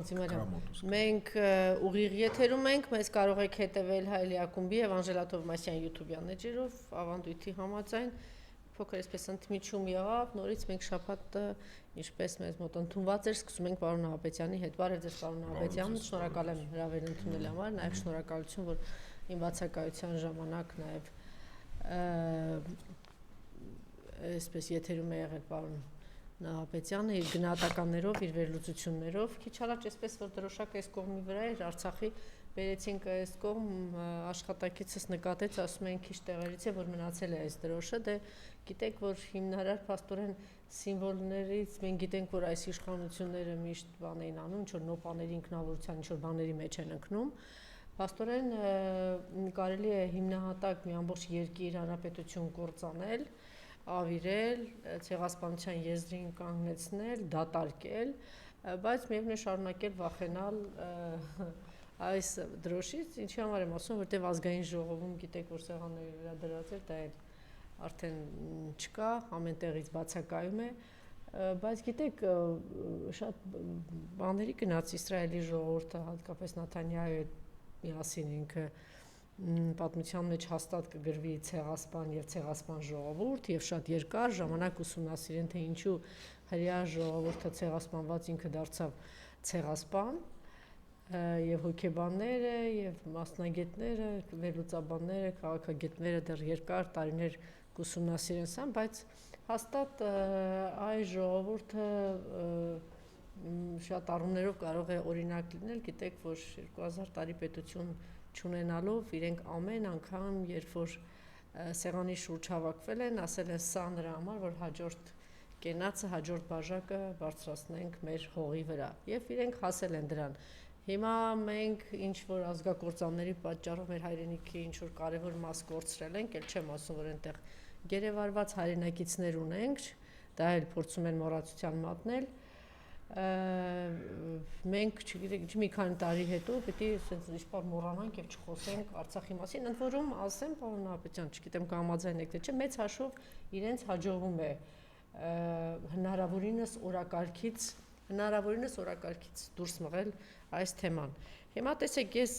Մենք ուղիղ եթերում ենք, մեզ կարող եք հետևել Հայելի ակումբի եւ Անժելա Թովմասյան YouTube-յան էջերով, ավանդույթի համաձայն, փոքր այսպես ընդմիջում եղավ, նորից մենք շաբաթը, ինչպես մեզ մոտ ընդունված էր, սկսում ենք պարոն Նահապետյանի հետ, բարև ձեզ պարոն Նահապետյան, շնորհակալ եմ հրավեր ընդունելու համար, նաեւ շնորհակալություն, որ իմ բացակայության ժամանակ նաեւ այսպես եթերում է եղել պարոն Նահապետյանը իր գնահատականներով, իր վերլուծություններով, քիչ առաջ այսպես որ դրոշակը այս կողմի վրա էր, Արցախի բերեցինք այս կողմ, աշխատակիցս նկատեց, ասում են քիչ տեղերից է, որ մնացել է այս դրոշը, դե գիտեք, որ հիմնարար փաստորեն սիմվոլներից մենք գիտենք, որ այս իշխանությունները միշտ բան էին անում, ինչ որ նոպաների ինքնավորության, ինչ որ բաների մեջ են ընկնում, փաստորեն կարելի է հիմնահատակ մի ամբողջ երկիր հանրապետություն կործանել, ավիրել, ցեղասպանության եզրին կանգնեցնել, դատարկել, բայց միևնույն է շարունակել վախենալ այս դրոշից, ինչի համար եմ ասում, որտեղ ազգային ժողովում գիտեք, որ սեղանների վրա դրած էր, դա արդեն չկա, ամեն տեղից բացակայում է, բայց գիտեք, շատ բաների գնաց Իսրայելի ժողովուրդը, հատկապես Նեթանյահուի միասին ինքը պատմության մեջ հաստատ կգրվի ցեղասպան եւ ցեղասպան ժողովուրդ եւ շատ երկար ժամանակ ուսումնասիրեն թե ինչու հրեա ժողովուրդը ցեղասպանված ինքը դարձավ ցեղասպան եւ հոգեբանները եւ մասնագետները, վերլուծաբանները, քաղաքագետները դեռ երկար տարիներ կուսումնասիրեն սա, բայց հաստատ այ ժողովուրդը շատ առումներով կարող է օրինակ լինել, գիտեք, որ 2000 տարի պետություն չունենալով իրենք ամեն անգամ, երբ որ սեղանի շուրջ հավաքվել են, ասել են սա նրա համար, որ հաջորդ կենացը, հաջորդ բաժակը բարձրացնենք մեր հողի վրա եւ իրենք հասել են դրան։ Հիմա մենք ինչ որ ազգակործանների պատճառով մեր հայրենիքի ինչ որ կարևոր մաս կորցրել ենք, ել չեմ ասում, որ այնտեղ գերեվարված հայրենակիցներ ունենք, դա էլ փորձում են մոռացության մատնել, մենք չգիտեք մի քանի տարի հետո պետք է ասենց իսպար մոռանանք եւ չխոսենք Արցախի մասին, ընդ որում ասեմ պարոն Նահապետյան, չգիտեմ կհամաձայնեք թե չէ, մեծ հաշվով իրենց հաջողվում է հնարավորինս օրակարգից դուրս մղել այս թեման։ Հիմա տեսեք, ես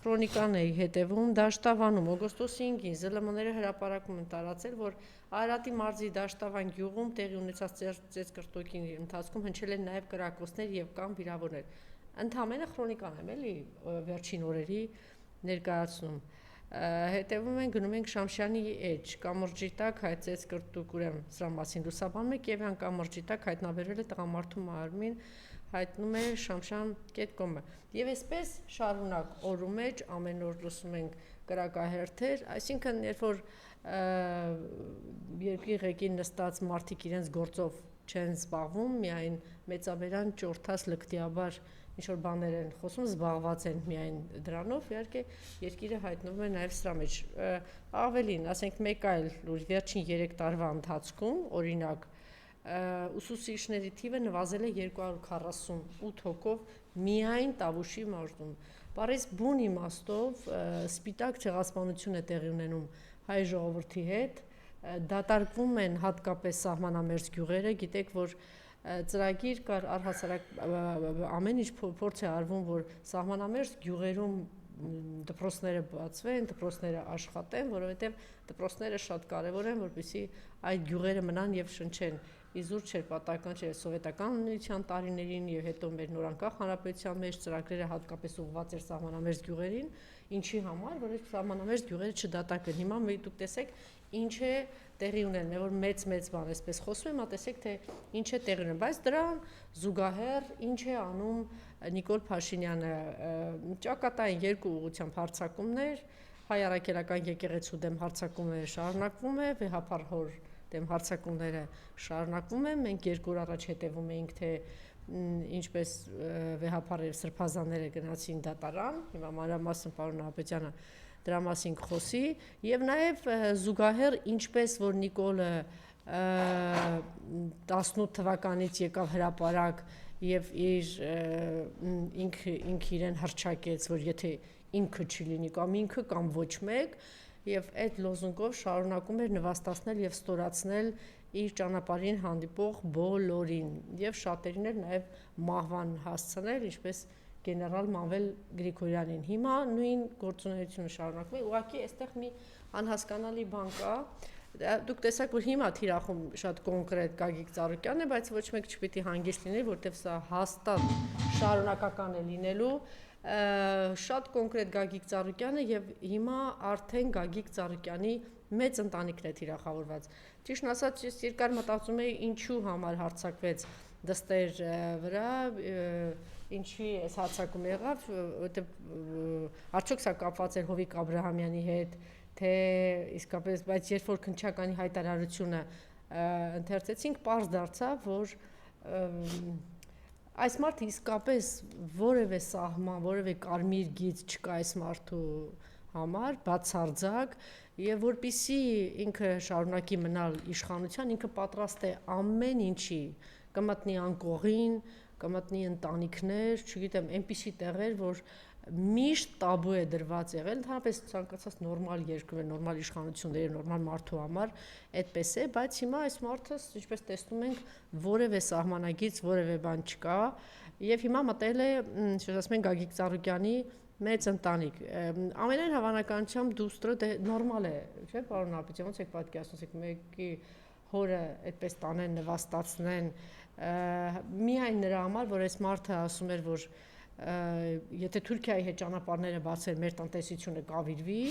քրոնիկան էի հետևում, Դաշտավանում օգոստոսի 5-ին ԶԼՄ-ները հրապարակում են տարածել, որ Արարատի մարզի Դաշտավան գյուղում տեղի ունեցած ծեծկրտոկի ընթացքում հնչել են նաև կրակոցներ եւ կամ վիրավորներ։ Ընդհանրապես քրոնիկան եմ էլի վերջին օրերի ներկայացնում։ Հետևում են գնում ենք Շամշյանի էջ, կամրջի տակ հայ ծեծկրտուկ ուրեմն սրա մասին լուսաբանում է Կիևյան կամրջի տակ հայտնաբերվել է տղամարդու մարմին, հայտնում է Շամշյան.com-ը։ Եվ այսպես շարունակ օրու մեջ ամեն օր լսում ենք կրակահերթեր, այսինքն երբ որ երկրի ղեկին նստած մարդիկ իրենց գործով չեն զբաղվում, միայն մեծաբերան ճորթած լկտիաբար ինչ-որ բաներ են խոսում, զբաղված են միայն դրանով, իհարկե երկիրը հայտնվում է նաև սրա մեջ։ Ավելին, ասենք մեկ այլ վերջին 3 տարվա ընթացքում, օրինակ, ուսուցիչների թիվը նվազել է 248 հոգով միայն Տավուշի մարզում։ Պարես բուն իմաստով սպիտակ ցեղասպանություն է տեղի ունենում հայ ժողովրդի հետ, դատարկվում են հատկապես սահմանամերձ գյուղերը, գիտեք, որ ծրագիր կար առհասարակ ամեն ինչ փորձ է արվում, որ սահմանամերձ գյուղերում դպրոցները բացվեն, դպրոցները աշխատեն, որովհետև դպրոցները շատ կարևոր են, որպեսզի այդ գյուղերը մնան եւ շնչեն։ Իզուր չէր պատահական չէ սովետական միության տարիներին եւ հետո մեր նորանկախ հանրապետության մեջ ծրագրերը հատկապես ուղղված էր սահմանամերձ գյուղերին, ինչի համար, որ այդ սահմանամերձ գյուղերը չդատարկվեն։ Հիմա մենք դուք տեսեք ինչ է տեղի ունենում, որ մեծ բան էսպես խոսում եմ, տեսեք թե ինչ է տեղի ունենում, բայց դրան զուգահեռ ինչ է անում Նիկոլ Փաշինյանը, ճակատային երկու ուղղությամբ հարձակումներ, հայ առաքելական եկեղեցու դեմ հարձակումները շարունակվում է, վեհապար հոր դեմ հարձակումները շարունակվում են, մենք 2 օր առաջ հետևում էինք, թե ինչպես վեհապար եւ սրբազանները գնացին դատարան, հիմա մանրամասն պարոն Նահապետյանը դրա մասին խոսի, եւ նաեւ զուգահեռ ինչպես որ Նիկոլը 18 թվականից եկավ հրապարակ եւ ինքը իրեն հռչակեց, որ եթե ինքը չլինի կամ ինքը կամ ոչ մեկ, եւ այդ լոզունգով շարունակում էր նվաստացնել եւ ստորացնել իր ճանապարհին հանդիպող բոլորին եւ շատերին էր նաեւ մահվան հասցնել, ինչպես գեներալ Մանվել Գրիգորյանին։ Հիմա նույն գործունեությունը շարունակվում է, ուղղակի այստեղ մի անհասկանալի բան կա։ Դուք տեսաք, որ հիմա թիրախում շատ կոնկրետ Գագիկ Ծառուկյանն է, բայց ոչ մեկ չպիտի հանգիստ լինի, որտեղ սա հաստատ շարունակական է լինելու։ Շատ կոնկրետ Գագիկ Ծառուկյանը եւ հիմա արդեն Գագիկ Ծառուկյանի մեծ ընտանիքն է թիրախավորված։ Ճիշտն ասած, ես երկար մտածում էի ինչու համար հարձակվեց դստեր վրա, ինչի այս հարձակումը եղավ, որտեղ արդյոք սա կապված էր Հովիկ Աբրահամյանի հետ, թե իսկապես, բայց երբ որ քննչականի հայտարարությունը ընթերցեցինք, պարզ դարձավ, որ այս մարդը իսկապես որևէ սահման, որևէ կարմիր գիծ չկա այս մարդու համար, բացարձակ, եւ որպիսի ինքը շարունակի մնալ իշխանության, ինքը պատրաստ է ամեն ինչի, կմտնի անկողին, կմտնի ընտանիքներ, չգիտեմ, այնպիսի տեղեր, որ միշտ տաբու է դրված եղել, ընդհանրապես ցանկացած նորմալ երկրում, նորմալ իշխանությունների, նորմալ մարդու համար այդպես է, բայց հիմա այս մարդը, ինչպես տեսնում ենք, որևէ սահմանագից, որևէ բան չկա, եւ հիմա մտել է, ինչպես ասում են, Գագիկ Ծառուկյանի մեծ ընտանիք։ Ամենայն հավանականությամբ դուստրը դե նորմալ է, չէ՞, պարոն Ապետյան, ոնց եք պատկերացնում, մեկի հորը այդպես տանեն, նվաստացնեն, միայն նրա համար, որ այս մարդը ասում էր, որ եթե Թուրքիայի հետ ճանապարհները բացեր, մեր տնտեսությունը կավիրվի,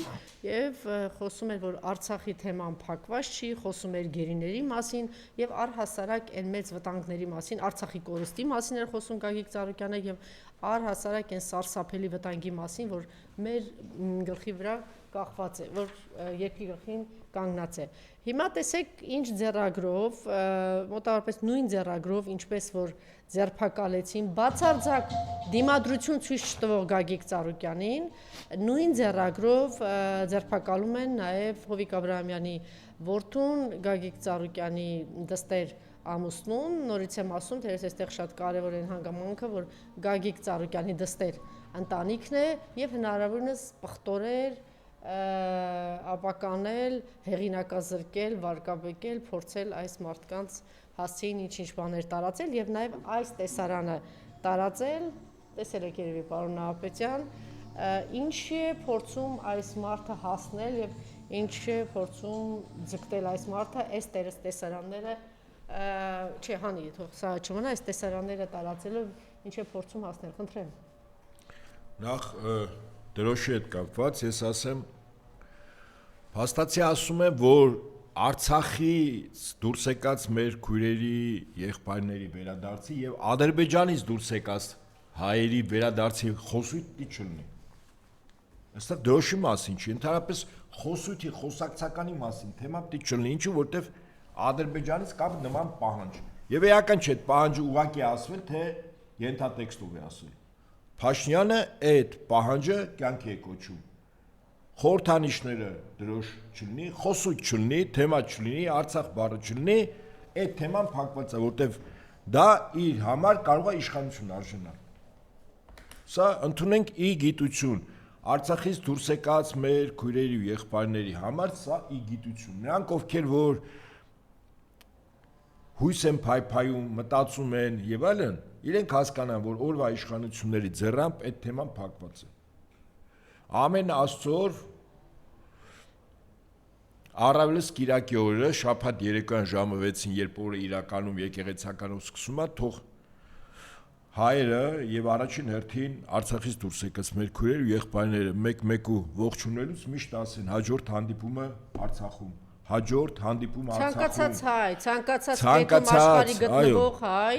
եւ խոսում էր, որ Արցախի թեման փակված չի, խոսում էր գերիների մասին եւ առհասարակ այն մեծ վտանգների մասին, Արցախի կորստի մասին էր խոսում Գագիկ Ծառուկյանը եւ առհասարակ այն սարսափելի վտանգի մասին, որ մեր գլխի վրա կախված է, որ երկրի գլխին կանգնած է։ Հիմա տեսեք ինչ ձեռագրով, մոտավորապես նույն ձեռագրով, ինչպես որ ձերբակալեցին բացարձակ դիմադրություն ցույց չտվող Գագիկ Ծառուկյանին, նույն ձեռագրով ձերբակալում են նաև Հովիկ Աբրահամյանի որդուն, Գագիկ Ծառուկյանի դստեր ամուսնուն, նորից եմ ասում, թե այստեղ շատ կարևոր է հանգամանքը, որ Գագիկ Ծառուկյանի դստեր ընտանիքն է եւ հնարավորինս պղտորեր, ապականել, հեղինակազրկել, վարկաբեկել, փորձել այս մարդկանց հասցեին ինչ-ինչ բաներ տարածել եւ նաեւ այս տեսարանը տարածել, տեսել եք երևի պարոն Նահապետյան, ինչի է փորձում այս մարդը հասնել եւ ինչի է փորձում ձգտել այս մարդը, այս տեսարանները, չէ, հանի, թող սա չմնա, այս տեսարանները տարածելով ինչ է փորձում հասնել, խնդրեմ։ Նախ դրոշի հետ կապված ես ասեմ, փաստացի ասում եմ, որ Արցախից դուրս եկած մեր քույրերի, եղբայրների վերադարձի եւ Ադրբեջանից դուրս եկած հայերի վերադարձի խոսույթի չլինի։ Այստեղ դրոշի մասին չի, ընդհանրապես խոսույթի, խոսակցականի մասին թեմա պիտի չլինի, ինչու որտեվ Ադրբեջանից կա նման պահանջ։ Եվ էական չէ, այդ պահանջը ուղղակի ասվել, թե ենթատեքստով է ասել։ Փաշինյանը այդ պահանջը կյանքի է կոչում։ Խորհրդանիշները դրոշ չլինի, խոսույթ չլինի, թեմա չլինի, Արցախ բառը չլինի, այդ թեման փակված է, որտեվ դա իր համար կարող է իշխանություն արժանալ։ Սա ընդունենք ի գիտություն, Արցախից դուրս եկած մեր քույրերի ու եղբայրների համար սա ի գիտություն։ Նրանք ովքեր որ հույս են փայփայում, մտածում են եւ այլն, իրենք հասկանան, որ օրվա իշխանությունների ձեռամբ այդ թեման փակված է։ Ամեն աստծոր առավելս կիրակի օրը շաբաթ երեկոյան ժամը 6-ին, երբ օրը իրականում եկեղեցականով սկսում է, թող հայերը եւ առաջին հերթին Արցախից դուրս եկած մեր քույրեր ու եղբայրները մեկ-մեկու ողջունելուց միշտ ասեն հաջորդ հանդիպումը Արցախում, հաջորդ հանդիպում Արցախում։ Ցանկացած պետում աշխարհի գտնվող հայ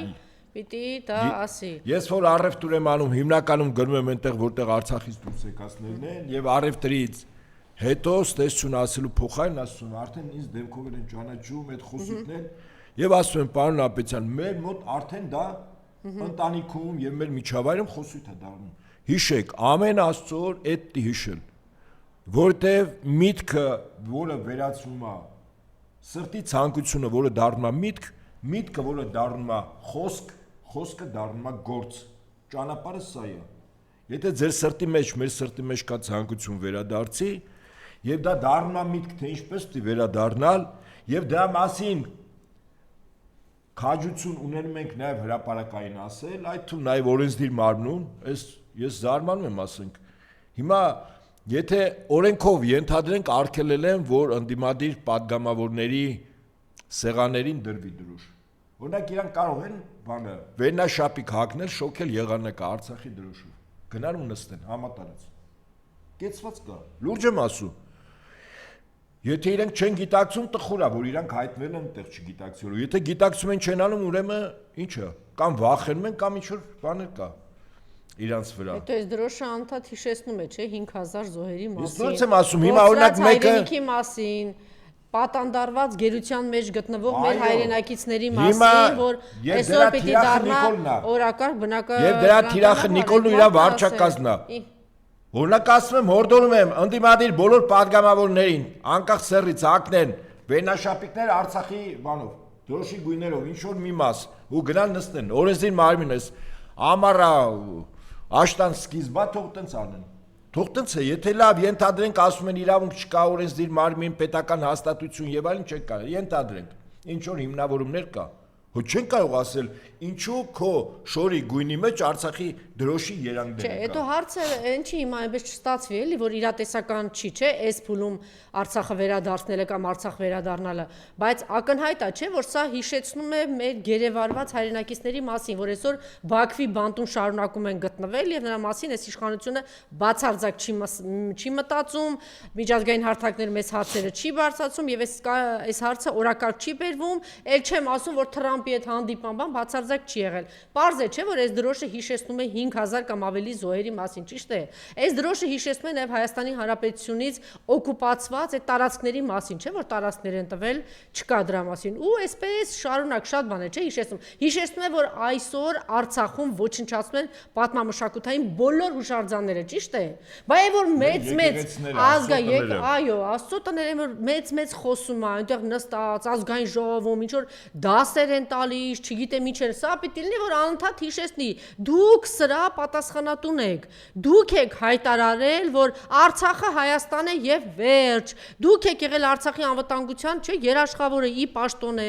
պիտի դա ասի։ Ես որ առևտուր եմ անում, հիմնականում գնում եմ այնտեղ, որտեղ Արցախից դուրս եկածներն են եւ առևտրից հետո ստեսություն ասելու փոխարեն ասում եմ, արդեն ինձ դեմքով են ճանաչում այդ խոսույթներ եւ ասում եմ, պարոն Ապետյան, մեր մոտ արդեն դա ընտանիքում եւ մեր միջավայրում խոսույթ է դառնում։ Հիշեք, ամեն աստծոր այդ պիտի հիշել, որտեւ միտքը, որը վերածվում է սրտի ցանկությունը, որը դառնում է միտք, միտքը, որը դառնում է խոսք, խոսքը դառնում է գործ։ Ճանապարհը սա է։ Եթե ձեր սրտի մեջ, մեր սրտի մեջ կա ցանկություն վերադարձի, եւ դա դառնում է միտք, թե ինչպես պիտի վերադառնալ, եւ դրա մասին քաջություն ունենում ենք նաև հրապարակային ասել, այդ թվում նաև օրենսդիր մարմնում, ես զարմանում եմ, ասենք, հիմա եթե օրենքով ենթադրենք արգելել են, որ ընդդիմադիր падգամավորների սեղաներին դրվի դրոշ։ Օրինակ իրանք կարող են բանը վերնաշապիկ հագնել, շոքել եղանակը Արցախի դրոշով։ Գնան ու նստեն համատարած։ Կեցված կա։ Լուրջ եմ ասում։ Եթե իրենք չեն գիտակցում, տխուր է, որ իրանք հայտնվել են այդտեղ չգիտակցելու։ Եթե գիտակցում են չեն անում, ուրեմն ի՞նչը, կամ վախենում են, կամ ինչ-որ բաներ կա իրանց վրա։ Հետո այս դրոշը անդադ հիշեցնում է, չէ, 5000 զոհերի մասին։ Ես ո՞նց եմ ասում, հիմա օրինակ մեկը հայրենիքի մասին, պատանդարված գերության մեջ գտնվող մեր հայրենակիցների մասին, որ այսօր պիտի դառնա օրակարգ բնակարան։ Եվ դրա թիրախը Նիկոլն ու իր վարչակազմն է։ Օրինակ ասում եմ, հորդորում եմ ընդդիմադիր բոլոր падգամավորներին, անկախ սեռից ակնեն վերնաշապիկներ Արցախի բանով, դրոշի գույներով, ինչ որ մի մաս, ու գնան նստեն, օրենսդիր մարմին էս, ամառա աշտան սկիզբա թող տենց անեն։ Թող տենց է, եթե լավ ենթադրենք ասում են իրավունք չկա օրենսդիր մարմին, պետական հաստատություն եւ այլն չեն կարող, ենթադրենք, ինչ որ հիմնավորումներ կա։ Հո չեն կարող ասել, ինչու քո շորի գույնի մեջ Արցախի դրոշի երանգ դերն կա։ Չէ, հետո հարցը ինչի հիմա այնպես չստացվի էլի, որ իրատեսական չի, չէ, այս փուլում Արցախը վերադարձնելը կամ Արցախ վերադառնալը, բայց ակնհայտ է, չէ, որ սա հիշեցնում է մեր գերեվարված հայրենակիցների մասին, որ այսօր Բաքվի բանտում շարունակում են գտնվել եւ նրա մասին այս իշխանությունը բացարձակ չի մտածում, միջազգային հարթակներ մեծ հարցերը չի բարձրացում եւ այս հարցը օրակարգ չի բերվում, ել չեմ ասում, որ Թրամփի այդ հանդիպման բացարձակ չի եղել։ Պարզ է, չէ, որ այս դրոշը հիշեցնում է 5000 կամ ավելի զոհերի մասին, ճիշտ է։ Այս դրոշը հիշեցնում է նաև Հայաստանի Հանրապետությունից օկուպացված այդ տարածքների մասին, չէ, որ տարածքներ են տվել, չկա դրա մասին։ Ու այսպես շարունակ շատ բան է, չէ, հիշեցնում։ Հիշեցնում է, որ այսօր Արցախում ոչնչացնում են պատմամշակութային բոլոր հուշարձանները, ճիշտ է։ Բայց որ մեծ ազգային, այո, Աստծո տները որ մեծ խոսում է, այնտեղ նստած ազգային ժողովում, ինչ որ դասեր են տալիս, չգիտեմ ինչ են, սա պիտի լինի, որ անընդհատ հիշեցնի, դուք սրա պատասխանատուն եք, դուք եք հայտարարել, որ Արցախը Հայաստան է եւ վերջ, դուք եք եղել Արցախի անվտանգության, չէ, երաշխավորը ի պաշտոն է,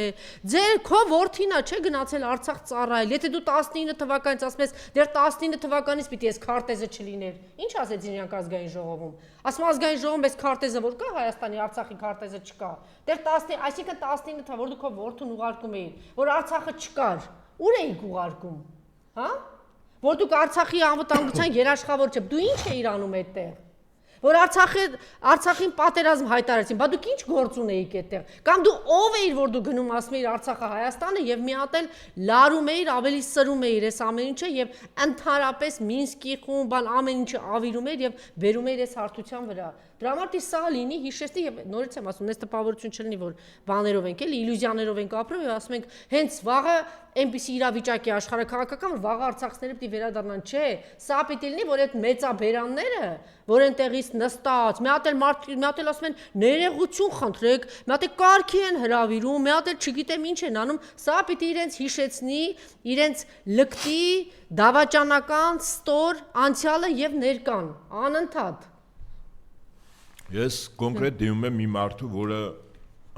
ձեր քո որդին է, չէ, գնացել Արցախ ծառայել, եթե դու 19 թվականից ասում ես, դեռ 19 թվականից պիտի այս քարտեզը չլիներ, ինչ ասեցին իրանք ազգային ժողովում, ասում ազգային ժողովում այս քարտեզը որ կա, Հայաստանի Արցախի քարտեզը չկա, դեռ 10, այսինքն 19 թվականից որ դու քո որդուն ուղարկում էիր, որ Արցախը չկար, ուր էիք ուղարկում, հա? Որ դուք Արցախի անվտանգության երաշխավոր չեք, դու ինչ էիր անում այդտեղ? Որ Արցախին պատերազմ հայտարարեցին, բա դուք ինչ գործ ունեիք այդտեղ? Կամ դու ով էիր, որ դու գնում ասում էիր Արցախը Հայաստանը եւ մի հատ էլ լարում էիր, ավելի սրում էիր այս ամեն ինչը եւ ընդհանրապես Մինսկի խումբ, բան ամեն ինչը ավիրում էիր եւ բերում էիր այս հարթության վրա։ Դրա համար դի սա լինի հիշեցնի եւ նորից եմ ասում, ես տպավորություն չլինի, որ բաներով ենք էլի, իլյուզիաներով ենք ապրում եւ ասում ենք, հենց վաղը այնպիսի իրավիճակի աշխարհաքաղաքական, որ վաղը արցախցիները պիտի վերադառնան, չէ, սա պիտի լինի, որ այդ մեծաբերանները, որ այնտեղից նստած, մի հատ էլ ասում են ներողություն խնդրեք, մի հատ էլ կարգի են հրավիրում, մի հատ էլ չգիտեմ ինչ են անում, սա պիտի իրենց հիշեցնի, իրենց լկտի դավաճանական ստոր անցյալը եւ ներկան, անընդհատ։ Ես կոնկրետ դիմում եմ մի մարդու, որը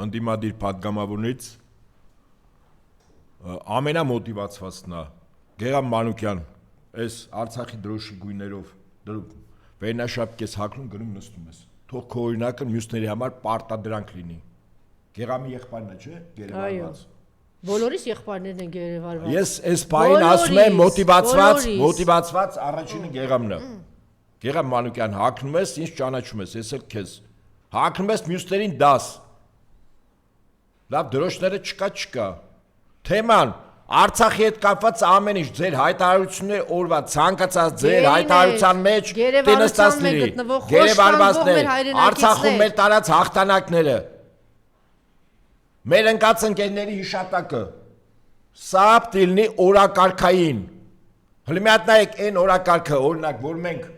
ընդդիմադիր падգամավորներից ամենամոտիվացվածն է, Գեգամ Մանուկյան, այս Արցախի դրոշի գույներով վերնաշապիկ ես հագնում, գնում նստում ես։ Թող քո օրինակը մյուսների համար պարտադրանք լինի։ Գեգամի եղբայրն է, չէ՞, գերեվարված։ Բոլորիս եղբայրներն են գերեվարված։ Ես այս բանին ասում եմ մոտիվացված առաջինը Գեգամն է։ Գեգամ Մանուկյան, հագնում ես, ինչ ճանաչում ես, ես էլ քեզ։ Հագնում ես մյուսներին դաս։ Լավ դրոշները չկա։ Թեման Արցախի հետ կապված ամեն ինչ ձեր հայտարարությունները օրվա ցանկացած ձեր հայտարարության մեջ տենստած լինի։ Գերեվարվածներ, Արցախում մեր տարած հաղթանակները։ Մեր ընկած ընկերների հիշատակը։ Սա պիտի լինի օրակարգային։ Հələ մի հատ նայեք այն օրակարգը, օրինակ, որ մենք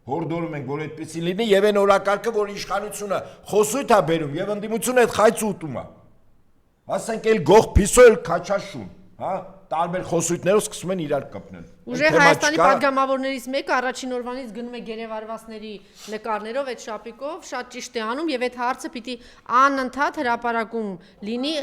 հորդորում ենք, որ այդպեսի լինի, եւ այն օրակարգը, որ իշխանությունը խոսույթ է բերում եւ ընդդիմությունը այդ խայծը ուտում է։ Ասենք էլ գող փիսո էլ քաչաշուն, հա? տարբեր խոսույթներով սկսում են իրար կպնել։ Ուժեղ Հայաստանի падգամավորներից մեկը առաջին օրվանից գնում է գերեվարվածների նկարներով այդ շապիկով, շատ ճիշտ է անում եւ այդ հարցը պիտի անընդհատ հրապարակում լինի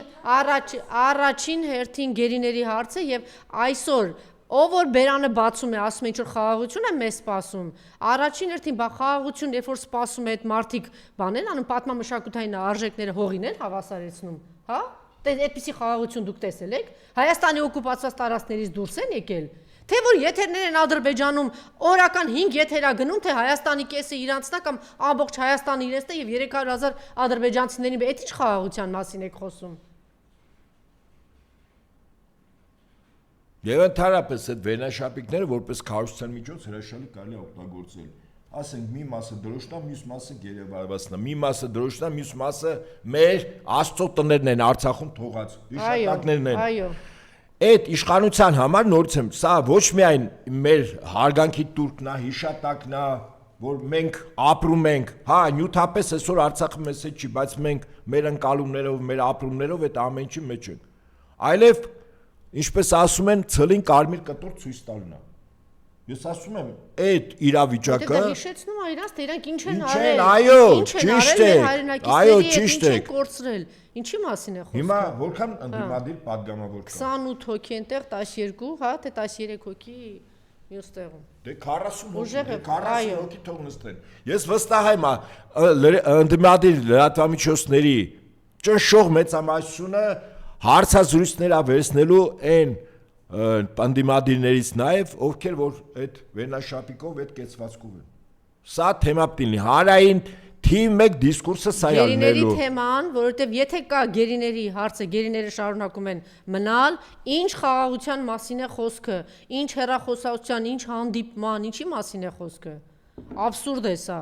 առաջին հերթին գերիների հարցը եւ այսօր ով որ բերանը բացում է, ասում է ինչ որ խաղաղություն է մեզ սպասում, առաջին հերթին բա խաղաղություն, երբ որ սպասում է այդ մարդիկ բան են անում, պատմամշակութային արժեքները հողին են հավասարեցնում, հա? Այդպիսի խաղաղություն դուք տեսել եք, Հայաստանի օկուպացված տարածքներից դուրս են եկել, թե որ եթերներ են Ադրբեջանում օրական 5 եթերա գնում, թե Հայաստանի կեսը իրանցնա կամ ամբողջ Հայաստանը իրենցնա եւ 300,000 ադրբեջանցիների, այդ ինչ խաղաղության մասին եք խոսում։ Եվ ընդհանրապես այդ վերնաշապիկները որպես քարոզության միջոց հրաշալի կարելի է օգտագործել։ Ասենք մի մասը դրոշտա, մյուս մասը գերեվարվածն է, մի մասը դրոշտա, մյուս մասը մեր Աստծո տներն են Արցախում թողած, հիշատակներն են։ Այո։ Այդ իշխանության համար նորից եմ, սա ոչ միայն մեր հարգանքի տուրքն է, հիշատակն է, որ մենք ապրում ենք, հա, նյութապես այսօր Արցախը մեզ հետ չի, բայց մենք մեր ընկալումներով, մեր ապրումներով այդ ամեն ինչի մեջ ենք։ Այլև ինչպես ասում են, ցլին կարմիր կտոր ցույց տալն է։ Ես ասում եմ, այդ իրավիճակը դա հիշեցնում է իրանց, թե իրանք ինչ են արել։ Այո, ճիշտ է։ Կորցրել։ Ինչի մասին է խոսքը։ Հիմա որքան ընդդիմադիր падգամավոր կա։ 28 հոգի այնտեղ, 12, հա, թե 13 հոգի մյուս տեղում։ Դե 40 հոգի, 40 այո։ հոգի թող նստեն։ Ես վստահ եմ, ընդդիմադիր լրատվամիջոցների ճնշող մեծամասնությունը հարցազրույցներ վերցնելու այն պանդիմադիրներից նաև ովքեր որ այդ վերնաշապիկով այդ կեցվածքով են։ Սա թեմա պիտի հանրային թիմ մեկ դիսկուրսը սա է ալնելու։ Գերիների թեման, որովհետև եթե կա գերիների հարցը, գերիները շարունակում են մնալ, ինչ խաղաղության մասին է խոսքը, ինչ հեռախոսության, ինչ հանդիպման, ինչի մասին է խոսքը։ Աբսուրդ է սա։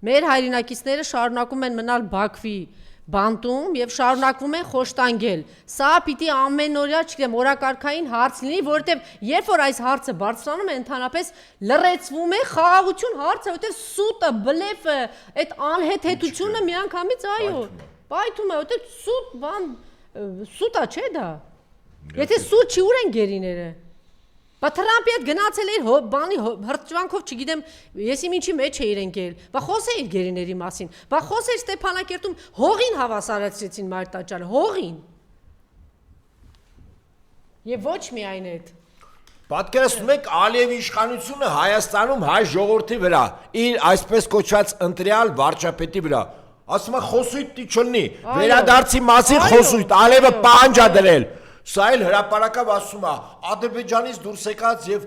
Մեր հայրենակիցները շարունակում են մնալ Բաքվի բանտում եւ շարունակվում են խոշտանգել։ Սա պիտի ամենօրյա, չգիտեմ, օրակարգային հարց լինի, որովհետեւ երբ որ այս հարցը բարձրանում է, ընդհանրապես լրացվում է խաղաղություն հարցը, որովհետեւ սուտը, բլեֆը, այդ անհեթեթությունը միանգամից այո, պայթում է, որովհետեւ սուտ բան, սուտա չէ դա։ Եթե սուտ չի, ուր են գերիները։ Բա Թրամփի հետ գնացել էր բանի հրճվանքով, չգիտեմ, ես ինչի մեջ էի ընկել։ Բա խոսեիր գերիների մասին։ Բա խոսեիր Ստեփանակերտում հողին հավասարացրեցին մարտաճարը, հողին։ Եվ ոչ միայն այդ։ Պատկերացնում եք Ալիևի իշխանությունը Հայաստանում հայ ժողովրդի վրա, իր այսպես կոչված ընտրյալ վարչապետի վրա։ Ասում է խոսույթ չլինի, վերադարձի մասին խոսույթ, Ալիևը պահանջ է դրել։ Սա էլ հրապարակավ ասում է Ադրբեջանից դուրս եկած եւ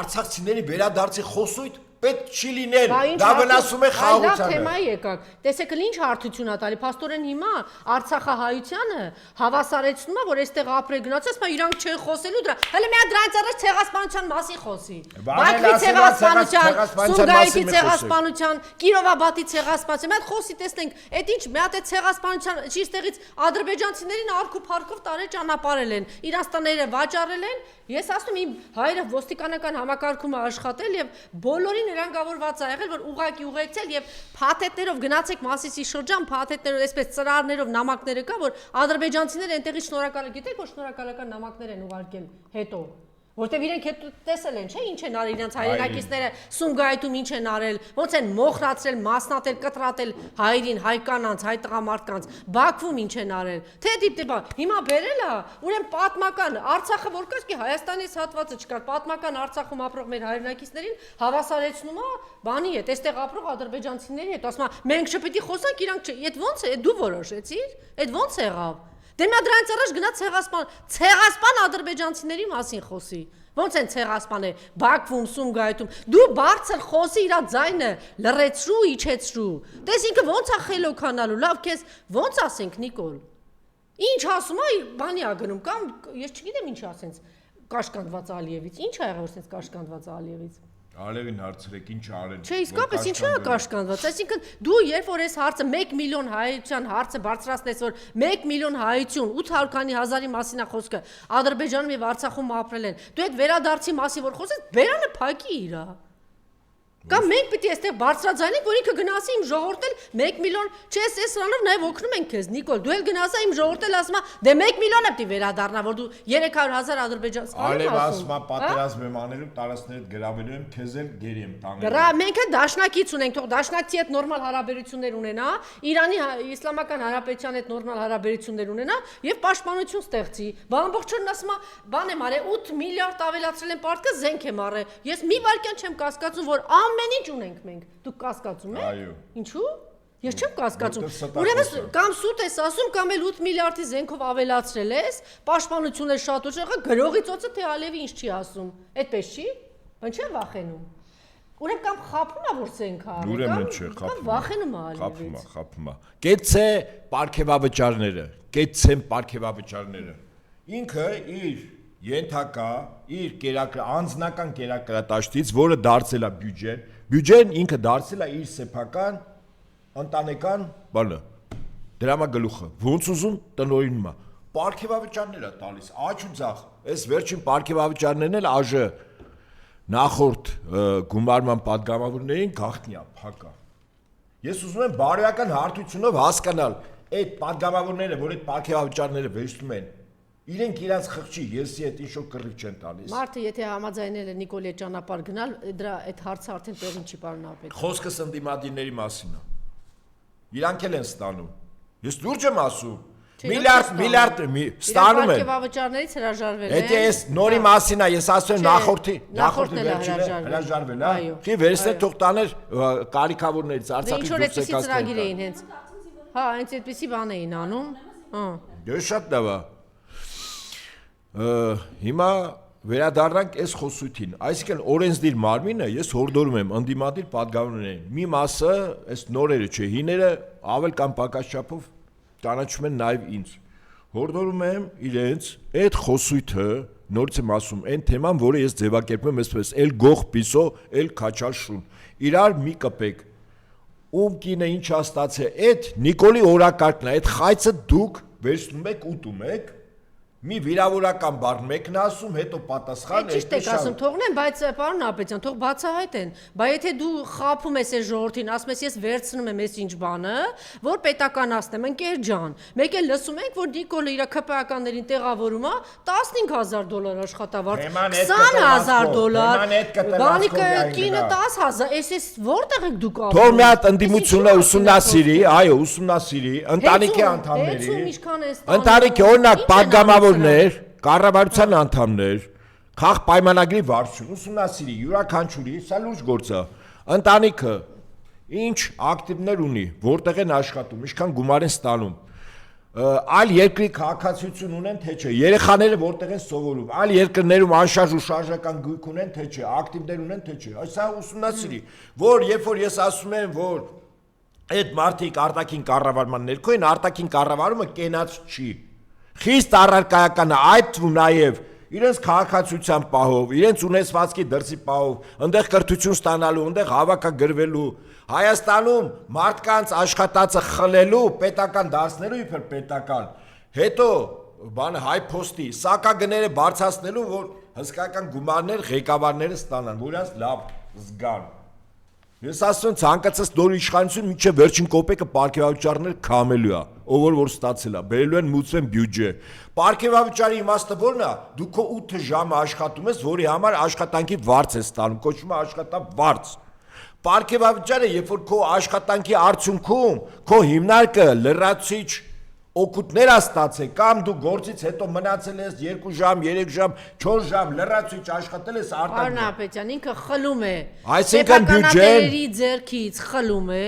արցախցիների վերադարձի խոսույթ պետք չի լինել, դա վնասում է խաղաղությանը։ Այլ թեմայի եկակ։ Տեսեք, ինչ հարթություն է տալի, փաստորեն հիմա Արցախահայությանը հավասարեցնում է, որ այստեղ ապրել գնացած, բայց իրանք չեն խոսելու դրա։ Հələ մի հատ դրանից առաջ ցեղասպանության մասին խոսի։ Բաքվի ցեղասպանության, Սումգայիթի ցեղասպանության, Կիրովաբադի ցեղասպանության, մի հատ խոսի տեսնենք, այդ ինչ մի հատ է ցեղասպանության, ճիշտեղից ադրբեջանցիներին արքու-փարքով տարել ճանապարհել են, իրանց տները վաճառել են։ Ես ասում եմ, իմ հայրը ոստիկանական համակարգում է աշխատել եւ բոլորին հրանգավորված է եղել, որ ուղակի ուղեկցել եւ փաթեթներով գնացեք Մասիսի շրջան, փաթեթներով, այսպես ծրարներով նամակները կա, որ ադրբեջանցիները այնտեղից շնորհակալ, գիտեք, որ շնորհակալական նամակներ են ուղարկել հետո։ Որտեւ իրենք հետ տեսել են, չէ՞, ինչ են արել իրենց հայրենակիցները Սումգայիթում ինչ են արել, ոնց են մոխրացրել, մասնատել, կտրատել հայրին, հայ կանանց, հայ տղամարդկանց, Բաքվում ինչ են արել։ Թե դիպտե հիմա բերել է, ուրեմն պատմական Արցախը որ կա, Հայաստանից հատվածը չկար, պատմական Արցախում ապրող մեր հայրենակիցներին հավասարեցնում է բանի հետ, այստեղ ապրող ադրբեջանցիների հետ, ասում է, մենք չպետք է խոսանք, իրանք չէ, այդ ոնց է, դու որոշեցիր, այդ ոնց եղավ։ Դե մի դրանից առաջ գնաց ցեղասպան ադրբեջանցիների մասին խոսի։ Ոնց են ցեղասպանել Բաքվում, Սումգայիթում։ Դու բարձր խոսի իր ձայնը լռեցրու, իջեցրու։ Տես ինքը ոնց է խելոքանալու, լավ, քեզ ոնց ասենք Նիկոլ։ Ինչ ասում է, բանի ա գնում կամ ես չգիտեմ ինչ ասենց կաշկանդված Ալիևից։ Ինչ ա եղել ասենց կաշկանդված Ալիևից։ Ալիևին հարցրեք ինչ արել։ Չէ, իսկապես ինչու է կաշկանդված։ Այսինքն դու երբ որ այս հարցը 1 միլիոն հայության հարցը բարձրացնես, որ 1 միլիոն հայություն 800 քանի հազարի մասին է խոսքը, Ադրբեջանում եւ Արցախում ապրել են։ Դու այդ վերադարձի մասին որ խոսես, բերանը փակի իրա։ Կամ մենք պիտի այստեղ բարձրաձայնենք, որ ինքը գնացի իմ ժողովրդել 1 միլիոն, չես այս սրանով նաև օգնում ենք քեզ, Նիկոլ, դու էլ գնացա իմ ժողովրդել ասում է, դե 1 միլիոն է պիտի վերադառնա, որ դու 300,000 ադրբեջան Ալև ասում է պատերազմ եմ անելու, տարածքներդ գրավելու եմ, քեզ էլ գերի եմ տանելու։ Դրա մենք էլ դաշնակից ունենք, թող դաշնակցի հետ նորմալ հարաբերություններ ունենա, Իրանի Իսլամական Հանրապետության հետ նորմալ հարաբերություններ ունենա եւ պաշտպանություն ստեղծի։ Բա ամբողջովն ասում է, բան եմ արել 8 միլիարդ ավելացրել են պարտքը, զենք եմ արել։ Ես մի վարքյան չեմ կասկածում, որ ամեն ինչ ունենք մենք։ Դուք կասկածում եք։ Այո։ Ինչու՞։ Ես չեմ կասկածում։ Ուրեմն կամ սուտ ես ասում, կամ էլ 8 միլիարդի զենքով ավելացրել ես, պաշտպանությունը շատ ուժ եղա, գրողի ծոցը թե Ալևի ինչ չի ասում։ Այդպես չի։ Բան չեմ վախենում։ Ուրեմն կամ խափում է որ զենք արի, Ուրեմն չէ, կամ վախենում է Ալևից։ Խափում է։ Կեցե պարգևավճարները, կեցեն պարգևավճարները։ Ինքը իր ենթակա իր անձնական կերակրատաշտից, որը դարձել է բյուջեն ինքը դարձել է իր սեփական ընտանեկան բանը, դրամագլուխը, ոնց ուզում տնօրինում է, պարգևավճարներ է տալիս, աճ ու ձախ, այս վերջին պարգևավճարներն էլ ԱԺ նախորդ գումարման պատգամավորներին գաղտնի է, փակ է։ Ես ուզում եմ բարոյական հարթությունով հասկանալ, այդ պատգամավորները, որ այդ պարգևավճարները վերցնում են, իրենք իրանց խղճի եսի հետ ինչ-որ կռիվ չեն տալիս։ Մարդը եթե համաձայնել է Նիկոլի ճանապարհ գնալ, դրա այդ հարցը արդեն տեղին չի պարունակել։ Խոսքս ընդդիմադիրների մասին է։ Իրանք էլ են ստանում։ Ես լուրջ եմ ասում։ Միլիարդ ստանում են։ Պարգևավճարներից հրաժարվել են։ Եթե ես նորի մասին է, ես ասում եմ նախորդի վերջինը հրաժարվել, հա։ Չի վերցնել թող տաներ կարիքավորներից Արցախի դուրս եկածներ։ Ինչ-որ ծրագիր էին հենց։ Հա, հենց այդպեսի բան էին անում։ Հա։ Դե շատ լավ է։ Հիմա վերադառնանք այս խոսույթին, այսինքն օրենսդիր մարմինը ես հորդորում եմ ընդդիմադիր պատգամավորներին։ Մի մասը, այս նորերը չէ, հիները ավել կամ պակաս չափով ճանաչում են նաև ինձ։ Հորդորում եմ իրենց այդ խոսույթը, նորից եմ ասում, այն թեման, որը ես ձևակերպում եմ այսպես, էլ գող պիսո, էլ քաչալ շուն։ Իրար մի կպեք։ Ում կինը ինչ է ստացել, այդ Նիկոլի օրակարգն է, այդ խայծը դուք վերցնում եք, ուտում եք։ Մի վիրավորական բառ մեկն ասում, հետո պատասխան Ճիշտ եք ասում, թողնեն, բայց պարոն Ապետյան, թող բացահայտեն։ Բա եթե դու խափում ես այս ժողովրդին, ասում ես ես վերցնում եմ այս ինչ բանը, որ պետականացնեմ, ընկեր ջան։ Մեկ էլ լսում ենք, որ Նիկոլը իր ԿՊԱ-ականներին տեղավորում է $15,000 աշխատավարձ, $20,000, բանիկը կինը 10,000, այս որտեղ եք դուք ապրում։ Թող մի հատ ընդդիմությունը ուսումնասիրի, այո, ուսումնասիրի, ընտանիքի անդամների։ Ընտանիքի օրինակ պատգամավորներ, կառավարության անդամներ, խաղ պայմանագրի վարչություն, ուսումնասիրի, յուրաքանչյուրի, սա լուրջ գործ է։ Ընտանիքը ինչ ակտիվներ ունի, որտեղ են աշխատում, ինչքան գումար են ստանում։ Այլ երկրի քաղաքացիություն ունեն, թե չէ, երեխաները որտեղ են սովորում, այլ երկրներում անշարժ ու շարժական գույք ունեն, թե չէ, ակտիվներ ունեն, թե չէ։ Այս սա ուսումնասիրի, որ երբ որ ես ասում եմ, որ այդ մարդիկ արտաքին կառավարման ներքո են, արտաքին կառավարումը կենաց չի։ Խիստ առարկայական է, այդ թվում նաև իրենց քաղաքացիության պահով, իրենց ունեցվածքի դրսի պահով, այնտեղ կրթություն ստանալու, այնտեղ հավաքագրվելու, Հայաստանում մարդկանց աշխատածը խլելու, պետական դարձնելու իբր պետական, հետո բանը հայ փոստի, սակագները բարձրացնելու, որ հսկայական գումարներ ղեկավարները ստանան, որ իրանց լավ զգան։ Ես ասում եմ ցանկացած նոր իշխանություն մինչև վերջին կոպեկը պարգևավճարներ քամելու է, ով որ ստացել է, բերելու են մուծվեն բյուջե։ Պարգևավճարի իմաստը ո՞րն է։ Դու քո 8 ժամը աշխատում ես, որի համար աշխատանքի վարձ ես ստանում, կոչվում է աշխատավարձ։ Պարգևավճարը, երբ որ քո աշխատանքի արդյունքում քո հիմնարկը լրացիչ օգուտներ է ստացել, կամ դու գործից հետո մնացել ես 2 ժամ, 3 ժամ, 4 ժամ լրացիչ աշխատել ես արտաքին։ Պարոն Ապետյան, ինքը խլում է։ Այսինքն բյուջեն ձեռքից խլում է,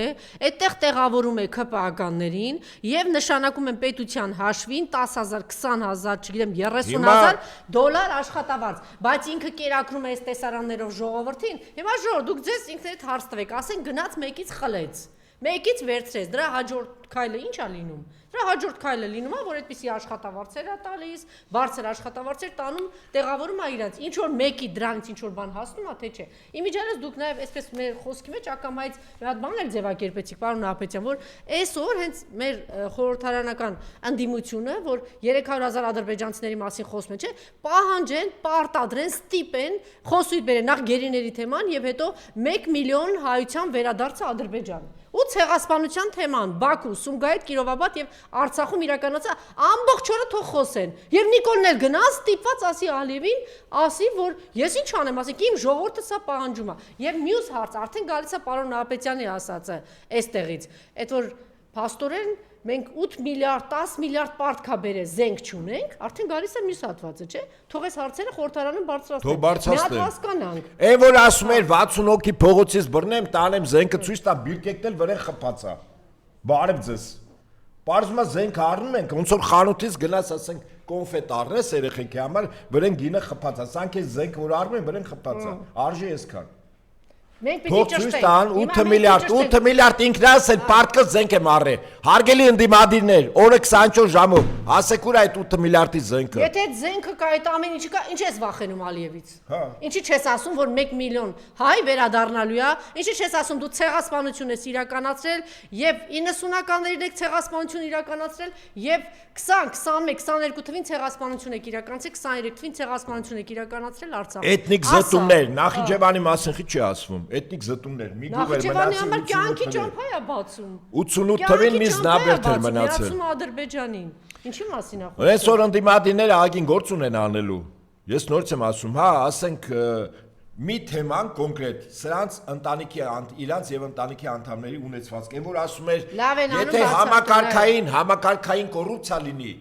այդտեղ տեղավորում է ԿՊԱ-ականներին եւ նշանակում են պետության հաշվին 10,000, 20,000, չգիտեմ, $30,000 աշխատավարձ, բայց ինքը կերակրում է այս տեսարաններով ժողովրդին։ Հիմա ժողովուրդ, դուք ձեզ ինքներդ հարց տվեք, ասեն գնաց մեկից խլեց։ Մեկից վերցրեց, դրա հաջորդ քայլը ի՞նչ է լինում։ Դրա հաջորդ քայլը լինում է, որ այդպիսի աշխատավարձեր է տալիս, բարձր աշխատավարձեր տանում, տեղավորում է իրենց, ինչ որ մեկի դրանից ինչ որ բան հասնում է, թե չէ։ Իմիջիայլոց դուք նաև այսպես մեր խոսքի մեջ ակամայից մի հատ բան էլ ձևակերպեցիք, պարոն Նահապետյան, որ այսօր հենց մեր խորհրդարանական ընդդիմությունը, որ 300,000 ադրբեջանցիների մասին խոսում է, չէ, պահանջեն, պարտադրեն, ստիպեն, խոսույթ բերեն նախ գերիների թեման եւ հետո 1 միլիոն հայության վերադարձը Ադրբեջան։ Ու ցեղասպանության թեման Բաքու, Սումգայիթ, Կիրովաբադ եւ Արցախում իրականացա ամբողջ օրը թող խոսեն։ Եւ Նիկոլն էլ գնաց ստիպված ասի Ալիևին, ասի որ ես ինչ անեմ, ասի իմ ժողովուրդը սա պահանջում է։ Եվ մյուս հարց արդեն գալիս է պարոն Նահապետյանի ասածը այստեղից։ Այդ որ փաստորեն մենք 8 միլիարդ, 10 միլիարդ պարտքա բերես զենք չունենք, արդեն գալիս է մյուս հատվածը, չէ՞։ Թող այս հարցերը խորհրդարանում բարձրացնենք։ Մի հատ հասկանանք։ Այն որ ասում էր 60 հոգի փողոցից բռնեմ, տանեմ զենքը ցույց տա, բիրկեկտել վրան խփացա։ Բարև ձեզ։ Պարզվում է զենքը առնում ենք, ոնց որ խանութից գնաց, ասենք, կոնֆետ առնես երեխեքի համար, վրան գինը խփացա։ Սանք է զենք, որ առնում են, վրան խփացա։ Արժի այսքան։ Մենք պիտի ճշտենք 8 միլիարդ ինքնասել պարտքը զենք եմ առել։ Հարգելի ընդդիմադիրներ, օրը 24 ժամով ասեք ուր այդ 8 միլիարդի զենքը։ Եթե այդ զենքը կա, այդ ամեն ինչը կա, ինչ ես վախենում Ալիևից։ Ինչի չես ասում, որ 1 միլիոն հայ վերադառնալու է, ինչի չես ասում դու ցեղասպանություն ես իրականացրել եւ 90-ականներին եք ցեղասպանություն իրականացրել եւ 20, 21, 22 թվին ցեղասպանություն եք իրականացրել, 23 թվին ցեղասպանություն եք իրականացրել Արցախում։ Էթնիկ զտումներ, Նախիջևանի մասին չի ասվում։ Էթնիկ զտումներ, մի գյուղ էր մնացել։ Նախիջևանի համար կյանքի ճամփա է բացում։ 88 թվին մի զնաբերդ էր մնացել։ Վերացում Ադրբեջանին։ Ինչի մասին է խոսքը։ Այսօր ընդդիմադիրները ագին գործ ունեն անելու։ Ես նորից եմ ասում, հա, ասենք մի թեման կոնկրետ սրանց ընտանիքի իրանց եւ ընտանիքի անդամների ունեցվածք են որ ասում էր եթե համակարգային կոռուպցիա լինի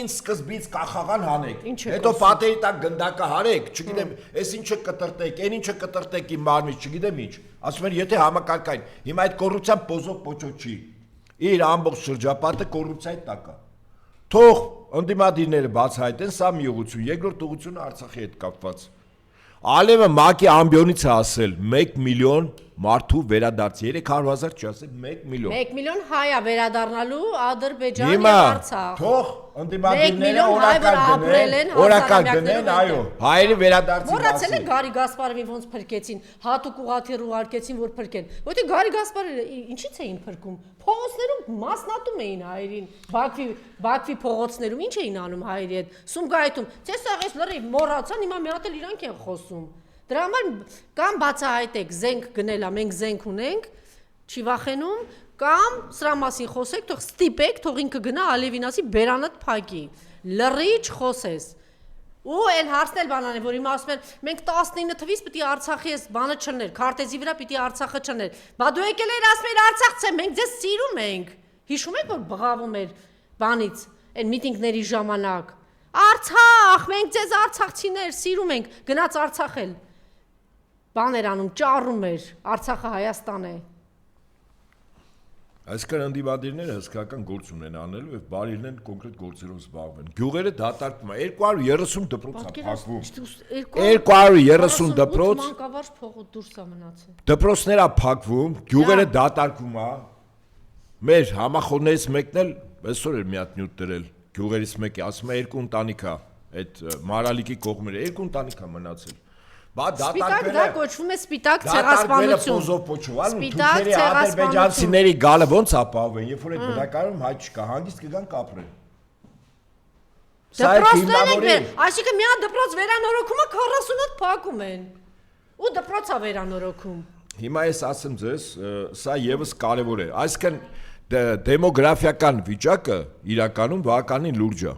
ինձ սկզբից կախաղան հանեք հետո պատերի տակ գնդակը հարեք չգիտեմ այս ինչը կտրտեք այն ինչը կտրտեք իմ մարմից չգիտեմ ինչ ասում են եթե համակարգային հիմա այդ կոռուպցիան պոզոկ պոչոչի իր ամբողջ շրջապատը կոռուպցիայի տակ է թող ընդդիմադիրները բացահայտեն սա մի ուղղություն երկրորդ ուղղությունը Արցախի հետ կապված Ալևը ՄԱԿ-ի ամբիոնից է ասել 1 միլիոն մարդու վերադարձ 300,000 չի ասել 1 միլիոն 1 միլիոն հայ է վերադառնալու Ադրբեջան եւ Արցախ թող ընդդիմադիրները օրակարգ գնեն այո հայերի վերադարձի մոռացել եք Գարի Գասպարովին ոնց փրկեցին հատուկ ուղղաթիռ ուղարկեցին որ փրկեն որտեղ Գարի Գասպարովը ինչից էին փրկում փողոցներում մասնատում էին հայերին Բաքվի փողոցներում ինչ էին անում հայերի հետ Սումգայիթում ցեսաղես լրիվ մոռացան հիմա մի հատ էլ իրանք են խոսում Դրա համար կամ բացահայտեք զենք գնելա, մենք զենք ունենք, չի վախենում, կամ սրա մասին խոսեք, թող ստիպեք, թող ինքը գնա Ալիևին ասի բերանդ փակի, լրիչ խոսես։ Ու այն հարցնել բանան է, որ հիմա ասում են, մենք 19 թվից պիտի Արցախի այս բանը չլներ, քարտեզի վրա պիտի Արցախը չլներ։ Բա դու եկել ես ասում ես Արցախց է, մենք ձեզ սիրում ենք։ Հիշում եք որ բղավում էր բանից, այն միտինգների ժամանակ։ Արցախ, մենք ձեզ արցախցիներ սիրում ենք, գնաց Արցախել։ Բաներ անում, ճառում էր, Արցախը Հայաստան է։ Այսքան ընդդիմադիրները հսկական գործ ունեն անելու եւ բարիներն են կոնկրետ գործերով զբաղվեն։ Գյուղերը դատարկվում է 230 դպրոց է փակվում։ 230 դպրոց մանկավարժ փողոց դուրս է մնացել։ Դպրոցներ է փակվում, գյուղերը դատարկվում է։ Մեր համախոհներից մեկն էլ այսօր էր մի հատ նյութ դրել։ Գյուղերից մեկը ասում է երկու ընտանիք է, այդ Մարալիկի կողմերը երկու ընտանիք է մնացել։ Բա դատարկվելը դա կոչվում է սպիտակ ցեղասպանություն։ Սպիտակ ադրբեջանցիների գալը ոնց ապահովեն, երբ որ այդ բնակարանում հայ չկա, հանգիստ կգան կապրեն։ Դպրոցներ, այսինքն մի հատ դպրոց վերանորոգումը 48 փակում են։ Ու դպրոց է վերանորոգում։ Հիմա ես ասեմ ձեզ, սա եւս կարեւոր է։ Այսինքն դեմոգրաֆիական վիճակը իրականում բավականին լուրջ է։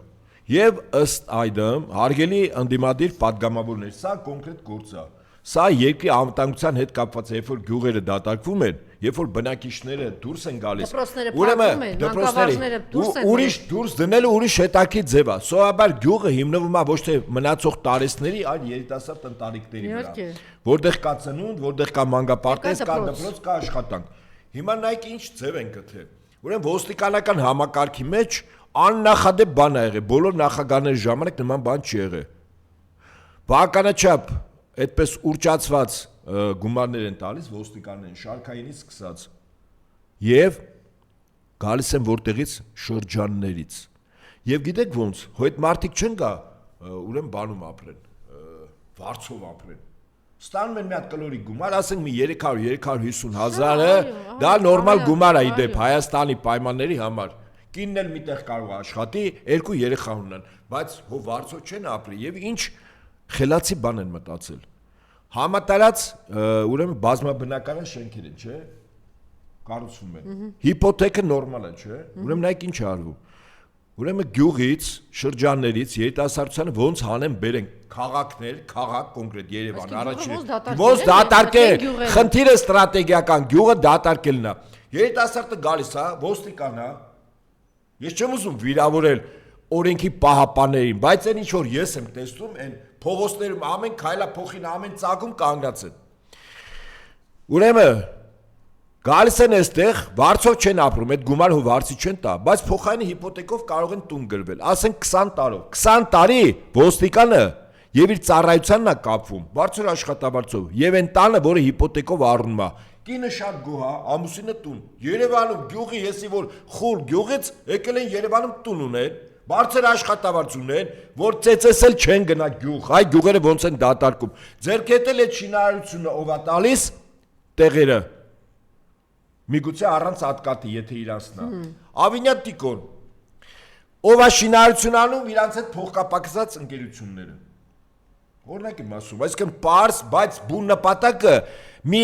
Եվ ըստ այդմ հարգելի ընդդիմադիր падգամավորներ, սա կոնկրետ գործ է։ Սա երկրի անվտանգության հետ կապված է, երբ որ գյուղերը դատարկվում են, երբ որ բնակիչները դուրս են գալիս։ Դպրոցները դուրս են, ուրիշ դուրս դնելը ուրիշ հետաքի ձև է։ Սովորաբար գյուղը հիմնվում է ոչ թե մնացող տարեցների, այլ երիտասարդ ընտանիքների վրա։ Որտեղ կա ծնունդ, որտեղ կա մանկապարտեզ, կա դպրոց, կա աշխատանք։ Հիմա նայեք ինչ ձև են գտել։ Ուրեմն ոստիկանական համակարգի մեջ աննախադեպ բան ա եղել, բոլոր նախագահների ժամանակ նման բան չի եղել։ Բավականաչափ այդպես ուրճացված գումարներ են տալիս ոստիկաններին շարքայինից սկսած։ Եվ գալիս են որտեղից շրջաններից։ Եվ գիտեք ոնց, հո այդ մարդիկ չեն գա, ուրեմն բանում ապրեն, վարձով ապրեն։ Ստանում են մի հատ կլորի գումար, ասենք մի 300-350 հազարը, դա նորմալ գումար է իդեպ Հայաստանի պայմանների համար։ Կինն էլ միտեղ կարող է աշխատի, 2 երեխա ունեն, բայց հո վարձով չեն ապրի եւ ինչ խելացի բան են մտածել։ Համատարած ուրեմն բազմաբնակարան շենքեր են, չէ՞։ Կառուցվում են։ Հիպոթեքը նորմալ է, չէ՞։ Ուրեմն այդ ինչ է արվում։ Ուրեմն գյուղից, շրջաններից երիտասարդությանը ոնց հանեն բերեն քաղաքներ, քաղաք կոնկրետ Երևան, առաջին ոնց դատարկել, խնդիրը ստրատեգիական գյուղը դատարկելն է։ Երիտասարդը գալիս է, ոստիկան է։ Ես չեմ ուզում վիրավորել օրենքի պահապաններին, բայց այն ինչ որ ես եմ տեսնում, այն փողոցներում ամեն քայլա փոխին ամեն ծագում կանգնած են։ Ուրեմն գալիս են այստեղ, վարձով չեն ապրում, այդ գումարը վարձի չեն տա, բայց փոխարենը հիպոթեկով կարող են տուն գրվել, ասենք 20 տարով, 20 տարի ոստիկանը եւ իր ծառայությանն է կապվում, բարձր աշխատավարձով, եւ այն տանը, որը հիպոթեկով առնում է, կինը շատ գոհ է, ամուսինը տուն, Երևանում գյուղի եսի որ խուլ գյուղից եկել են Երևանում տուն ունեն, բարձր աշխատավարձ ունեն, որ ծեծեսել չեն գնա գյուղ, այ գյուղերը ոնց են դատարկում, ձերքետել այդ շինարարությունը ով է տալիս տեղերը Միգուցե առանց ատկատի, եթե իրանցն է։ Ավինյան Տիկոն, ով է շինարարություն անում իրանց հետ փոխկապակցած ընկերությունները։ Օրինակ եմ ասում, այսինքն պարզ, բայց բուն նպատակը մի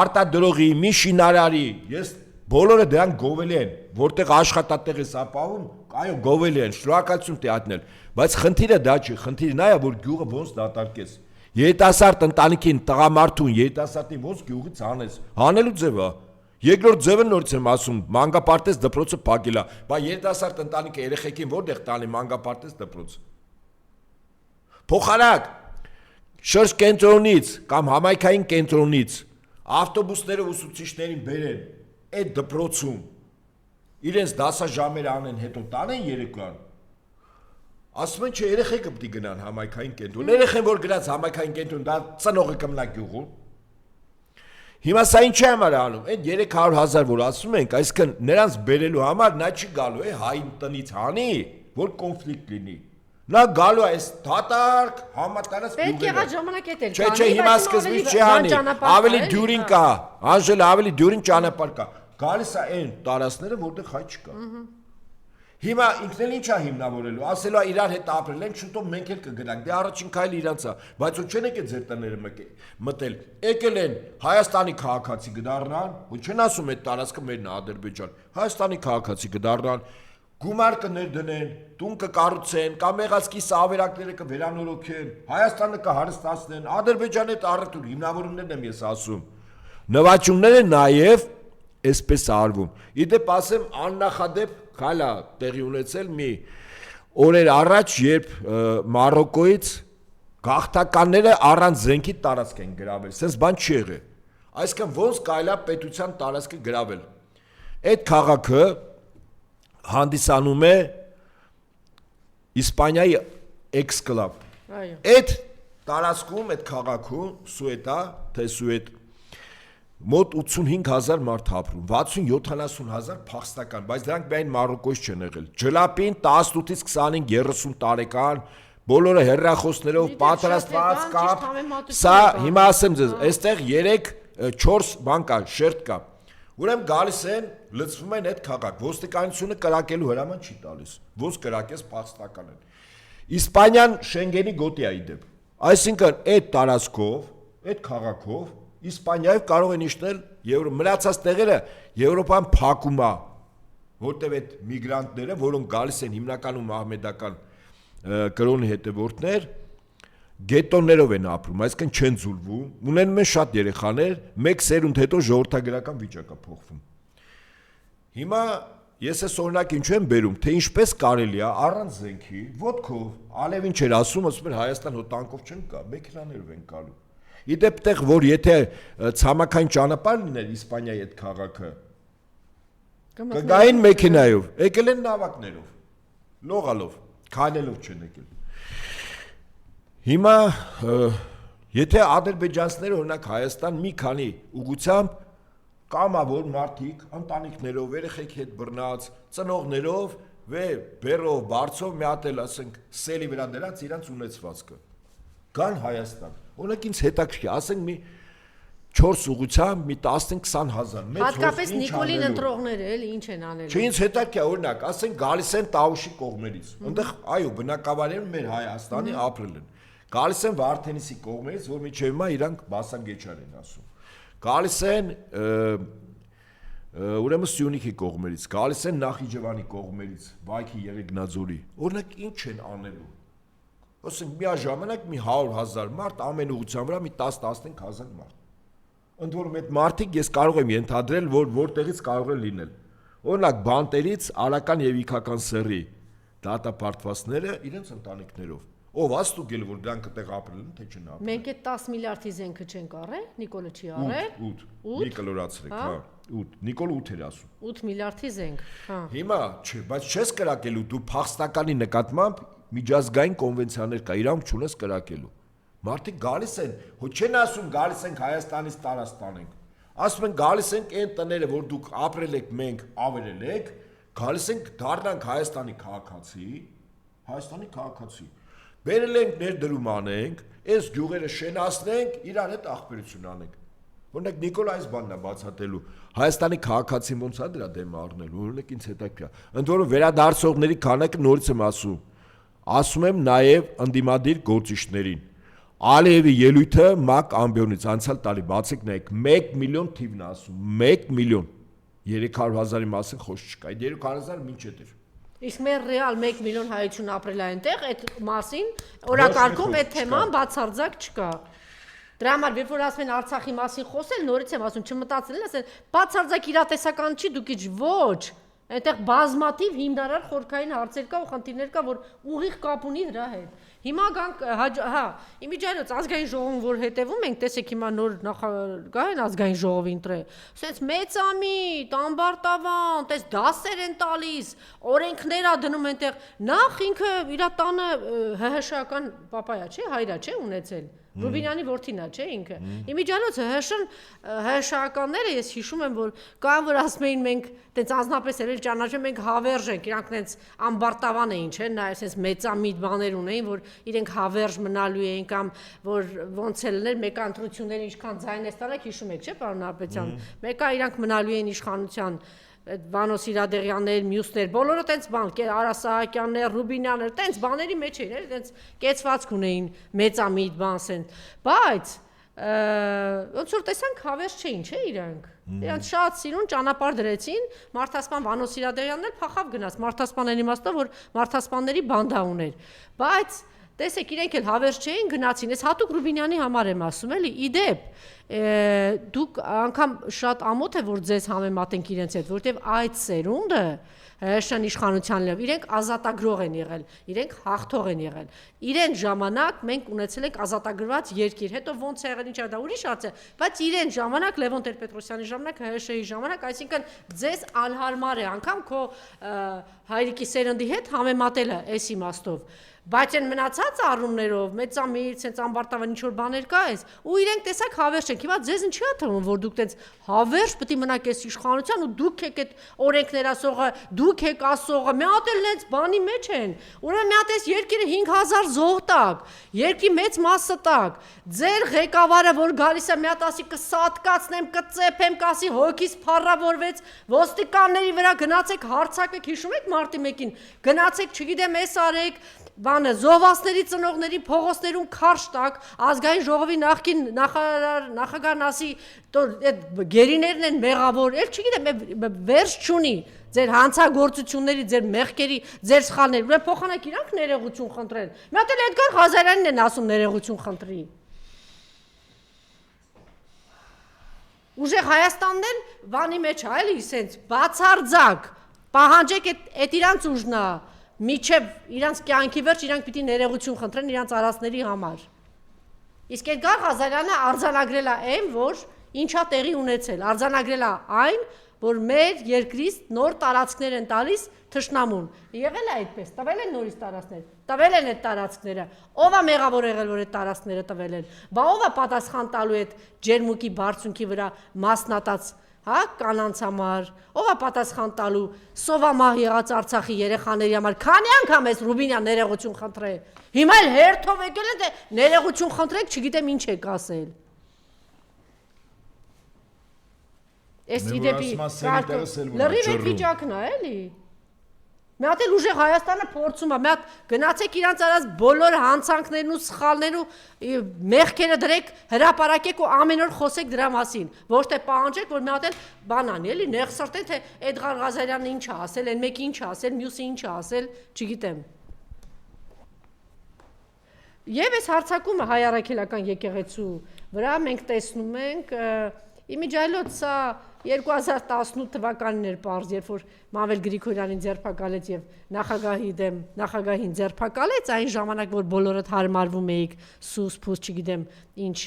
արտադրողի, մի շինարարի, ես բոլորը դրան գովելի են, որտեղ աշխատատեղ ես ապահովում, այո, գովելի են, շնորհակալություն տեատրնել, բայց խնդիրը դա չի, խնդիրը նա է, որ գյուղը ոնց դատարկես։ Երիտասարդ ընտանիքին տղամարդուն, երիտասարդին ոնց գյուղից հանես, հանելու ձև է։ Երկրորդ ձևը նորից եմ ասում, մանկապարտեզ դպրոցը փակել է, բայց երիտասարդ ընտանիքը երեխեքին որտեղ տանի մանկապարտեզ դպրոց։ Փոխարակ շրջկենտրոնից կամ համայնքային կենտրոնից ավտոբուսներով ուսուցիչներին բերեն այդ դպրոցում իրենց դասաժամերը անեն, հետո տանեն երեկոյան։ Ասում են չէ, երեխեքը պետք է գնան համայնքային կենտրոն։ Երեխեն որ գնաց համայնքային կենտրոն, դա ծնողը կմնա գյուղում։ Հիմա սա ինչ է համար անում, այդ 300,000 որ ասում ենք, այսինքն նրանց բերելու համար նա չի գալու է հային տնից հանի, որ կոնֆլիկտ լինի։ Նա գալու է այս դատարկ համատարած գյուղերը։ Պետք եղած ժամանակ էլ Չէ, հիմա սկզբից չի հանի, ավելի դյուրին կա, Անժելա, ավելի դյուրին ճանապարհ կա։ Գալիս է այն տարածքները, որտեղ հայ չկա։ Հիմա ինքն էլ ինչ է հիմնավորելու, ասելու է իրար հետ ապրել են, շուտով մենք էլ կգնանք, դե առաջին քայլը իրանց է, բայց ու չեն եկել ձեր տները մտել, եկել են Հայաստանի քաղաքացի կդառնան, ու չեն ասում այդ տարածքը մերն է Ադրբեջան, Հայաստանի քաղաքացի կդառնան, գումար կներդնեն, տուն կկառուցեն, կամ եղածքի ավերակները կվերանորոգեն, Հայաստանը կհարստացնեն, Ադրբեջանի հետ առևտուր հիմնավորումներն եմ ես ասում, նվաճումները նաև այսպես արվում։ Իդեպ ասեմ աննախադեպ քայլ է տեղի ունեցել մի օրեր առաջ, երբ Մարոկոից գաղթականները առանց զենքի տարածք են գրավել, sense բան չի եղել։ Այսինքն ոնց կարելի է պետության տարածքը գրավել։ Այդ քաղաքը հանդիսանում է Իսպանիայի էքսկլավ։ Այո։ Այդ տարածքում, այդ քաղաքում Սուետա, թե Սուետ մոտ 85,000 մարդ ապրում, 60-70,000 փախստական, բայց դրանք միայն Մարոկոից չեն եղել։ Ջլապին 18-ից 25-30 տարեկան, բոլորը հեռախոսներով պատրաստված կապ։ Սա հիմա ասեմ ձեզ, այստեղ 3-4 բան կա, շերտ կա։ Ուրեմն գալիս են, լցվում են այդ քաղաք, ոստիկանությունը կրակելու հրաման չի տալիս, ոնց կրակես փախստական են։ Իսպանիան Շենգենի գոտի է իդեպ։ Այսինքն այդ տարածքով, այդ քաղաքով Իսպանիայով կարող են իջնել մնացած տեղերը Եվրոպան փակում է, որտեղ այդ միգրանտները, որոնք գալիս են հիմնականում ահմեդական կրոնի հետևորդներ, գետոներով են ապրում, այսինքն չեն ձուլվում, ունենում են շատ երեխաներ, մեկ սերունդ հետո ժողովրդագրական վիճակը փոխվում։ Հիմա ես այս օրինակ ինչու եմ բերում, թե ինչպես կարելի է առանց զենքի, ոտքով, Ալևին չէր ասում, ասում էր Հայաստան հո տանկով չեն գա, մեքենաներով են գալու։ Իդեպ տեղ, որ եթե ցամաքային ճանապարհ լիներ Իսպանիայի այդ քաղաքը, կգային մեքենայով, եկել են նավակներով, լողալով, քայլելով չեն եկել։ Հիմա եթե ադրբեջանցիները օրինակ Հայաստան մի քանի ուղղությամբ կամավոր մարդիկ ընտանիքներով, երեխեք հետ բռնած, ծնողներով, բերով, բարձով մի հատ էլ ասենք սելի վրա դրած իրանց ունեցվածքը։ Գան Հայաստան։ Օրինակ ինձ հետաքրքիր, ասենք մի 4 ուղղությամբ մի 15-20 հազար։ Հատկապես Նիկոլին ընտրողները էլի ինչ են անելու։ Չէ, ինձ հետաքրքիր, օրինակ, ասենք գալիս են Տավուշի կողմերից։ Այնտեղ այո, բնակավարներ մեր Հայաստանի ապրել են։ Գալիս են Վարդենիսի կողմերից, որ միջև հիմա իրանք Բասանգեչար են ասում։ Գալիս են ուրեմն Սյունիքի կողմերից, գալիս են Նախիջևանի կողմերից, Վայքի Եղեգնաձորի։ Օրինակ ինչ են անելու։ Ասենք միաժամանակ մի 100,000 մարդ ամեն ուղղության վրա մի 10-15 հազար մարդ։ Ընդ որում այդ մարդիկ ես կարող եմ ենթադրել, որ որտեղից կարող է լինել։ Օրինակ բանտերից Արական եւ Իքական սեռի դատապարտվածները իրենց ընտանիքներով։ Ով աստուգել որ դրանք այդտեղ ապրել են, թե չեն ապրել։ Մենք այդ 10 միլիարդի զենքը չենք առել, Նիկոլը չի առել։ 8 Նիկոլորացրեք, հա, 8 Նիկոլ 8 էր ասում։ 8 միլիարդի զենք, հա։ Հիմա, չէ, բայց չես կրակելու դու փախստականի նկատմամբ միջազգային կոնվենցիաներ կա, իրանք չունես կրակելու։ Մարդիկ գալիս են, հո չեն ասում գալիս ենք Հայաստանից տարածք ենք։ Ասում են գալիս ենք այն տները, որ դուք ապրել եք, մենք ավերել եք, գալիս ենք դառնանք Հայաստանի քաղաքացի։ Բերել ենք ներդրում անենք, այս գյուղերը շենացնենք, իրար հետ ախպերություն անենք։ Օրինակ Նիկոլ այս բանն է բացատրելու։ Հայաստանի քաղաքացին ոնց է դրա դեմ առնելու, օրինակ ինձ հետաքրքիր։ Ընդ որում վերադարձողների քանակը նորից եմ ասում եմ նաև ընդդիմադիր գործիչներին։ Ալիևի ելույթը ՄԱԿ ամբիոնից անցյալ տարի բացեք նայեք 1 միլիոն թիվն ասում 1 միլիոն 300,000-ի մասին խոսք չկա այդ 300,000 ինչ էր իսկ մեր ռեալ 1 միլիոն հայություն ապրել է այնտեղ այդ մասին օրակարգում այդ թեման բացարձակ չկա դրա համար երբ որ ասում են Արցախի մասին խոսել նորից եմ ասում չմտածել ասեն բացարձակ իրատեսական չի դուք իջ ոչ այնտեղ բազմաթիվ հիմնարար խորքային հարցեր կա ու խնդիրներ կա որ ուղիղ կապ ունի դրա հետ Հիմա գանք, հա, իմիջիայլոց ազգային ժողովում, որ հետևում ենք, տեսեք հիմա նոր նախագահ են ազգային ժողովի ընտրել, սենց մեծամիտ, ամբարտավան, տես դասեր են տալիս, օրենքներ ա դնում այնտեղ, նախ ինքը իր տանը ՀՀՇ-ական պապայա չէ, հայրա չէ ունեցել, Ռուբինյանի որդին է, չէ ինքը, իմիջիայլոց ՀՀՇ-ականները ես հիշում եմ, որ կան, որ ասում էին մենք տենց անձնապես էլ ճանաչում մենք հավերժ ենք, իրանք տենց ամբարտավան էին, չէ, նաև սենց մեծամիտ բաներ ունեին, որ իրենք հավերժ մնալու էին կամ որ ոնց էլ էր մեկը ընտրությունները ինչքան ձայն է ստանալ հիշում եք չէ պարոն Արպետյան մեկը իրանք մնալու էին իշխանության Վանո Սիրադեղյաններ մյուսներ բոլորը տենց բան Արա Սահակյաններ Ռուբինյաններ տենց բաների մեջ էին տենց կեցվածք ունեին մեծամիտ բան սեն բայց ոնց որ տեսանք հավերժ չէին չէ իրանք Իրանք շատ սիրուն ճանապարհ դրեցին Մարտհասպան Վանո Սիրադեղյանն էլ փախավ գնաց Մարտհասպանների իմաստով որ Մարտհասպանների բանդա ուներ բայց տեսեք իրենք էլ հավերժ չէին գնացին ես հատուկ Ռուբինյանի համար եմ ասում էլի իդեպ դուք անգամ շատ ամոթ է որ ձեզ համեմատենք իրենց հետ որովհետև այդ սերունդը Հրաշան իշխանության լավ իրենք ազատագրող են եղել իրենք հաղթող են եղել իրեն ժամանակ մենք ունեցել ենք ազատագրված երկիր հետո ոնց է եղել ինչա դա ուրիշ հարց է բայց իրեն ժամանակ Լևոն Տեր-Պետրոսյանի ժամանակ ՀՀՇ-ի ժամանակ այսինքն ձեզ անհարմար է անգամ քո հայրիկի սերնդի հետ համեմատելը այս իմաստով Բայց են մնացած առումներով, մեծամիտ, սենց ամբարտավան ինչ-որ բաներ կա ես, ու իրենք տեսակ հավերժ ենք, հիմա ձեզ ինչի է թվում, որ դուք տենց հավերժ պտի մնաք ես իշխանության ու դուք եք այդ օրենքներ ասողը, դուք եք ասողը, մի հատ էլ նենց բանի մեջ են, ուրեմն մի հատ ես երկիրը 5,000 զոհ տակ, երկրի մեծ մասը տակ, ձեր ղեկավարը, որ գալիս է մի հատ ասի կսատկացնեմ, կծեփեմ, կասի հոգիս փառավորվեց, ոստիկանների վրա գնացեք հարցակեք, հիշում եք մարտի 1-ին, գնացեք, չգիտեմ, էս արեք Բանը զոհվածների ծնողների փողոցներում քարշ տակ ազգային ժողովի նախկին նախագահն ասի այդ գերիներն են մեղավոր էլ չգիտեմ վերջ չունի ձեր հանցագործությունների ձեր մեղքերի ձեր սխալների ուրեմն փոխանակ իրանք ներողություն խնդրեն մի հատ էլ Էդգար Ղազարյանին են ասում ներողություն խնդրի ուժեղ Հայաստանն էլ բանի մեջ է էլի սենց բացարձակ պահանջեք այդ իրանց ուժն է Միջև իրանց կյանքի վերջ իրանք պիտի ներողություն խնդրեն իրանց արածների համար։ Իսկ Էդգար Ղազարյանը արձանագրել է այն, որ ինչա տեղի ունեցել, արձանագրել է այն, որ մեր երկրից նոր տարածքներ են տալիս թշնամուն։ Եղել է այդպես, տվել են նորից տարածքներ, տվել են այդ տարածքները։ Ով է մեղավոր եղել, որ այդ տարածքները տվել են։ Բա ով է պատասխան տալու այդ ջերմուկի բարձունքի վրա մասնատած հա, կանանց համար, ով է պատասխան տալու սովամահ եղած Արցախի երեխաների համար, քանի անգամ ես Ռուբինյան ներողություն խնդրել, հիմա էլ հերթով եկել է, ներողություն խնդրեք, չգիտեմ ինչ եք ասել։ Էս իդեպի լրիվ այդ վիճակն է, էլի։ Մի հատ էլ ուժեղ Հայաստանը փորձում է, մի հատ գնացեք իրանց արած բոլոր հանցանքներն ու սխալներն ու մեղքերը դրեք, հրապարակեք ու ամեն օր խոսեք դրա մասին, ոչ թե պահանջեք, որ մի հատ էլ բան անի, էլի, նեղ սրտեն, թե Էդղար Ղազարյանն ինչ է ասել, այն մեկը ինչ է ասել, մյուսը ինչ է ասել, չգիտեմ։ Եվ այս հարձակումը հայ առաքելական եկեղեցու վրա մենք տեսնում ենք իմիջայլոց սա 2018 թվականին էր պարզ, երբ որ Մամվել Գրիգորյանին ձերբակալեց եւ նախագահին ձերբակալեց, այն ժամանակ որ բոլորդ հարմարվում էիք, սուս փուս, չգիտեմ, ինչ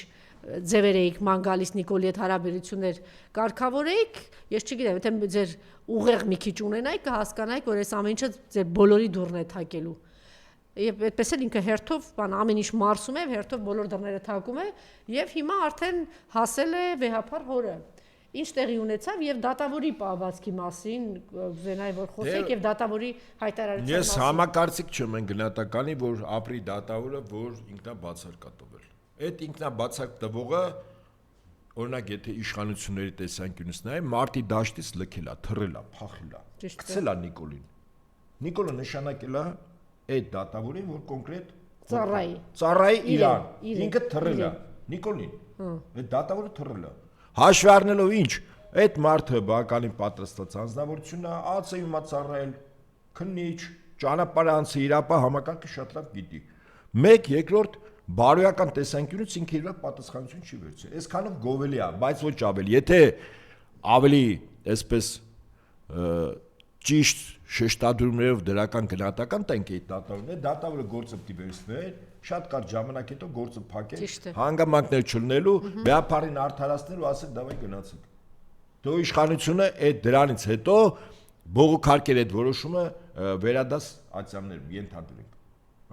ձևեր էիք ման գալիս Նիկոլի հետ հարաբերություններ կարգավորեիք, ես չգիտեմ, եթե ձեր ուղեղ մի քիչ ունենայիք, կհասկանայիք, որ այս ամեն ինչը ձեր բոլորի դուռն է թակելու։ Եվ այդպես էլ ինքը հերթով ամեն ինչ մարսում է, հերթով բոլոր դռները թակում է եւ հիմա արդեն հասել է վեհապար հորը։ Ինչ տեղի ունեցավ եւ դատավորի պահվածքի մասին, կուզենայի որ խոսեք եւ դատավորի հայտարարության մասին։ Ես համակարծիք չեմ այն գնահատականի, որ ապրի դատավորը, որ ինքնաբացարկ է տվել։ Այդ ինքնաբացարկ տվողը, օրինակ եթե իշխանությունների տեսանկյունից նայեմ, մարտի դաշտից լքել է, թռել է, փախել է, գցել է Նիկոլին։ Նիկոլը նշանակել է այդ դատավորին, որ կոնկրետ ծառայի իրան, ինքը թռել է, Նիկոլին, այդ դատավորը թռել է։ Հաշվի առնելով ինչ, այդ մարդը բավականին պատրաստված անձնավորություն է, ԱՑ-ում ծառայել, քննիչ, ճանապարհանցի, իրապահ համակարգը շատ լավ գիտի։ Մեկ երկրորդ բարոյական տեսանկյունից ինքը իր պատասխանատվություն չի վերցրել։ Այսքանով գովելի է, բայց ոչ ավելի։ Եթե ավելի այսպես ճիշտ շեշտադրումներով դրական գնահատական տանք այդ դատավորը գործը պիտի վերցվեր, շատ կարճ ժամանակ հետո գործը փակել, հանգամանքներ չլնելու, վեհապարին արդարացնել ու ասել դավայ գնացեք։ Դու իշխանությունը այդ դրանից հետո բողոքարկել այդ որոշումը վերադաս ատյաններ ենթադրենք։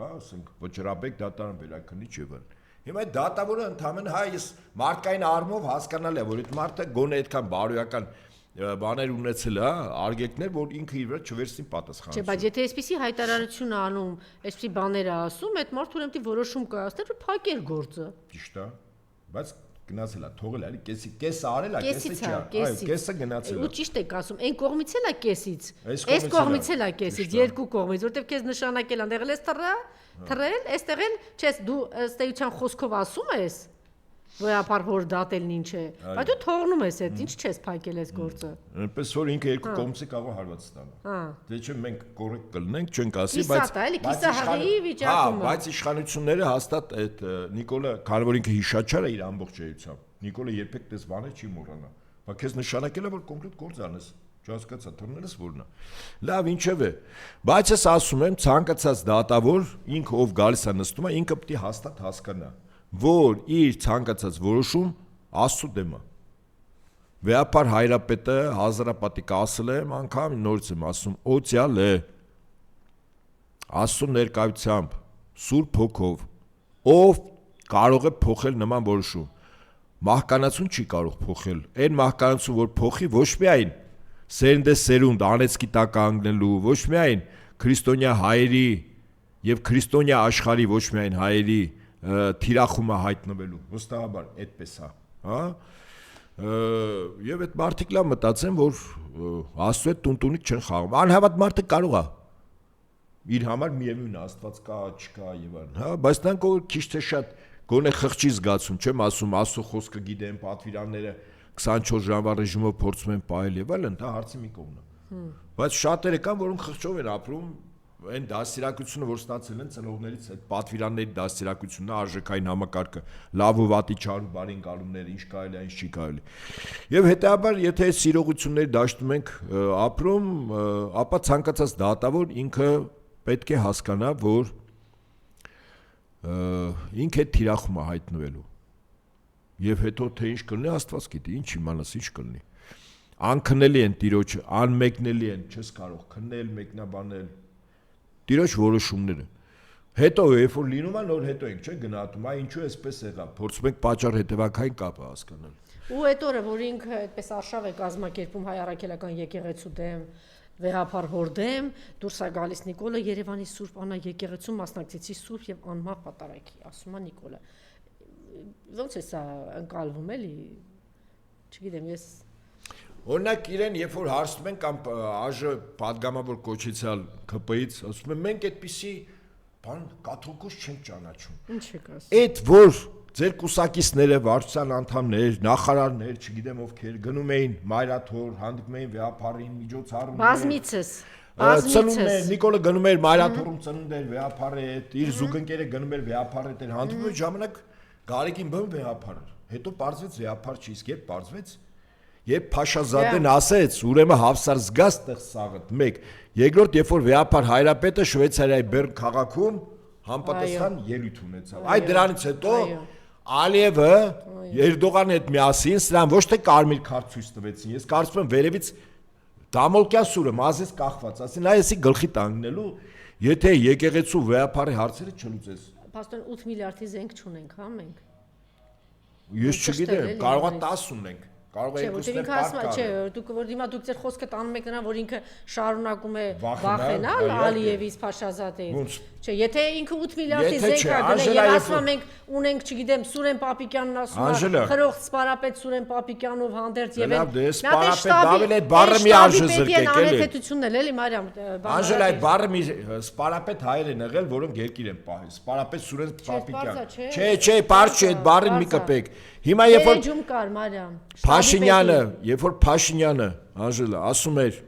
Հա, ասենք վճռաբեկ դատարան վերաքննիչ եւ այլն։ Հիմա այդ դատավորը ընդհանրապես հայ ես մարդկային առումով հասկանալ է, որ այդ մարդը գոնե այդքան բարոյական բաներ ունեցել է, արգելքներ, որ ինքը իր վրա չվերցնի պատասխանատվություն։ Չէ, բայց եթե այսպիսի հայտարարություն անում, այսպիսի բաներ ասում, այդ մարդը ուրեմն որոշում կայացնել, որ փակել գործը։ Ճիշտ է, բայց գնացել է, թողել է, կեսը արել է, կեսը չի, այո, կեսը գնացել է։ Ու ճիշտ եք ասում, այն կողմից էլ է կեսից։ Այս կողմից էլ է կեսից, երկու կողմից, որտեղ քեզ նշանակել են, եղել ես թռել, այստեղ էլ, չես, դու ըստ էության խոսքով ասում ես, վեհապար հոր դատելն ինչ է, բայց դու թողնում ես այդ, ինչ չես փակել այս գործը։ Այնպես որ ինքը երկու կողմից է կարող հարված ստանալ։ Դե չէ մենք կոռեկտ կլինենք, չենք ասի, բայց իշխանությունները հաստատ այդ Նիկոլը, քանի որ ինքը հիշաչար է իր ամբողջ էությամբ, Նիկոլը երբեք դες բաներ չի մոռանա։ Բայց քեզ նշանակել է որ կոնկրետ գործ անես, չհասկացա, թռնելս որն է։ Լավ, ինչևէ, բայց ես ասում եմ, ցանկացած դատավոր ինքը ով գալիս է նստում է, ինքը պետք է հաստատ հասկանա, որ իր ցանկացած որոշում Աստծո դեմ է։ Վեհապար հայրապետը հազարապատիկ ասել եմ, անգամ նորից եմ ասում, օծյալ է Աստծո ներկայությամբ, Սուրբ Հոգով, ով կարող է փոխել նման որոշում։ Մահկանացուն չի կարող փոխել։ Այն մահկանացուն, որ փոխի ոչ միայն սերնդե սերունդ անեցքի տակ անգնելու, ոչ միայն քրիստոնյա հայերի եւ քրիստոնյա աշխարհի ոչ միայն հայերի թիրախումը հայտնվելու, վստահաբար այդպես է, հա։ Եվ այդ մարդիկ լավ մտածեն, որ Աստծո հետ տունտունիկ չեն խաղում։ Անհավատ մարդը կարող է իր համար միևնույն է, Աստված կա, չկա եւ այլն, հա, բայց նրանք որ քիչ թե շատ գոնե խղճի զգացում, չեմ ասում, Աստծո խոսքը գիտեն, պատվիրանները 24 ժամվա ռեժիմով փորձում են պահել եւ այլն, դա հարցի մի կողմն է։ Բայց շատերը կան, որոնք խղճով են ապրում, այն դաստիարակությունը, որ ստացել են ծնողներից, այդ պատվիրանների դաստիարակությունն է, արժեքային համակարգը, լավ ու վատի չար ու բարի ընկալումները, ինչ կարելի է, ինչ չի կարելի։ Եվ հետեւաբար, եթե այս սիրողությունների դաշտում ենք ապրում, ապա ցանկացած դատավոր ինքը պետք է հասկանա, որ ինքը թիրախում է հայտնվելու։ Եվ հետո թե ինչ կլինի, Աստված գիտի, ինչ իմանաս, ինչ կլինի։ Անքնելի են Տիրոջը, անմեկնելի են, չես կարող քննել, մեկնաբանել Տիրոջ որոշումները։ Հետո երբ որ լինում է, նոր հետո ենք, չէ՞, գնահատում, այ ինչու էսպես եղավ, փորձում ենք պատճառ հետևակային կապը հասկանալ։ Ու այդ օրը, որ ինքը այդպես արշավ է կազմակերպում հայ առաքելական եկեղեցու դեմ, վեհապար հորդեմ, դուրս է գալիս Նիկոլը Երևանի Սուրբ Անա եկեղեցու մասնակցեցի Սուրբ եւ անմահ պատարագի, ասում է Նիկոլը։ Ոնց է սա ընկալվում էլի։ Չգիտեմ, ես Օրինակ իրեն երբ որ հարցնում են կամ ԱԺ падգամավոր կոչեցյալ ԿՊ-ից, ասում են մենք այդպիսի բան կաթողիկոս չենք ճանաչում։ ինչ եք ասում։ Այդ որ ձեր կուսակիցները, վարչության անդամներ, նախարարներ, չգիտեմ ովքեր գնում էին Մայրաթոր, հանդիպում էին վեհապարին, միջոցառումներ։ Բազմիցս Ծնունդներ, Նիկոլը գնում էր Մայրաթորում ծնունդեր վեհապարի հետ, իր զուգընկերը գնում էր վեհապարի հետ, հանդիպում էր ժամանակ Գարեգին բեմ վեհապար։ Հետո պարզվեց վեհապար չի, իսկ երբ պարզվեց Երբ Փաշազադեն ասեց, ուրեմն Հավսար զգաց տեղ սաղդ 1, երկրորդ երբ որ վեհապար Հայրապետը Շվեյցարիայի Բեռն քաղաքում համապատասխան ելույթ ունեցավ։ Այդ դրանից հետո Ալիևը Էրդողանի հետ միասին սրան ոչ թե կարմիր քարտ ցույց տվեցին, ես կարծում եմ վերևից Դամոլկյան սուրը մազից կախված, ասին այ էսի գլխի տանգնելու, եթե եկեղեցու վեհապարի հարցերը չլուծես։ Պաստոր 8 միլիարդի զենք չունենք, հա մենք։ Ես չգիտեմ, կարող է 10 ունենք։ Կարող է երկուսներ պարկալ։ Չէ, դուք որ դիմա դուք ձեր խոսքը տանում եք նրան, որ ինքը շարունակում է վախենալ Ալիևից, Փաշազադեից։ Չէ, եթե ինքը 8 միլիարդի զենք ա գնել եւ ասում է մենք ունենք, չգիտեմ, Սուրեն Պապիկյանն ասում է, խրոխտ սպարապետ Սուրեն Պապիկյանով հանդերձ եւ այն սպարապետ Դավիթ այդ բառը մի արժե զրկեք էլի։ Անհեթությունն էլ էլի Մարիամ։ Անժելա այդ բառը մի սպարապետ հայեր են եղել, որոնք երկիր են պահել։ Սպարապետ Սուրեն Պապիկյան։ Չէ, բառ չէ, այդ բառին մի կպեք։ Հիմա երբ որ ջում կար Մարիամ։ Փաշինյանը, երբ որ Փաշինյանը, Անժելա, ասում էր,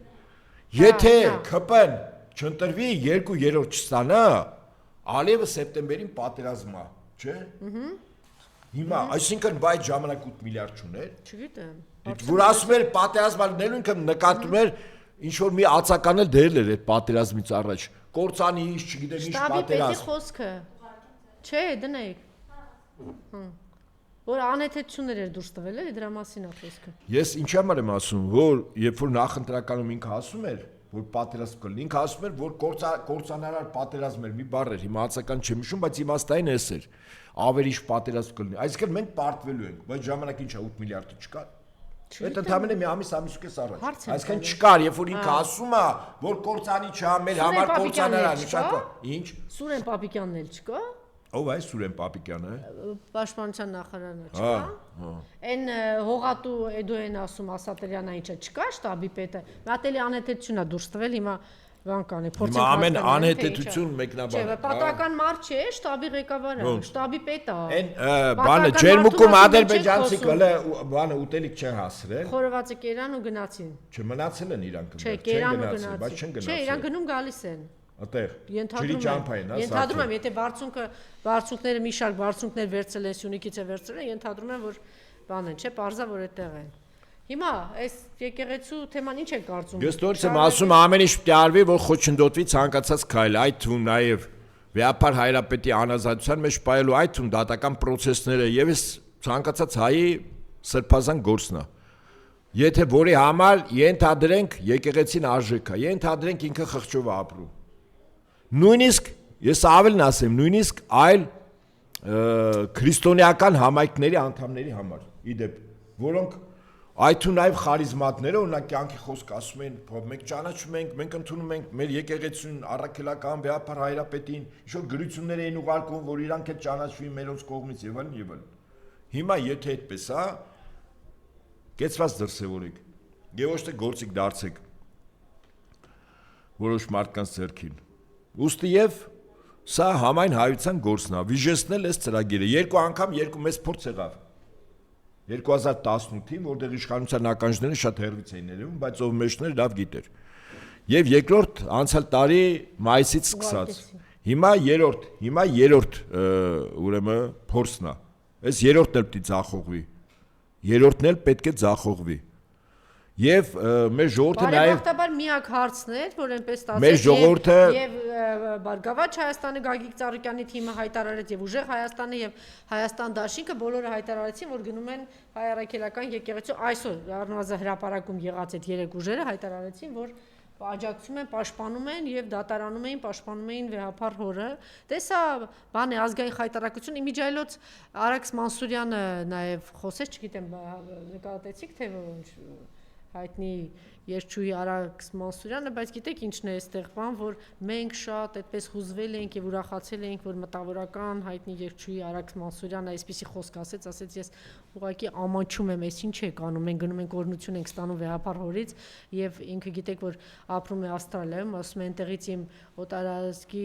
եթե ԿՊ-ն չընտրվի 2/3 չստանա, Ալիևը սեպտեմբերին պատերազմ է, չէ՞։ Հիմա, այսինքն բայց ժամանակ 8 միլիարդ չուներ։ Չգիտեմ։ Որ ասում էր պատերազմ ալնելու ինքը նկատում էր ինչ որ մի ածական էլ դերել էր այդ պատերազմից առաջ։ Կորցանի ինչ, չգիտեմ ինչ պատերազմ։ Շտաբի խոսքը։ Չէ, դնեք։ Որ անհեթություններ էր դուրս տվել էլի դրա մասին է խոսքը։ Ես ինչ համար եմ ասում, որ երբ որ նախընտրականում ինքը ասում էր, որ պատերազմ կլինի, ինքը ասում էր, որ կորցանարար պատերազմ էր, մի բառ էր, հիմա հացական չեմ հիշում, բայց իմաստային էս էր, ավերիչ պատերազմ կլինի։ Այսինքն մենք պարտվելու ենք, բայց ժամանակ ինչա 8 միլիարդը չկա։ Այդ ընդհանրապես մի ամիս կես առաջ։ Այսինքն չկար, երբ որ ինքը ասում է, որ կորցանի չա, մեր համար կորցանարար նշանակա։ Ինչ։ Սուրեն Պապիկյանն էլ չկա։ Ով է Սուրեն Պապիկյանը։ Պաշտպանության նախարարն է, չկա։ Այն հողատու Էդոեն ասում Ասատրյանը ինչա չկա շտաբի պետը։ Մատելի անհեթություն է դուրս տվել հիմա բան կանի, փորձենք հասկանալ։ Ամեն անհեթություն մեկնաբան։ Չէ, պատական մարդ չէ, շտաբի ղեկավարը, շտաբի պետը։ Այն բանը ջերմուկում ադրբեջանցի կլը բանը ուտելիք չեն հասրել։ Խորովածը կերան ու գնացին։ Չմնացել են իրանք, չէ, կերան ու գնացել, բայց չեն գնացել։ Չէ, իրան գնում գալիս են։ Այդտեղ ջրի ճամփային, հա։ Ենթադրում եմ, եթե բարձունքները մի շարք բարձունքներ վերցել են, Սյունիքից է վերցրել են, ենթադրում եմ, որ բան են, չէ, պարզա որ այդտեղ են։ Հիմա այս եկեղեցու թեման ինչ է կարծում։ Ես դուրս եմ ասում, ամեն ինչ պետք է արվի, որ խոչընդոտվի ցանկացած քայլ, այդ թվում նաև վեհապար Հայրապետի անազատության մեջ պայելու այդ թվում դատական process-ները եւ այս ցանկացած հայի սրբազան գործն է։ Եթե որի համար ենթադրենք եկեղեցին արժեք է, ենթադրենք ինքը խղճով է ապրում։ Նույնիսկ ես ավելն ասեմ, նույնիսկ այլ քրիստոնեական համայնքների անդամների համար, իդեպ, որոնք այդ ու նաև խարիզմատները, օրինակ կյանքի խոսք ասում են, մենք ճանաչում ենք, մենք ընդունում ենք մեր եկեղեցուն, առաքելական վեհապար Հայրապետին, ինչ-որ գրություններ էին ուղարկում, որ իրանք էլ ճանաչվի մերոնց կողմից եւ այլն եւ այլն։ Հիմա եթե այդպես է, կեցված դրսևորեք, եւ ոչ թե գործիք դարձեք որոշ մարդկանց ձեռքին։ Ուստի եւ սա համայն հայության գործն է, վիժեցնել այս ծրագիրը։ Երկու անգամ երկու մեծ փորձ եղավ։ 2018-ին, որտեղ իշխանության ականջները շատ հեռվից էին երևում, բայց ով մեջներ լավ գիտեր։ Եվ երկրորդ անցյալ տարի մայիսից սկսած։ Հիմա երրորդ ուրեմն փորձն է։ Այս երրորդն էլ պիտի ձախողվի։ Երրորդն էլ պետք է ձախողվի։ Եվ մեր ժողովուրդը նաև բարեբախտաբար միակ հարցն էր, որ այնպես ստացեց մեր ժողովուրդը եւ Բարգավաճ Հայաստանը Գագիկ Ծառուկյանի թիմը հայտարարեց եւ Ուժեղ Հայաստանը եւ Հայաստան Դաշինքը բոլորը հայտարարեցին, որ գնում են հայ առաքելական եկեղեցու այսօր առնվազն հրապարակում եղած այդ երեք ուժերը հայտարարեցին, որ աջակցում են, պաշտպանում են եւ դատարանում էին, պաշտպանում էին վեհապար հորը։ Տեսա բան է ազգային խայտարակություն իմիջայլոց Արաքս Մանսուրյանը նաեւ խոսեց, չգիտեմ, նկատեցիք թե ոնց հայտնի Երջուի Արաքս Մանսուրյանը, բայց գիտեք ինչն է այստեղ բան, որ մենք շատ այդպես հուզվել ենք եւ ուրախացել ենք, որ մտավորական հայտնի Երջուի Արաքս Մանսուրյանը այսպիսի խոսք ասեց, ես ուղղակի ամանչում եմ, այս ինչ եք անում, մենք գնում ենք օրհնություն ենք ստանում վեհապար հորից եւ ինքը գիտեք, որ ապրում է Ավստրալիայում, ասում է այնտեղից իմ օտարազգի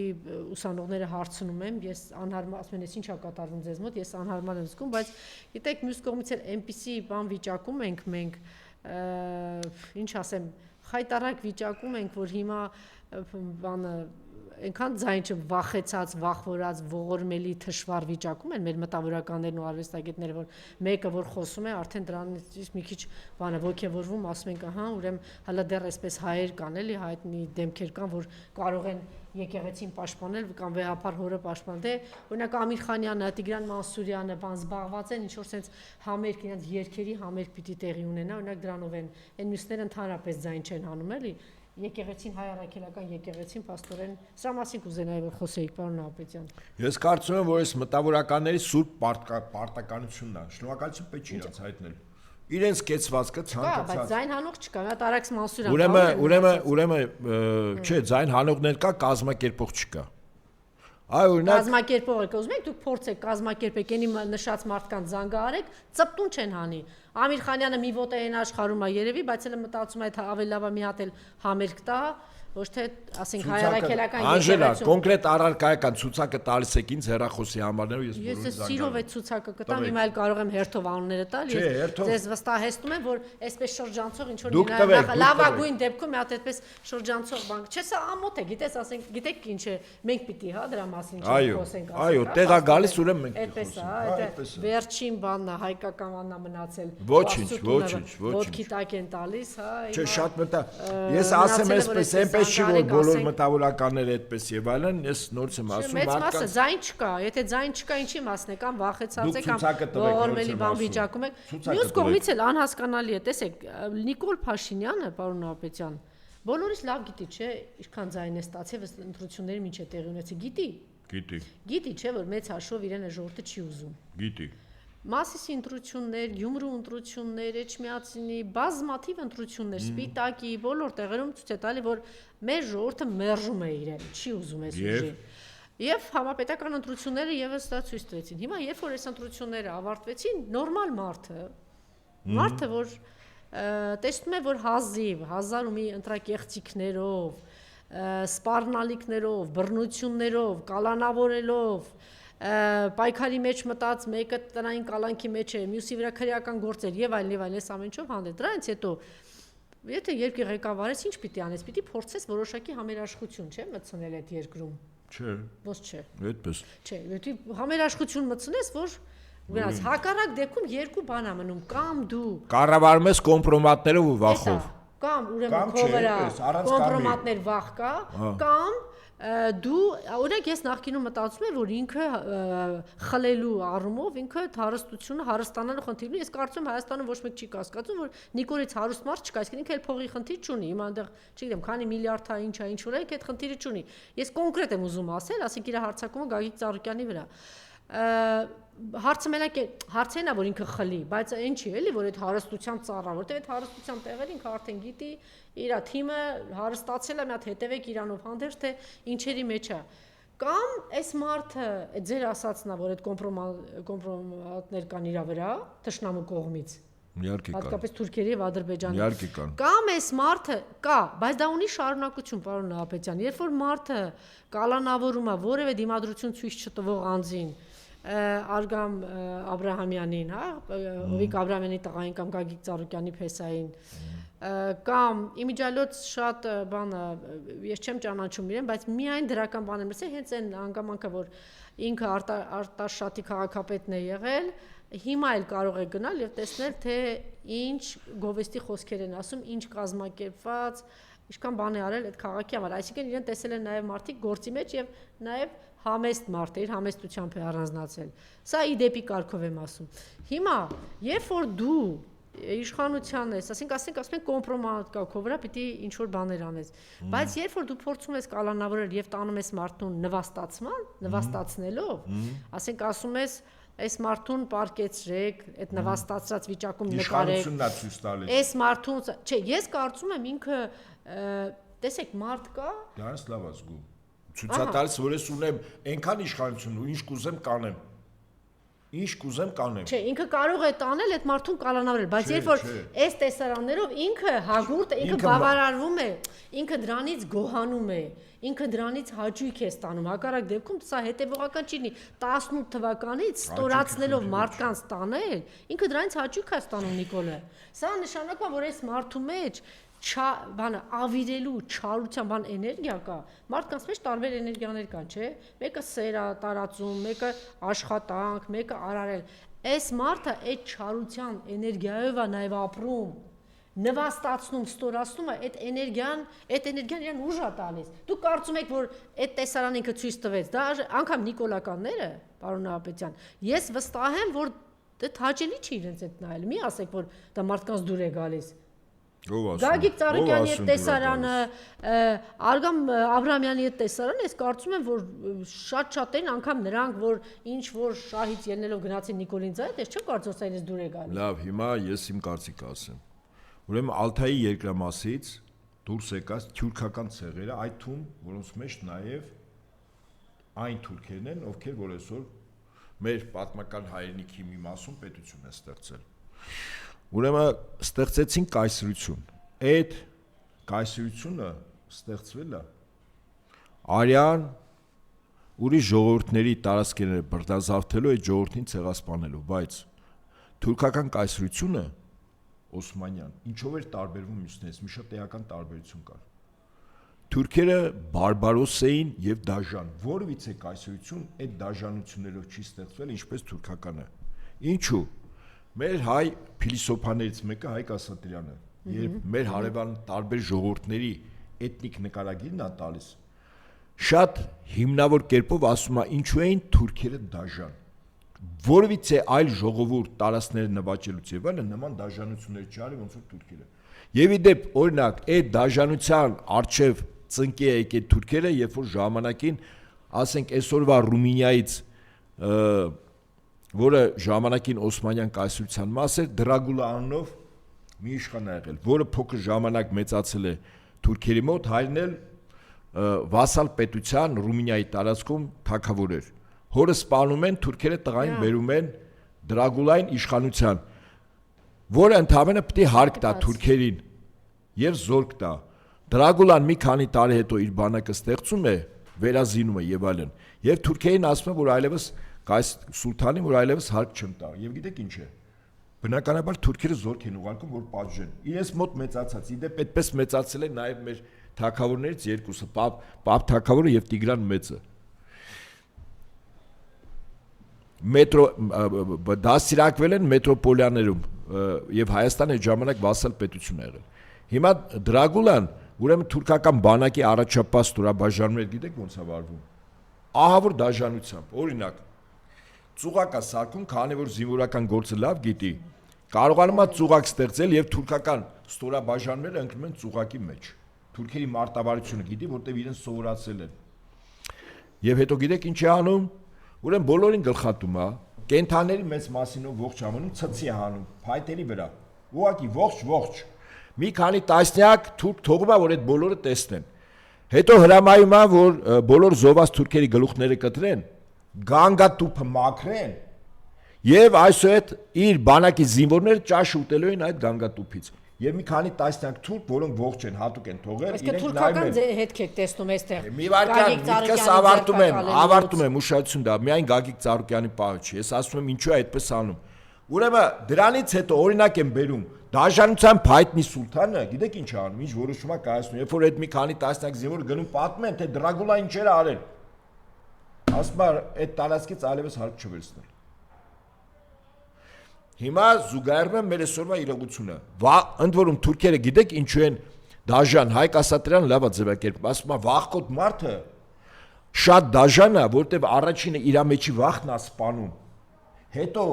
ուսանողները հարցնում եմ, ես անհարմար ասում են, ես ինչա կատարվում ձեզ մոտ, ես անհարմար եմ զգում, բայց գիտեք, մյուս կողմից էլ այնպիսի բան վիճակում ենք մենք ինչ ասեմ, խայտարակ վիճակում ենք, որ հիմա բանը այնքան ձայն չվախեցած, վախվորած, ողորմելի թշվառ վիճակում են մեր մտավորականներն ու արվեստագետները, որ մեկը որ խոսում է, արդեն դրանից մի քիչ բանը ոգևորվում, ասում ենք, ահա, ուրեմն հələ դեռ այսպես հայեր կան, էլի հայտնի դեմքեր կան, որ կարող են եկեղեցին պաշտպանել կամ վեհապար հորը պաշտպանել։ Դե օրինակ Ամիր Խանյանը, Տիգրան Մանսուրյանը բան զբաղված են, ինչ որ sense համերգ, իրենց երգերի համերգ պիտի տեղի ունենա, օրինակ դրանով են, այն մյուսները ընդհանրապես ձայն չեն հանում, էլի։ Եկեղեցին հայ առաքելական եկեղեցին փաստորեն սրա մասին կուզենայի որ խոսեիք պարոն Նահապետյան։ Ես կարծում եմ որ այս մտավորականների սուրբ պարտականությունն է, շնորհակալություն պետք է իրաց հայտնել։ Իրենց կեցվածքը ցանկացած։ Բայց ձայն հանող չկա, դա Արաքս Մանսուրյան։ Ուրեմն, չէ, ձայն հանողներ կա, կազմակերպող չկա։ Այ օրինակ կազմակերպողը կուզում եք դուք փորձեք կազմակերպեք, ենի նշած մարդկանց զանգահարեք, ծպտուն չեն հանի։ Ամիր Խանյանը մի ոտ է այն աշխարհում է երևի, բայց էլ մտածում է թե ավելի լավ է մի հատ էլ համերգ տա, ոչ թե ասենք հայ առաքելական Անժելա, կոնկրետ առարկայական ցուցակը տալիս եք ինձ հեռախոսի համարներով ես բոլորին զանգահարում։ Ես սիրով է ցուցակը կտամ, հիմա էլ կարող եմ հերթով անունները տալ, ես ձեզ վստահեցնում եմ, որ այսպես շրջանցող ինչ որ լավագույն դեպքում մի հատ այդպես շրջանցող բան։ Չէ, սա ամոթ է, գիտես, ասենք, գիտեք ինչ է, մենք պիտի հա դրա մասին խոսենք։ Այո, տեղա գալիս ուրեմն մենք այդպես է, այդ վերջին բանն է, հայկականն է մնացել։ Ոչինչ։ Ոտքի տակ են տալիս, հա։ Չէ, շատ մտա։ Ես ասեմ այսպես, այնպես չի որ բոլոր մտավորականները այդպես եւ այլն, ես նորից եմ ասում մեծ մասը ձայն չկա, եթե ձայն չկա, ինչի մասն է, կամ վախեցած է, կամ ողորմելի բան վիճակում եք։ Մյուս կողմից էլ անհասկանալի է, տեսեք, Նիկոլ Փաշինյանը, պարոն Նահապետյան, բոլորից լավ գիտի, չէ, ինչքան ձայն է ստացել, ընտրությունների ինչ է տեղի ունեցել, գիտի, չէ, որ մեծ հաշվով իրեն ժողովուրդը չի ուզում։ Գիտի։ Մասիսի ընտրություններ, Գյումրու ընտրություններ, Էջմիածնի, բազմաթիվ ընտրություններ, Սպիտակի, բոլոր տեղերում ցույց է տալի, որ մեր ժողովուրդը մերժում է իրեն, չի ուզում այս ուժին։ Եվ համապետական ընտրությունները եւս դա ցույց տվեցին։ Հիմա երբ որ այս ընտրությունները ավարտվեցին, նորմալ մարդը, որ տեսնում է, որ հազիվ, հազար ու մի ընտրակեղծիքներով, սպառնալիքներով, բռնություններով, կալանավորելով պայքարի մեջ մտած մեկը տնային կալանքի մեջ է, մյուսի վրա քրեական գործեր եւ այլն, այս ամեն ինչով հանդես։ Դրանից հետո եթե երկրի ղեկավարես ինչ պիտի անես, պիտի փորձես որոշակի համերաշխություն, չէ՞, մտցնել այդ երկրում։ Չէ։ Ոնց չէ։ Այդպես։ Չէ, եթե համերաշխություն մտցնես, որ գնաց հակառակ դեպքում երկու բան է մնում, կամ դու կառավարում ես կոմպրոմատներով ու վախով։ Կամ ուրեմն քո վրա կոմպրոմատներ վախ կա, կամ դու օրինակ ես նախկինում մտածում եմ որ ինքը խլելու առումով ինքը հարստությունը հարստանալու խնդիր ունի ես կարծում եմ Հայաստանում ոչ մեկ չի կասկածում որ Նիկոլից հարուստ մարդ չկա այսինքն ինքը էլ փողի խնդիր չունի հիմա այնտեղ չգիտեմ քանի միլիարդ է ինչ որ է այդ խնդիրը չունի ես կոնկրետ եմ ուզում ասել ասենք իր հարցակումը Գագիկ Ծառուկյանի վրա հարցը մենակ հարցենա որ ինքը խլի բայց ինչի էլի որ այդ հարստության ծառա որտեղ այդ հարստության տեղերը ինքը արդեն գիտի իր թիմը հարստացել է մի հատ հետևեք իրանով հանդերձ թե ինչերի մեջ է կամ այս մարդը այդ ձեր ասածն է որ այդ կոմպրոմատներ կան իր վրա թշնամու կողմից հատկապես թուրքերի եւ ադրբեջանի կամ այս մարդը կա բայց դա ունի շարունակություն պարոն Նահապետյան երբ որ մարդը կալանավորում է որևէ դիմադրություն ցույց չտվող անձին Արգամ Աբրահամյանին, հա, Հովիկ Աբրահամյանի տղային կամ Գագիկ Ծառուկյանի փեսային կամ իմիջիալոց շատ բանը ես չեմ ճանաչում իրեն, բայց միայն դրական բան եմ լսել, հենց այն հանգամանքը, որ ինքը արտաշատի քաղաքապետն է եղել, հիմա էլ կարող է գնալ եւ տեսնել, թե ինչ գովեստի խոսքեր են ասում, ինչ կազմակերպված, ինչքան բան է արել այդ քաղաքի համար, այսինքն իրեն տեսել են նաեւ մարդիկ գործի մեջ եւ նաեւ համեստ մարդ է, իր համեստությամբ է առանձնացել։ Սա ի դեպի կարգով եմ ասում։ Հիմա, երբ որ դու իշխանության ես, ասենք ասում են կոմպրոմատ կա քո վրա, պիտի ինչ որ բաներ անես։ Բայց երբ որ դու փորձում ես կալանավորել եւ տանում ես մարդուն նվաստացնելով, ասենք ասում ես այս մարդուն պարկեցրեք, այդ նվաստացած վիճակում նկարեք։ Իշխանությունն է ցույց տալիս։ Այս մարդուն, չէ, ես կարծում եմ ինքը տեսեք մարդ կա։ Դրանց լավ ազգու։ Ցույցատալիս, որ ես ունեմ այնքան իշխանություն ու ինչ կուզեմ կանեմ։ Ինչ կուզեմ կանեմ։ Չէ, ինքը կարող է տանել այդ մարդուն կալանավորել, բայց երբ որ այս տեսարաններով ինքը հագուրտ է, ինքը բավարարվում է, ինքը դրանից գոհանում է, ինքը դրանից հաճույք է ստանում։ Հակառակ դեպքում սա հետևողական չի լինի 18 թվականից ստորացնելով մարդկանց տանել, ինքը դրանից հաճույք է ստանում Նիկոլը։ Սա նշանակում է, որ այս մարդու մեջ բանը ավիրելու չարության բան էներգիա կա, մարդկանց մեջ տարբեր էներգիաներ կան, չէ՞, մեկը սեր է տարածում, մեկը աշխատանք, մեկը արարել։ Այս մարդը այդ չարության էներգիայով է նաև ապրում, նվաստացնում, ստորացնում է այդ էներգիան իրան ուժ է տալիս։ Դուք կարծում եք, որ այդ տեսարանը ինքը ցույց տվեց, դա անգամ նիկոլականները, պարոն Նահապետյան, ես վստահ եմ, որ դա հաճելի չի իրենց այդ նայել։ Մի ասեք, որ դա մարդկանց դուր է գալիս։ Գագիկ Ծառուկյանի այդ տեսարանը, Արգամ Աբրահամյանի այդ տեսարանը, ես կարծում եմ, որ շատ-շատերին անգամ նրանք, որ ինչ որ շահից ելնելով գնացին Նիկոլին ձայդ, ես չեմ կարծում, որ ինձ դուր է գալիս։ Լավ, հիմա ես իմ կարծիքը ասեմ։ Ուրեմն Ալթայի երկրամասից դուրս եկած թուրքական ցեղերը, այդ թվում, որոնց մեջ նաև այն թուրքերն են, ովքեր որ այսօր մեր պատմական հայրենիքի մի մասում պետություն են ստեղծել։ Ուրեմն ստեղծեցին կայսրություն։ Այդ կայսրությունը ստեղծվել է արյան ուրիշ ժողովուրդների տարածքները բռնազավթելու այդ ժողովրդին ցեղասպանելու, բայց թուրքական կայսրությունը Օսմանյան ինչով էր տարբերվում մյուսներից, մի շատ էական տարբերություն կար։ Թուրքերը բարբարոս էին եւ դաժան, որովից է կայսրություն այդ դաժանություններով չի ստեղծվել, ինչպես թուրքականը։ Ինչու՞։ Մեր հայ փիլիսոփաներից մեկը Հայկ Ասատրյանը, երբ մեր հարևան տարբեր ժողովուրդների էթնիկ նկարագիրն է տալիս, շատ հիմնավոր կերպով ասում է ինչու էին թուրքերը դաժան, որովից է այլ ժողովուրդ տարածքները նվաճելուց եւ այլն նման դաժանություններ չարի ոնց որ թուրքերը։ Եվ ի դեպ օրինակ այդ դաժանության արժեվ ծնկի է եկել թուրքերը, երբ որ ժամանակին, ասենք այսօրվա Ռումինիայից որը ժամանակին Օսմանյան կայսրության մաս էր, Դրագուլա անունով մի իշխան ա եղել, որը փոքր ժամանակ մեծացել է թուրքերի մոտ, հայրն էլ վասալ պետության Ռումինիայի տարածքում թագավոր էր։ Հորը սպանում են, թուրքերը տղային բերում են Դրագուլային իշխանության, որը ընդհանրապես պետք է հարկ տա թուրքերին եւ զորք տա։ Դրագուլան մի քանի տարի հետո իր բանակը ստեղծում է, վերազինում է եւ այլն։ Եվ թուրքերին ասում է, որ այլևս սուլթանին, որ այլևս հարկ չեմ տա։ Եվ գիտեք ինչ է։ Բնականաբար թուրքերը զորք են ուղարկում, որ պատժեն։ Իրենց մոտ մեծացած, իդեպ այդպես մեծացել է նաեւ մեր թագավորներից երկուսը, Պապ թագավորը եւ Տիգրան մեծը։ Դաստիարակվել են մետրոպոլիաներում եւ Հայաստանը այդ ժամանակ վասալ պետություն եղել։ Հիմա Դրագուլան, ուրեմն թուրքական բանակի առաջապահ ստորաբաժանումներ գիտեք ոնց է վարվում։ Ահա որ դաժանությամբ, օրինակ, ծուղակա սարքում, քանի որ զինվորական գործը լավ գիտի, կարողանում է ծուղակ ստեղծել եւ թուրքական ստորաբաժանումները ընկնում են ծուղակի մեջ։ Թուրքերի մարտավարությունը գիտի, որտեղ իրեն սովորացել են։ Եվ հետո գիտեք ինչ է անում։ Ուրեմն բոլորին գլխատում է, կենթաների մեծ մասինով ողջ ամնում ցցի հանում, փայտերի վրա։ Ուղղակի ողջ։ Մի քանի տասնյակ թուրք թողում է, որ այդ բոլորը տեսնեն։ Հետո հրամայում է, որ բոլոր զոհված թուրքերի գլուխները կտրեն, գանգատուփը մաքրեն, եւ այսուհետ իր բանակի զինվորները ճաշ ուտելու են այդ գանգատուփից։ Եվ մի քանի տասնյակ թուրք, որոնք ողջ են, հատուկ են թողել, իրենք նայում են։ Թուրքական հետք եք տեսնում այստեղ։ Մի վարքան, միտքս ավարտում եմ, ուշադրություն դա, միայն Գագիկ Ծառուկյանի պահը չի։ Ես ասում եմ ինչու է այդպես անում։ Ուրեմն դրանից հետո օրինակ եմ բերում դաշնության փայտնի սուլթանը, գիտեք ինչ է անում, ինչ որոշում է կայացնում, երբ որ այդ մի քանի տասնյակ զինվոր գնում պատմեն, թե Դրագուլա ինչեր է արել։ Ասում է այդ տարածքից այլևս հարկ չվերցնել։ Հիմա զուգահեռ մեր այսօրվա իրողությունը։ Ընդ որում թուրքերը գիտեք ինչու են դաժան, Հայկ Ասատրյանը լավ է ձևակերպում, ասում է վախկոտ մարդը շատ դաժան է, որտեղ առաջինը իր մեջի վախն է սպանում։ հետո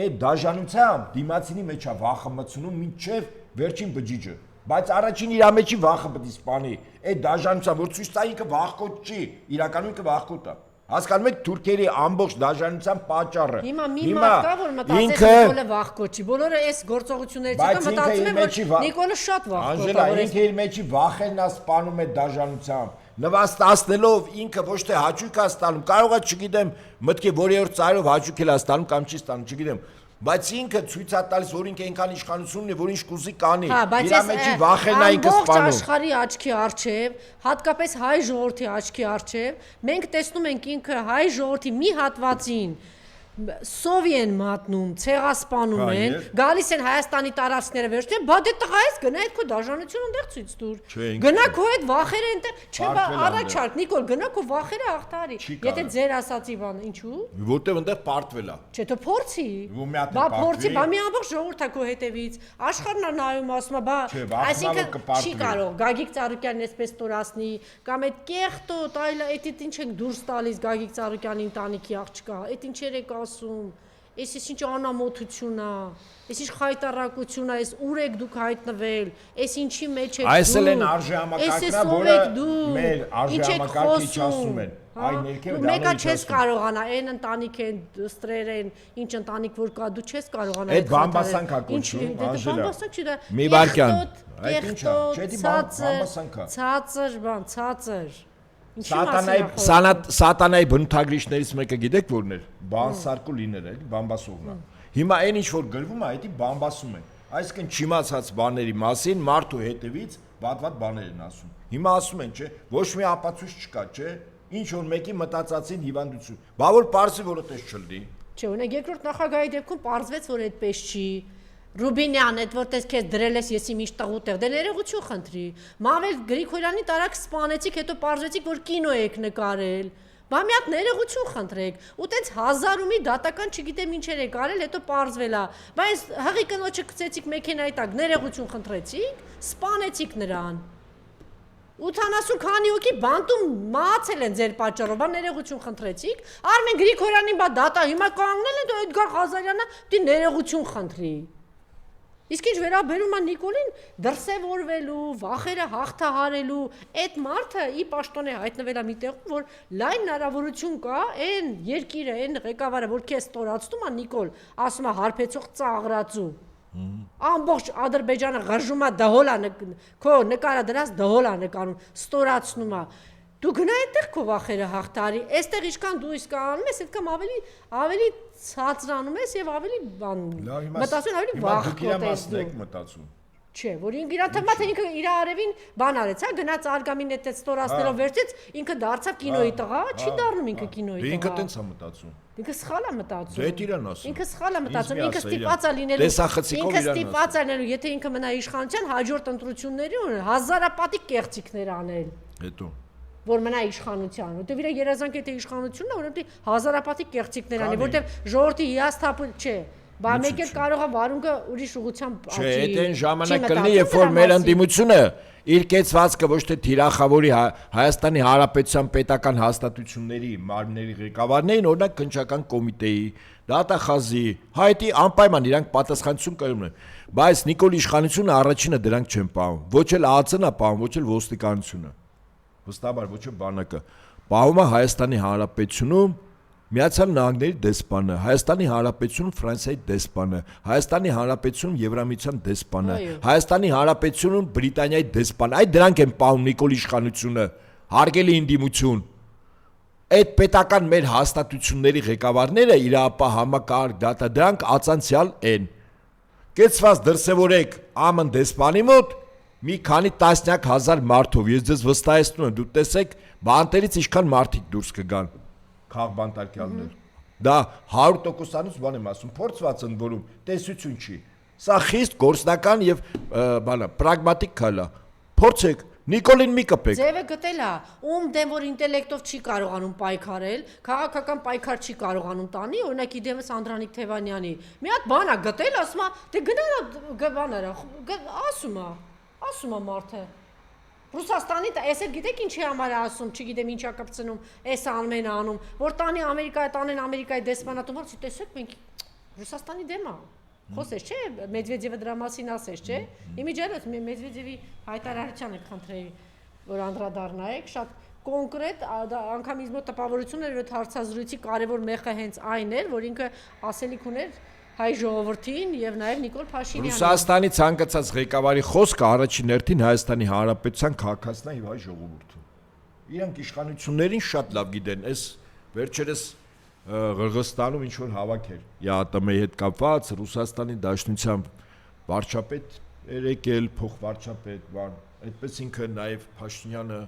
այդ դաժանությամբ դիմացինի մեջ է վախը մտցնում մինչև վերջին բջիջը, բայց առաջին իր մեջի վախը պետք է սպանի, այդ դաժանությամբ որ ցույց տա ինքը վախկոտ չի, իրականում ինքը վախկոտ է։ Հասկանում եք թուրքերի ամբողջ դաժանության պատճառը։ Հիմա մի մարդ կա, որ մտածեց Նիկոլը վախկոտ չի, բոլորը այս գործողություններից հետո մտածում են, որ Նիկոլը շատ վախկոտ է, որ ինքը իր մեջի վախերն է սպանում այդ դաժանությամբ։ Նվաստացնելով ինքը ոչ թե հաճույք է ստանում, կարող է, չգիտեմ, մտքի որևէ ծայրով հաճույք է ստանում կամ չի ստանում, չգիտեմ, բայց ինքը ցույց է տալիս, որ ինքը այնքան իշխանություն ունի, որ ինչ կուզի կանի։ Իր մեջի վախերն է ինքը սպանում։ Ամբողջ աշխարհի աչքի առջև, հատկապես հայ ժողովրդի աչքի առջև, մենք տեսնում ենք ինքը հայ ժողովրդի մի հատվածին սովի են մատնում, ցեղասպանում են, գալիս են Հայաստանի տարածքները վերջում, բա դե տղա ես գնա այդ քո դաժանությունը այնտեղ ցույց տուր։ Գնա քո այդ վախերը այնտեղ, չէ, բա առաջարկ Նիկոլ, գնա քո վախերը հաղթարի։ Եթե ձեր ասացի բանը, ինչու՞։ Որտեվ այնտեղ պարտվել է։ Չէ, դու փորձի։ Բա փորձի, բա մի ամբողջ ժողովուրդ է քո հետևից։ Աշխարհն է նայում, ասում է, բա այսինքն չի կարող Գագիկ Ծառուկյանն այսպես տորացնի, կամ այդ կեղտոտ, այլ այդ ինչ ենք դուրս տալիս Գագիկ Ծառուկյանի ընտանիքի աղջկա, այդ ինչեր եք ասում, այս ինչ անամոթություն է, այս ինչ խայտարակություն է, այս ուր եք դուք հայտնվել, այս ինչի մեջ եք դուք, այս էլ են արժե համակարգն, որը մեր արժե համակարգի չասում են, այ ներքև դա մեկը չես կարողանա, այն ընտանիք են, ստրեր են, ինչ ընտանիք որ կա, դու չես կարողանա այդ բամբասանք է կոչվում, բամբասանք չի դա, մի վարքյան, ցածր բան, ցածր Սատանայի բնութագրիչներից մեկը գիտեք որն էր, բանսարկու լիներ էլի, բամբասողն է։ Հիմա այն ինչ որ գրվում է, դա բամբասում են։ Այսինքն չիմացած բաների մասին մարդու հետևից վատ բաներ են ասում։ Հիմա ասում են, չէ, ոչ մի ապացույց չկա, չէ, ինչ որ մեկի մտածածին հիվանդություն։ Բա որ պարզի որ այդպես չլինի։ Չէ, ունենք երկրորդ նախագահի դեպքում պարզվեց, որ այդպես չի։ Ռուբինյան, այդ որտես քեզ դրել ես եսի միշտ տղուտեղ, դե ներողություն խնդրի։ Մավել Գրիգորյանի տարակ սպանեցիք, հետո պարզվեցիք, որ կինո եք նկարել։ Բա մի հատ ներողություն խնդրեք։ Ու տենց հազարումի դատական չգիտեմ ինչեր եք արել, հետո պարզվել է։ Բայց հղի կնոջը գցեցիք մեքենայի տակ, ներողություն խնդրեցիք, սպանեցիք նրան։ 80 քանի հոգի բանտում մահացել են ձեր պատճառով, բա ներողություն խնդրեցիք։ Արմեն Գրիգորյանին բա դատա հիմա կանգնել են, դու Էդգար Ղազարյանը դի ներողություն խնդրի։ Իսկ ինչ վերաբերում է Նիկոլին դրսևորվելու, վախերը հաղթահարելու, այդ մարդը ի պաշտոնե հայտնվել է մի տեղում, որ լայն հնարավորություն կա, այն երկիրը, այն ղեկավարը, որ քեզ ստորացնում է Նիկոլ, ասում է հարբեցող ծաղրածու։ Ամբողջ Ադրբեջանը ղրժում է դհոլ է, քո նկարը դրած դհոլ է նկարում, ստորացնում է։ Դու գնա այդտեղ քո վախերը հաղթարի, այստեղ ինչքան դու իսկ անում ես, այդքան ավելի ցածրանում ես եւ ավելի բան մտածում ավելի վախկոտ ես մտածում։ Չէ, որ ինքը թվում է ինքը իր արևին բան արեց, հա, գնաց արգամին այդ ստորացնելով վերջից ինքը դարձավ կինոյի տղա, չի դառնում ինքը կինոյի տղա։ Ինքը տենց է մտածում։ Ինքը սխալ է մտածում։ Դե իրան ասում։ Ինքը սխալ է մտածում, ինքը ստիպված է լինելու։ Ինքը ստիպված է լինելու, եթե ինքը մնա իշխանության հաջորդ ընտրությունների ու հազարապատիկ կեղծիքներ անել։ Հետո որ մնա իշխանության, որտեվ իր երազանքը թե իշխանությունն է, որովհետեւ հազարապատիկ կեղծիքներ անի, որտեվ ժողովրդի հիասթափը չէ, բա մեկ էլ կարող է վարունգը ուրիշ ուղղությամբ աճի։ Չէ, այդ այն ժամանակ կլինի, երբ որ մեր ընդդիմությունը իր կեցվածքը ոչ թե թիրախավորի Հայաստանի Հանրապետության պետական հաստատությունների մարմինների ղեկավարներին, օրինակ քննչական կոմիտեի, դատախազի, հայտի անպայման իրանք պատասխանատվություն կրում են, բայց Նիկոլ իշխանությունը առաջինը դրանք չեն պահում, ոչ էլ ԱԱՑ-ն է պահում, ոչ էլ ոստիկանությունը։ Վստահաբար ոչ էլ բանակը պահում է Հայաստանի Հանրապետությունում Միացյալ Նահանգների դեսպանը, Հայաստանի Հանրապետությունում Ֆրանսիայի դեսպանը, Հայաստանի Հանրապետությունում Եվրամիության դեսպանը, Հայաստանի Հանրապետությունում Բրիտանիայի դեսպանը, այդ դրանք են պահում Նիկոլ իշխանությունը, հարգելի ինդիմություն։ Այդ պետական մեր հաստատությունների ղեկավարները իրապահ համակարգ դատա դրանք ածանցյալ են։ Կեցված դրսևորեք ԱՄՆ դեսպանի մոտ մի քանի տասնյակ հազար մարդով, ես ձեզ վստահեցնում եմ, դու տեսեք բանտերից ինչքան մարդիկ դուրս կգան, քաղբանտարկյալներ։ Դա 100%-անից բան եմ ասում, փորձված ընդորում, տեսություն չի։ Սա խիստ գործնական եւ բանա, պրագմատիկ քայլ է։ Փորձեք, Նիկոլին մի կպեք։ Ձևը գտել է, ում դեմ որ ինտելեկտով չի կարողանում պայքարել, քաղաքական պայքար չի կարողանում տանի, օրինակ իդեմս Անդրանիկ Թևանյանի։ Մի հատ բան է գտել, ասում է, դե գնա բաները, ասում է մարդը։ Ռուսաստանի այս էլ գիտեք ինչի համար է ասում, չգիտեմ ինչա կպցնում, այս անում են անում, որ տանի Ամերիկայի տանեն Ամերիկայի դեսպանատում, որ տեսեք մենք Ռուսաստանի դեմ է։ Խոսես, չէ, Մեդվեդևը դրա մասին ասես, չէ։ Իմիջիայլոց Մեդվեդևի հայտարարությանը խնդրեի, որ անդրադառնայիք, շատ կոնկրետ անգամ ինձ մոտ տպավորություն էր, որ հարցազրույցի կարևոր մեխը հենց այն էր, որ ինքը ասելիք ուներ հայ ժողովրդին եւ նաեւ Նիկոլ Փաշինյանին։ Ռուսաստանի ցանկացած ղեկավարի խոսքը առաջին հերթին Հայաստանի Հանրապետության քաղաքացին եւ հայ ժողովուրդը։ Իրանք իշխանություններին շատ լավ գիտեն, այս վերջերս Ղրղստանում ինչ որ հավաք էր ԵԱՏՄ-ի հետ կապված, Ռուսաստանի Դաշնության վարչապետ եկել, փոխվարչապետ, բան, այդպես ինքը նաեւ Փաշինյանը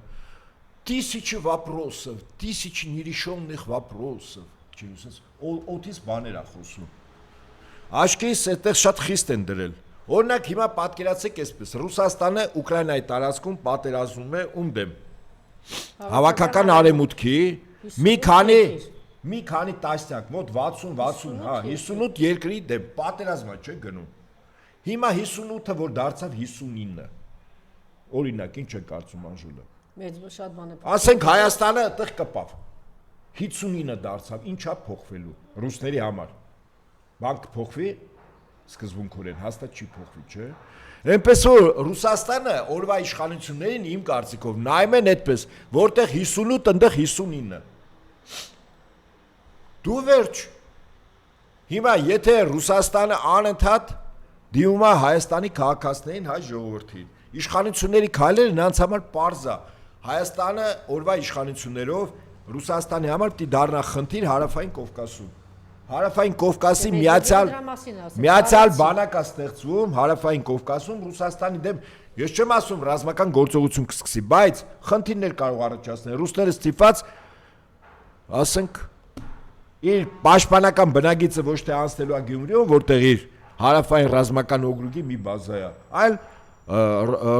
тысячи вопросов, тысячи нерешенных вопросов, չլուսես, օտից բաներ է խոսում։ Աշկերտից այդտեղ շատ խիստ են դրել։ Օրինակ հիմա պատկերացեք այսպես, Ռուսաստանը Ուկրաինայի տարածքում պատերազմում է ում դեմ։ Հավաքական արևմուտքի մի քանի տասնյակ, մոտ 60, հա, 58 երկրի դեմ պատերազմա չէ գնում։ Հիմա 58-ը որ դարձավ 59։ Օրինակ, ինչ է կարծում Անժելա։ Մեծ շատ բան է։ Ասենք Հայաստանը այդտեղ կպավ։ 59 դարձավ, ինչա փոխվելու ռուսների համար։ Բան կփոխվի սկզբունքորեն, հաստատ չի փոխվի, չէ։ Այնպես որ Ռուսաստանը օրվա իշխանություններին իմ կարծիքով նայում են այդպես, որտեղ 58, այնտեղ 59։ Դու վերջ։ Հիմա եթե Ռուսաստանը անընդհատ դիմում է Հայաստանի քաղաքացիներին, հայ ժողովրդին, իշխանությունների քայլերը նրանց համար պարզ է։ Հայաստանը օրվա իշխանություններով Ռուսաստանի համար պիտի դառնա խնդիր Հարավային Կովկասում։ Հարավային Կովկասի միացյալ բանակ է ստեղծվում Հարավային Կովկասում Ռուսաստանի դեմ։ Ես չեմ ասում ռազմական գործողություն կսկսի, բայց խնդիրներ կարող առաջացնել։ Ռուսները ստիպված ասենք իր պաշտպանական բնագիծը ոչ թե անցնելու է Գյումրիում, որտեղ իր հարավային ռազմական օգրուգի մի բազա է, այլ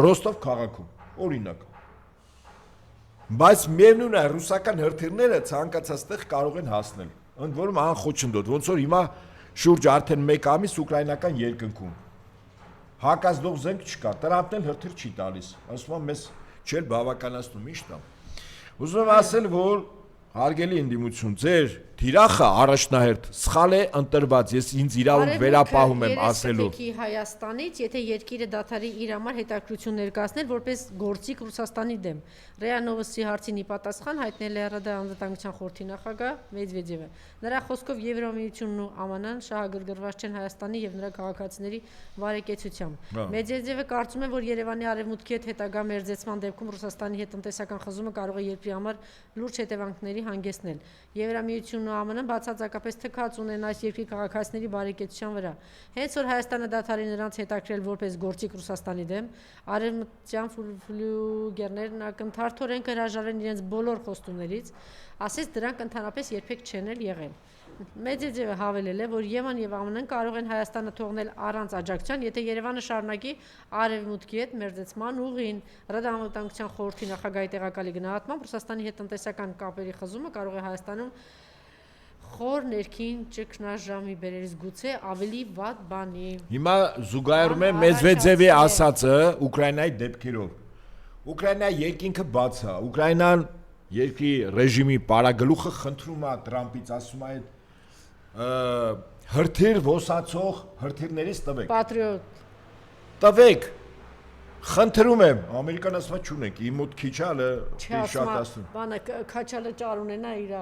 Ռոստով քաղաքում, օրինակ։ Բայց միևնույն է, ռուսական հրթիռները ցանկացած տեղ կարող են հասնել, ընդ որում անխոչնդոտ, ոնց որ հիմա շուրջ արդեն 1 ամիս ուկրաինական երկնքում հակազդող զենք չկա, Տրամպն էլ հրթիռ չի տալիս, ասում եմ մեզ չէր բավականացնում, ինչ տամ։ Ուզում եմ ասել, որ հարգելի ընդդիմություն, ձեր թիրախը առաջնահերթ սխալ է ընտրված, ես ինձ իրավունք վերապահում եմ ասելու։ Հայաստանից, եթե երկիրը դադարի իր համար հետաքրություն ներկայացնել որպես գործիք Ռուսաստանի դեմ։ ՌԻԱ Նովոստի հարցին ի պատասխան հայտնել է ՌԴ անվտանգության խորհրդի նախագահ Մեդվեդևը։ Նրա խոսքով Եվրամիությունն ու ԱՄՆ-ն շահագրգռված չեն Հայաստանի եւ նրա քաղաքացիների բարեկեցությամբ։ Մեդվեդևը կարծում է, որ Երևանի արևմուտքի հետ հետագա մերձեցման դեպքում Ռուսաստանի հետ տնտեսական խզումը կարող է երկրի համար լուրջ հետևանքների հանգեցնել։ Եվրամիությունն ու ԱՄՆ-ն բացարձակապես թքած ունեն այս երկրի քաղաքացիների բարեկեցության վրա։ Հենց որ Հայաստանը դադարի նրանց հետաքրել որպես գործիք Ռուսաստանի դեմ, արևմտյան ֆլյուգերներն ակնթարթորեն կհրաժարվեն իրենց բոլոր խոստումներից, ասես դրանք ընդհանրապես երբեք չեն եղել։ Մեդվեդևը հավելել է, որ Եվան եւ ԱՄՆ-ն կարող են Հայաստանը թողնել առանց աջակցության, եթե Երևանը շարունակի արևմուտքի հետ մերձեցման ուղին։ ՌԴ անվտանգության խորհրդի նախագահի տեղակալի գնահատմամբ Ռուսաստանի հետ տնտեսական կապերի խզումը կարող է Հայաստանում խոր ներքին ճգնաժամի բերելիս գուցե ավելի վատ բանի։ Հիմա զուգահեռում եմ Մեդվեդևի ասածը Ուկրաինայի դեպքերով։ Ուկրաինայի երկինքը բաց է։ Ուկրաինան երկրի ռեժիմի պարագլուխը խնդրում է Տրամպից, ասում է հրթիռ ոսացող հրթիռներից տվեք։ Պատրիոտ։ Տվեք։ Խնդրում եմ, ամերիկան ասում է չունենք, իմ մոտ քիչ է, շատ ասում։ Բանը քաչալը ճար ունենա իր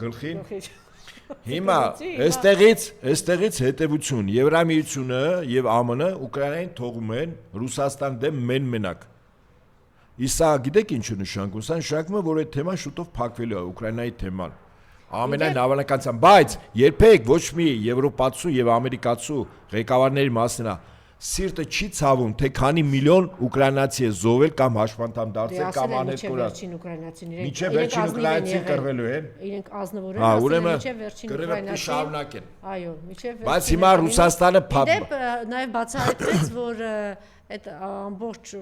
գլխին։ Հիմա այստեղից հետևություն Եվրամիությունը եւ ԱՄՆ Ուկրաինային թողում են Ռուսաստան դեմ մենակ։ Իսա գիտեք ինչ է նշանակում, սա նշանակում է, որ այդ թեման շուտով փակվելու է Ուկրաինայի թեման։ Ամենայն հավանականությամբ, բայց երբեք ոչ մի եվրոպացու եւ ամերիկացու ղեկավարների մասնա սիրտը չի ցավում, թե քանի միլիոն ուկրաինացի է զոհվել կամ հաշվանդամ դարձել կամ աներկորած։ Մինչև վերջին ուկրաինացին կռվելու են։ Իրենք ազնվորեն ասել են մինչև վերջին ուկրաինացին շարունակեն։ Այո, մինչև վերջին։ Բայց հիմա Ռուսաստանը Դեպ նաև բացահայտվեց, որ այդ ամբողջ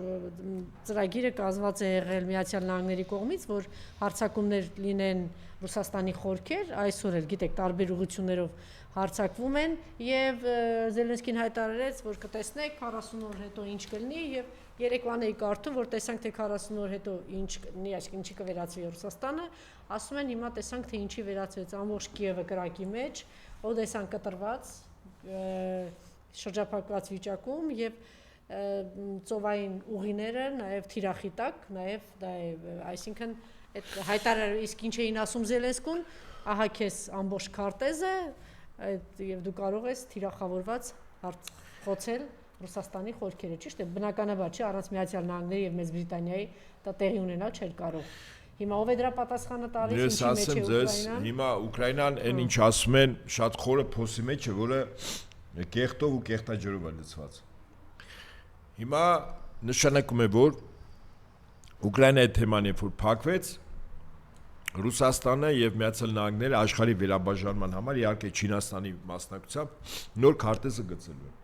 ծրագիրը կազմված է եղել Միացյալ Նահանգների կողմից, որ հարձակումներ լինեն Ռուսաստանի խորքեր, այսօր էլ գիտեք տարբեր ուղղություններով հարձակվում են եւ Զելենսկին հայտարարեց, որ կտեսնեք 40 օր հետո ինչ կլինի եւ երեկվան էի կարդում, որ տեսանք թե 40 օր հետո ինչ կլինի, այսինքն ինչի կվերածվի Ռուսաստանը, ասում են հիմա տեսանք թե ինչի վերածվեց ամբողջ Կիևը կրակի մեջ, Օդեսան կտրված, շրջափակված վիճակում եւ ծովային ուղիները նաեւ թիրախի տակ, նաեւ դա է, այսինքն այդ հայտարարը իսկ ինչ էին ասում Զելենսկուն, ահա քեզ ամբողջ քարտեզը եւ դու կարող ես թիրախավորված խոցել Ռուսաստանի խորքերը, ճիշտ է, բնականաբար չի, առանց Միացյալ Նահանգների եւ Մեծ Բրիտանիայի դա տեղի ունենալ չէր կարող։ Հիմա ով է դրա պատասխանը տալիս, ինչի մեջ է Ուկրաինան։ Հիմա Ուկրաինան այն ինչ ասում են, շատ խորը փոսի մեջ է, որը կեղտով ու կեղտաջրով է լցված։ Հիմա նշանակում է, որ Ուկրաինայի թեման երբ որ փակվեց, Ռուսաստանը եւ Միացյալ Նահանգները աշխարհի վերաբաժանման համար իհարկե Չինաստանի մասնակցությամբ նոր քարտեզը գծելու են։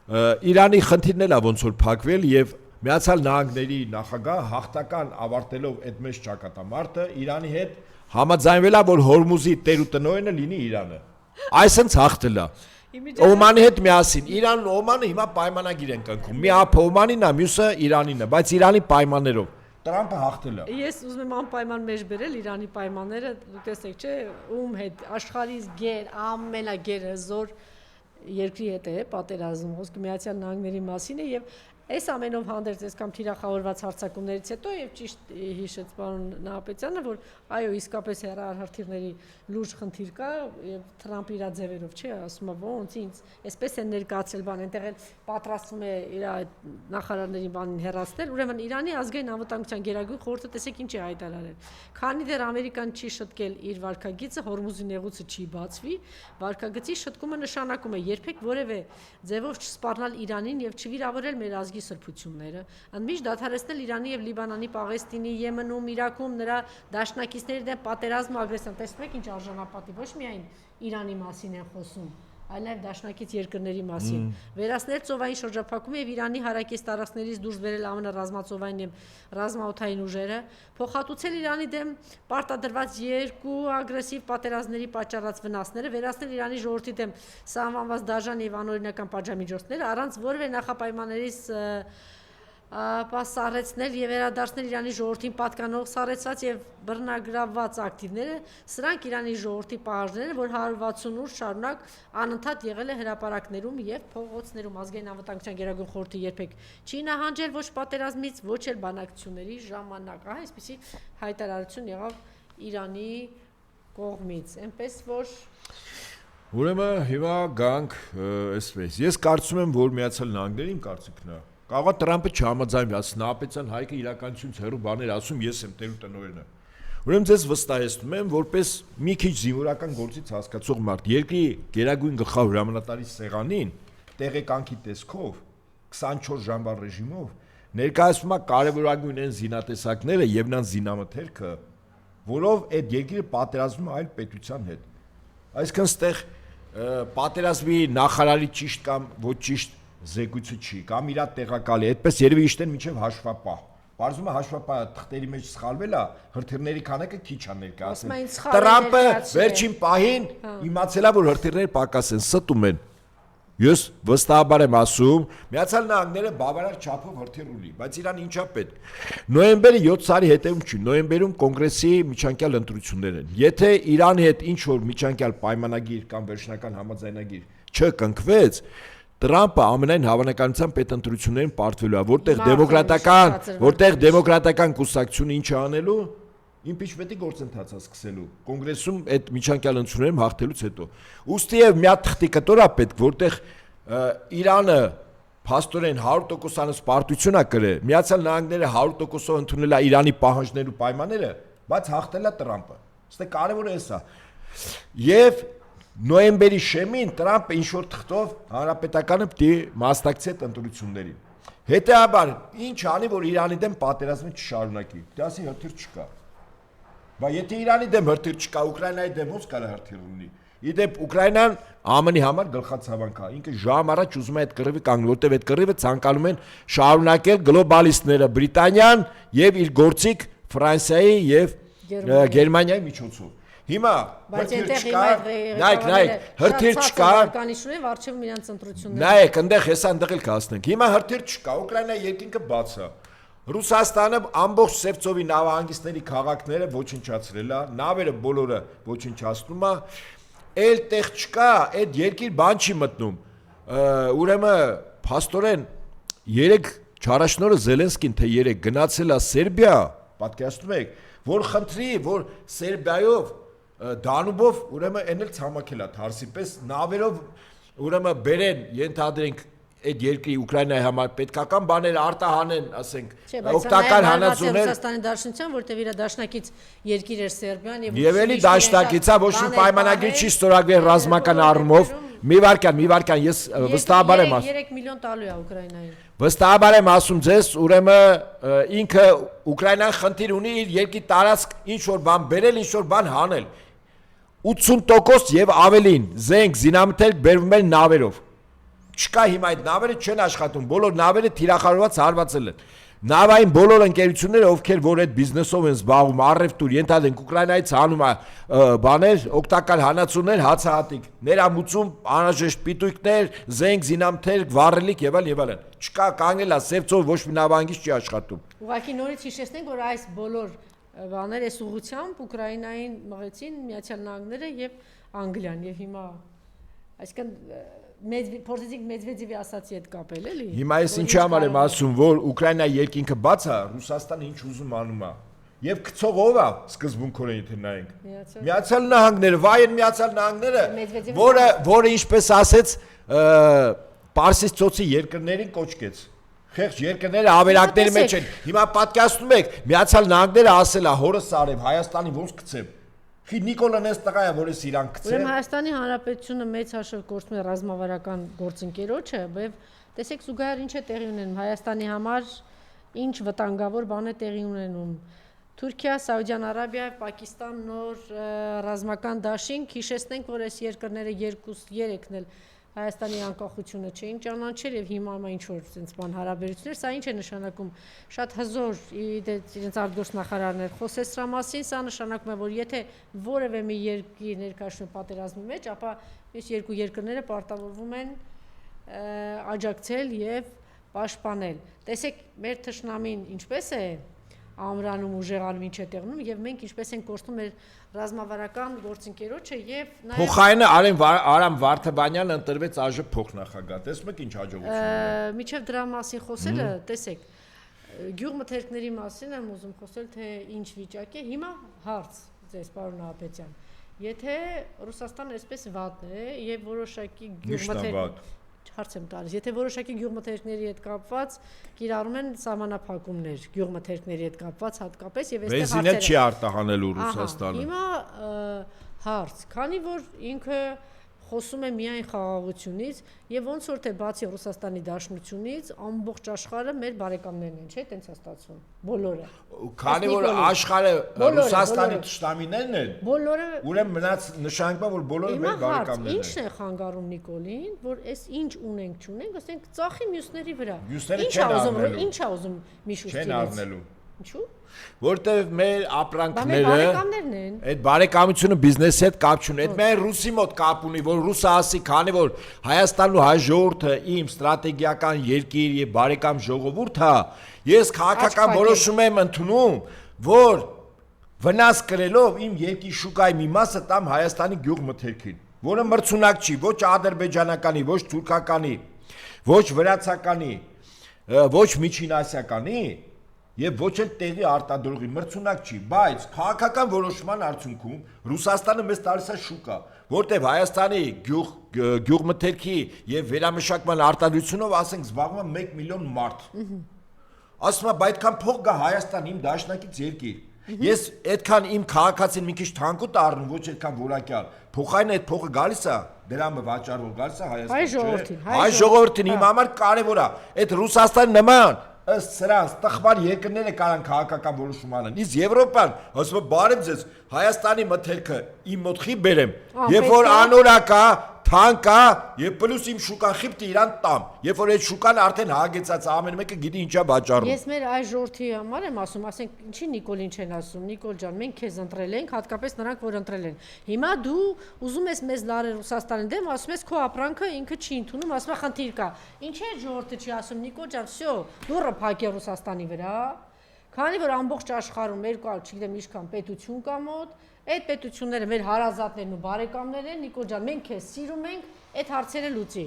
Իրանի խնդիրն էլ է ոնց որ փակվել եւ Միացյալ Նահանգների նախագահ հաղթական ավարտելով այդ մեծ ճակատամարտը Իրանի հետ համաձայնվել է, որ Հորմուզի տեր ու տնօրենը լինի Իրանը։ Այսինքն հաղթել է։ Օմանի հետ միասին Իրանն ու Օմանը հիմա պայմանագիր են կնքում։ Մի հապը Օմանին է, մյուսը Իրանին է, բայց Իրանի պայմաններով։ Տրամպը հաղթել է։ Ես ուզում եմ անպայման մեջ բերել Իրանի պայմանները, դու տեսեք, չէ, ում հետ աշխարհից ամենագերազոր երկրի հետ է պատերազմ, խոսքը Միացյալ Նահանգների մասին է եւ այս ամենով հանդերձ այս կամ թիրախավորված հարձակումներից հետո եւ ճիշտ հիշեց պարոն Նահապետյանը, որ այո, իսկապես հեռահարթիռների լուրջ խնդիր կա եւ Թրամփը իր ձևերով չի ասում, ոնց ինձ այսպես են ներկայացրել բան, այնտեղ էլ պատրաստվում է իր այդ նախարարների բանին հեռացնել, ուրեմն Իրանի ազգային անվտանգության գերագույն խորհուրդը տեսեք ինչ է հայտարարել։ Քանի դեռ Ամերիկան չի շտկել իր վարկագիծը, Հորմուզի նեղուցը չի բացվի, վարկագծի շտկումը նշանակում է երբեք որևէ ձևով չսպառնալ Իրանին եւ չվիրավորել մեր ազգի սրբությունները, ընդմիշտ դադարեցնել Իրանի եւ Լիբանանի, Պաղեստինի, Եմենում, Իրաքում նրա դաշնակիցների դեմ պատերազմ ագրեսիան։ Տեսնում եք ինչ արժանապատի, ոչ միայն Իրանի մասին են խոսում, այլ նաեւ դաշնակից երկրների մասին։ Վերացնել ծովային շրջափակումը եւ Իրանի հարակից տարածքներից դուրս բերել ԱՄՆ ռազմածովային եւ ռազմաօդային ուժերը, փոխհատուցել Իրանի դեմ պարտադրված երկու ագրեսիվ պատերազմների պատճառած վնասները, վերացնել Իրանի ժողովրդի դեմ սահմանված դաժան եւ անօրինական պատժամիջոցները առանց որևէ նախապայմաններից սառեցնել եւ վերադարձնել Իրանի ժողովրդին պատկանող սառեցված եւ բռնագրավված ակտիվները, սրանք Իրանի ժողովրդի պահանջները, որ 168 շարունակ անընդհատ եղել է հրապարակներում եւ փողոցներում ազգային անվտանգության գերագույն խորհրդը երբեք չի նահանջել ոչ պատերազմից, ոչ էլ բանակցությունների ժամանակ։ Ահա այսպեսի հայտարարություն եղավ Իրանի կողմից, այնպես որ Ուրեմն հիմա գանք այսպես։ Ես կարծում եմ, որ Միացյալ Նահանգների իմ կարծիքն է Կարող է Տրամպը չհամաձայնվի, Նահապետյան Հայկը իրականությունից հեռու բաներ ասում, ես եմ տեր ու տնօրենը։ Ուրեմն ձեզ վստահեցնում եմ, որպես մի քիչ զինվորական գործից հասկացող մարդ, երկրի գերագույն գլխավոր հրամանատարի սեղանին տեղեկանքի տեսքով 24 ժամվա ռեժիմով ներկայացվում է կարևորագույն այն զինատեսակները եւ նրանց զինամթերքը, որով այդ երկիրը պատերազմում է այլ պետության հետ։ Այսինքն ստեղ պատերազմի նախարարի ճիշտ կամ ոչ ճիշտ զեկույցը չի, կամ իրա տեղակալի, այդպես երևի իշտեն մինչև հաշվապահ։ Պարզվում է հաշվապահը թղթերի մեջ սխալվել է, հրթիռների քանակը քիչ է ներկայացել։ Տրամպը վերջին պահին իմացել է, որ հրթիռները պակաս են, ստում են։ Ես վստահաբար եմ ասում, Միացյալ Նահանգները բավարար չափով հրթիռ ունի, բայց Իրան ինչա պետք։ Նոյեմբերի 7 տարի հետևում չի, նոյեմբերում կոնգրեսի միջանկյալ ընտրություններ են։ Եթե Իրանի հետ ինչ որ միջանկյալ պայմանագիր կամ վերջնական համաձայնագիր չկնքվեց, Տրամպը ամենայն հավանականությամբ պետընտրություններին պարտվելու է, որտեղ դեմոկրատական կուսակցությունը ինչ անելու, իմպիչմենտի գործընթացը սկսելու, կոնգրեսում այդ միջանկյալ ընտրություններում հաղթելուց հետո։ Ուստի եւ մի հատ թղթի կտոր է պետք, որտեղ Իրանը փաստորեն 100% պարտություն է կրել, Միացյալ Նահանգները 100%-ով ընդունել է Իրանի պահանջներ ու պայմանները, բայց հաղթել է Տրամպը։ Ստե կարևորը էս է։ Եվ նոյեմբերի շեմին Տրամպը ինչ-որ թղթով հանրապետականը պիտի մասնակցի այդ ընտրություններին։ Հետեւաբար, ինչ անի, որ Իրանի դեմ պատերազմը չշարունակի։ Դա ասի հրթիռ չկա։ Բայց եթե Իրանի դեմ հրթիռ չկա, Ուկրաինայի դեմ ո՞նց կարա հրթիռ ունի։ Իդեպ Ուկրաինան ԱՄՆ-ի համար գլխացավանք է։ Ինքը ժամ առաջ ուզում է այդ կռիվը կանգնել, որտեղ այդ կռիվը ցանկանում են շարունակել գլոբալիստները, Բրիտանիան եւ իր գործիք Ֆրանսիայի եւ Գերմանիայի միջոցով։ Հիմա հրթիռ չկա, նայեք, հրթիռ չկա, կանիշներով արժեվում իրենց ընտրությունները։ Նայեք, այնտեղ հեսա այնտեղ էլ կհասնենք։ Հիմա հրթիռ չկա, Ուկրաինայի երկինքը բաց է։ Ռուսաստանը ամբողջ Սևծովի նավահանգիստների քաղաքները ոչնչացրել է, նավերը բոլորը ոչնչացնում է։ էլ տեղ չկա, այդ երկիր բան չի մտնում։ Ուրեմն փաստորեն 3 չարաշնորհը Զելենսկին թե 3 գնացել է Սերբիա, պատկերացնում եք, որ խնդրի, որ Սերբիայով Դանուբով ուրեմն էնել ցամաքել է թարսի պես նավերով ուրեմն բերեն ենթադրենք այդ երկրի Ուկրաինայի համար պետքական բաներ արտահանեն, ասենք, օգտակար հանածուներ Ռուսաստանի Դաշնության, որտեղ իր դաշնակից երկիր էր Սերբիան եւ էլի դաշնակից է, ոչ մի պայմանագրի չի ստորագրել ռազմական առումով։ Մի վարքան, ես վստահաբար եմ ասում։ 3 միլիոն տալու է Ուկրաինային։ Վստահաբար եմ ասում ձեզ, ուրեմն ինքը Ուկրաինան խնդիր ունի իր երկրի տարածք ինչ որ բան բերել, ինչ որ բան հանել։ 80% եւ ավելին զենք, զինամթերք բերվում են նավերով։ Չկա հիմա այդ նավերը չեն աշխատում, բոլոր նավերը թիրախավորված հարվածել են։ Նավային բոլոր ընկերությունները, ովքեր որ այդ բիզնեսով են զբաղվում, առևտուր, ենթադրենք Ուկրաինայից հանում է բաներ, օգտակար հանածուներ, հացահատիկ, ներամուծում, անհրաժեշտ պիտույքներ, զենք, զինամթերք, վառելիք եւ այլն։ Չկա, կանգնել է սև ծով, ոչ մի նավահանգիստ չի աշխատում։ Ուղղակի նորից հիշեցնենք, որ այս բոլոր բաները այս ուղղությամբ Ուկրաինային մղեցին Միացյալ Նահանգները եւ Անգլիան եւ հիմա այսինքն փորձեցինք Մեդվեդևի ասացի հետ կապել էլի։ Հիմա ես ինչի համար եմ ասում, որ Ուկրաինայի երկինքը բաց է, Ռուսաստանը ինչ ուզում անում է։ Եվ գցող ով է սկզբունքորեն եթե նայենք։ Միացյալ Նահանգները, վայեն Միացյալ Նահանգները, որը ինչպես ասեց, Պարսից ծոցի երկրներին կոչկեց։ Խեղճ երկրները ավերակների մեջ են։ Հիմա պատկերացնում եք, Միացյալ Նահանգները ասել է հորս արև Հայաստանի ոնց գցեմ։ Խի Նիկոլան էս տղա է, որ էս իրան գցե։ Ուրեմն Հայաստանի Հանրապետությունը մեծ հաշվով գործում է ռազմավարական գործընկերոջը, եւ տեսեք զուգահեռ ինչ է տեղի ունենում Հայաստանի համար, ինչ վտանգավոր բան է տեղի ունենում։ Թուրքիա, Սաուդյան Արաբիա, Պակիստան նոր ռազմական դաշինք, հիշեցնենք, որ այս երկրները 2-3-ն էլ Հայաստանի անկախությունը չէին ճանաչել եւ հիմա ինչ որ sense բան հարաբերություններ, սա ինչ է նշանակում շատ հզոր իրենց արտգործնախարարներ խոսեց սրա մասին, սա նշանակում է որ եթե որևէ մի երկիր ներկայացնում է պատերազմի մեջ, ապա այս երկու երկրները պարտավորվում են աջակցել եւ պաշտպանել։ Տեսեք, մեր թշնամին ինչպես է ամրանում ուժեղանում ինչ է տեղնում եւ մենք ինչպես ենք կորցնում մեր ռազմավարական գործընկերոջը եւ նաեւ Փոխայինը Արամ Վարդաբանյանը ընտրվեց ԱԺ փոխնախագահ։ Տեսնում եք ինչ հաջողություն ունի։ Միջև դրա մասին խոսելը, տեսեք, գյուղմթերքների մասին եմ ուզում խոսել, թե ինչ վիճակ է։ Հիմա հարց ձեզ, պարոն Ահապետյան։ Եթե Ռուսաստանը այսպես վատն է եւ որոշակի գյուղմթերք հարց եմ տալիս, եթե որոշակի գյուղմթերքների հետ կապված կիրառում են սահմանափակումներ, գյուղմթերքների հետ կապված հատկապես եւ այստեղ հարցերը։ Բենզինը չի արտահանելու Ռուսաստանը։ Հիմա հարց, քանի որ ինքը խոսում է միայն խաղաղությունից եւ ոնց որ թե բացի Ռուսաստանի Դաշնությունից ամբողջ աշխարհը մեր բարեկամներն են, չէ՞, տենց է ստացվում։ Բոլորը։ Քանի որ աշխարհը Ռուսաստանի թշնամիներն են, բոլորը ուրեմն մնաց նշանակում է որ բոլորը մեր բարեկամներն են։ Ինչն է խանգարում Նիկոլին, որ այս ինչ ունենք, չունենք, ասենք ծախի մյուսների վրա։ Ինչ է ուզում Միշուստինից։ Չեն առնելու։ Ինչու՞։ Որտեվ մեր ապրանքները այդ բարեկամությունը բիզնեսի հետ կապ չունի, այդ միայն ռուսի մոտ կապ ունի, որ ռուսը ասի, քանի որ Հայաստանն ու հայ ժողովուրդը իմ ստրատեգիական երկիր եւ բարեկամ ժողովուրդ է, ես քաղաքական որոշում եմ ընդունում, որ վնաս կրելով իմ երկրի շուկայի մի մասը տամ Հայաստանի գյուղմթերքին, որը մրցունակ չի ոչ ադրբեջանականի, ոչ թուրքականի, ոչ վրացականի, ոչ միջինասիականի Եվ ոչ էլ տեղի արտադրողի մրցունակ չի, բայց քաղաքական որոշման արդյունքում Ռուսաստանը մեզ տալիս է շուկա, որտեղ Հայաստանի գյուղմթերքի եւ վերամշակման արտադրությունով ասենք զբաղվում է 1 միլիոն մարդ։ Ասում է, բայց այդքան փող գա Հայաստան իմ դաշնակից երկիր։ Ես այդքան իմ քաղաքացին մի քիչ թանկուտ առնում, ոչ այդքան որակյալ։ Փոխային այդ փողը գալիս է, դրամը վաճառվող գալիս է Հայաստան։ Հայ ժողովրդին իմ համար կարևոր է։ Այդ Ռուսաստանի նման ըստ սրանց տխմար երկրները կարան քաղաքական որոշում անեն։ Իսկ Եվրոպան ասում է բարև ձեզ Հայաստանի մթերքը իմ մոտ խի բերեմ, երբ որ անորակա, թանկա եւ պլյուս իմ շուկան խիպտի իրան տամ, երբ որ այդ շուկան արդեն հագեցած ամեն մեկը գիտի ինչա վաճառում։ Ես մեր այ ժողովրդի համար եմ ասում, ասենք ինչի Նիկոլին չեն ասում, Նիկոլ ջան, մենք քեզ ընտրել ենք, հատկապես նրանք որ ընտրել են։ Հիմա դու ուզում ես մեզ լարել Ռուսաստանի դեմ, ասում ես քո ապրանքը ինքը չի ընդունում, ասում է խնդիր կա։ Ինչի՞ ժողովուրդը չի ասում Նիկոլ ջան, всё, դուրը փակե Ռուսաստանի վրա։ Քանի որ ամբողջ աշխարհում 200, չգիտեմ, ինչքան պետություն կա մոտ, այդ պետությունները մեր հարազատներն ու բարեկամներն են, Նիկոլ ջան, մենք քեզ սիրում ենք, այդ հարցերը լուծի։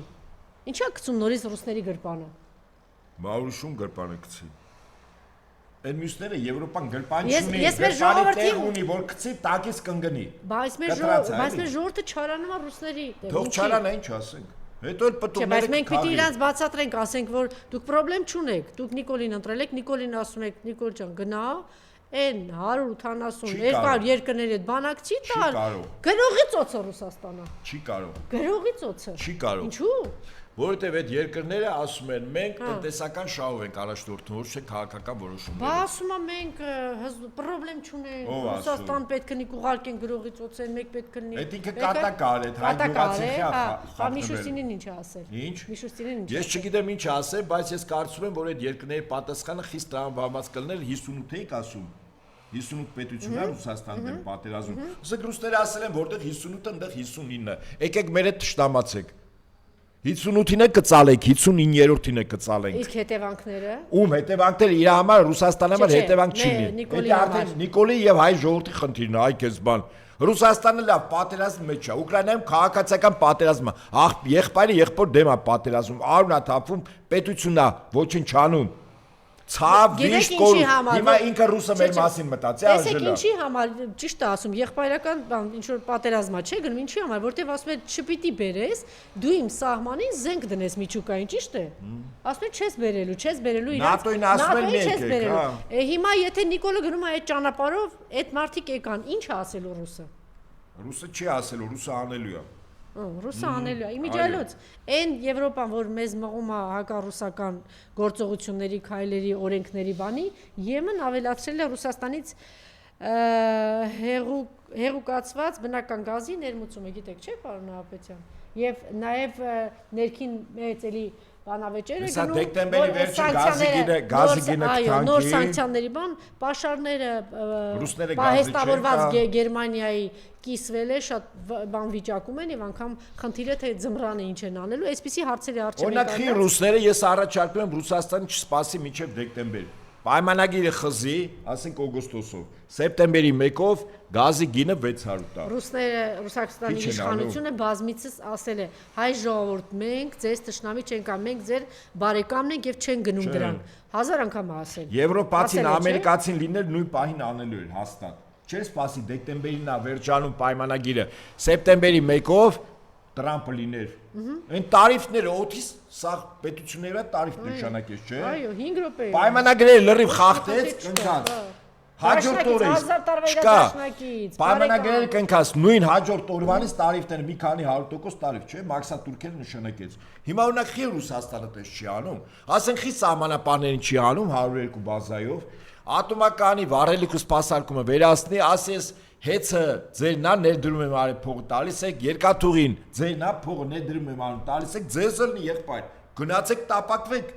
Ինչա գցում նորից ռուսների գրպանը։ Մաուրիշում գրպանը գցի։ Այն մյուսները Եվրոպան գրպան չունի, ես մեր ժողովրդին ունի, որ գցի տակից կընկնի։ Բայց մեր ժողովուրդը չարանում է ռուսների։ Թող չարանա, ինչ ասենք։ Հետո էլ պտուղները։ Բայց մենք պիտի իրանց բացատրենք, ասենք, որ դուք խնդրեմ չունեք, դուք Նիկոլին ընտրել եք, Նիկոլին ասում եք, Նիկոլ ջան, գնա, այն 180, 200 երկրների հետ բանակ չի տալ։ Գրողի ծոցը Ռուսաստանը։ Չի կարող։ Գրողի ծոցը։ Չի կարող։ Ինչու՞։ Որովհետև այդ երկրները ասում են մենք տնտեսական շահով ենք առաջնորդում, ոչ թե քաղաքական որոշումներ։ Բա ասում եմ մենք խնդրեմ չունենք, Ռուսաստան պետք է ուղարկեն գրողի ծոցեն, մեկ պետք է լինի։ Այդ ինքը կատակար է, հայ գյուղացի Հա Միշուստինին ինչ է ասել։ Ինչ։ Միշուստինին ինչ։ Ես չգիտեմ ինչ ասել, բայց ես կարծում եմ, որ այդ երկրների պատասխանը խիստ տրամաբանված կլներ 58-ից ասում։ 58 պետություններ Ռուսաստան դեմ պատերազմ։ Ասեք ռուսները ասել են, որտեղ 58-ը, այնտեղ 59։ Եկեք մեր հետ թշնամացեք։ 58-ին է կծալենք, 59-րդին է կծալենք։ Իսկ հետևանքները։ Ում հետևանքները իր համար Ռուսաստանի համար հետևանք չի լինի։ Դա արդեն Նիկոլի եւ հայ ժողովրդի խնդիրն է, այ քեզ բան։ Ռուսաստանը լավ պատերազմի մեջ է, Ուկրաինայում քաղաքացիական պատերազմ է։ Եղբայրը եղբոր դեմ է պատերազմ, արունա թափում, պետությունն է, ոչինչ չանում։ Ցավ վիշտ կոր։ Հիմա ինքը ռուսը մեր մասին մտածի արժելա։ Տեսեք ինչի համար, ճիշտ է ասում, եղբայրական բան ինչ որ պատերազմա չէ գնում, ինչի համար, որտեվ ասում են չպիտի բերես, դու իմ սահմանին զենք դնես միջուկային, ճիշտ է։ Ասում են չես բերելու իրաց։ ՆԱՏՕ-ին ասում են մեկ է, հա։ Հիմա եթե Նիկոլը գնում է այդ ճանապարհով, այդ մարդիկ եկան, ինչ է ասելու ռուսը։ Ռուսը չի ասելու, ռուսը անելու է։ Ռուսը անելու է։ Իմիջիայլոց այն Եվրոպան, որ մեզ մղում է հակառուսական գործողությունների, քայլերի, օրենքների բանի, Եմեն ավելացրել է Ռուսաստանից հեղուկացված բնական գազի ներմուծումը, գիտեք, չէ՞, պարոն Նահապետյան։ Եվ նաև ներքին մեծ էլի բանավեճերը գնում։ Սա դեկտեմբերի վերջին գազի գինը քանքի։ Նոր սանկցիաների բան, պաշարները պահեստավորված Գերմանիայի կիսվել է, շատ բան վիճակում են եւ անգամ խնդիրը թե ձմռանը ինչ են անելու, այսպիսի հարցերի արժեք։ Օրինակ խի ռուսները ես առաջարկում եմ Ռուսաստանը չսպասի մինչև դեկտեմբեր։ Պայմանագիրը խզի, ասենք օգոստոսով, սեպտեմբերի 1-ով գազի գինը 600 տա։ Ռուսաստանի իշխանությունը բազմիցս ասել է. հայ ժողովուրդ, մենք ձեզ թշնամի չենք անում, մենք ձեր բարեկամն ենք եւ չեն գնում դրան։ 1000 անգամ ասել։ Եվրոպացին, ամերիկացին լինել նույն պահին անելու էր հաստատ։ Չէ՞ սպասի դեկտեմբերին է վերջանում պայմանագիրը, սեպտեմբերի 1-ով Տրամպը լիներ։ Այն տարիֆները օթից սա պետությունները տարիֆ նշանակեց, չէ՞։ Այո, 5 րոպե։ Պայմանագրերը լրիվ խախտեց, կնքած։ Հաջորդ օրը չկա։ Պայմանագրերը կնքած, նույն հաջորդ օրվանից տարիֆները մի քանի 100% տարիֆ, չէ՞, մաքսատուրքերը նշանակեց։ Հիմա օրինակ խի Ռուսաստանը դες չի անում։ Ասենք խի սահմանապահներին չի անում 102 բազայով, ատոմականի վառելիք ու սպասարկումը վերացնի, ասես Հեծը ձերնա ներդրում եմ արի փողը տալիս եք, երկաթուղին ձերնա փողը ներդրում եմ արի տալիս եք, ձեզ ըլնի եղբայր, գնացեք տապակվեք,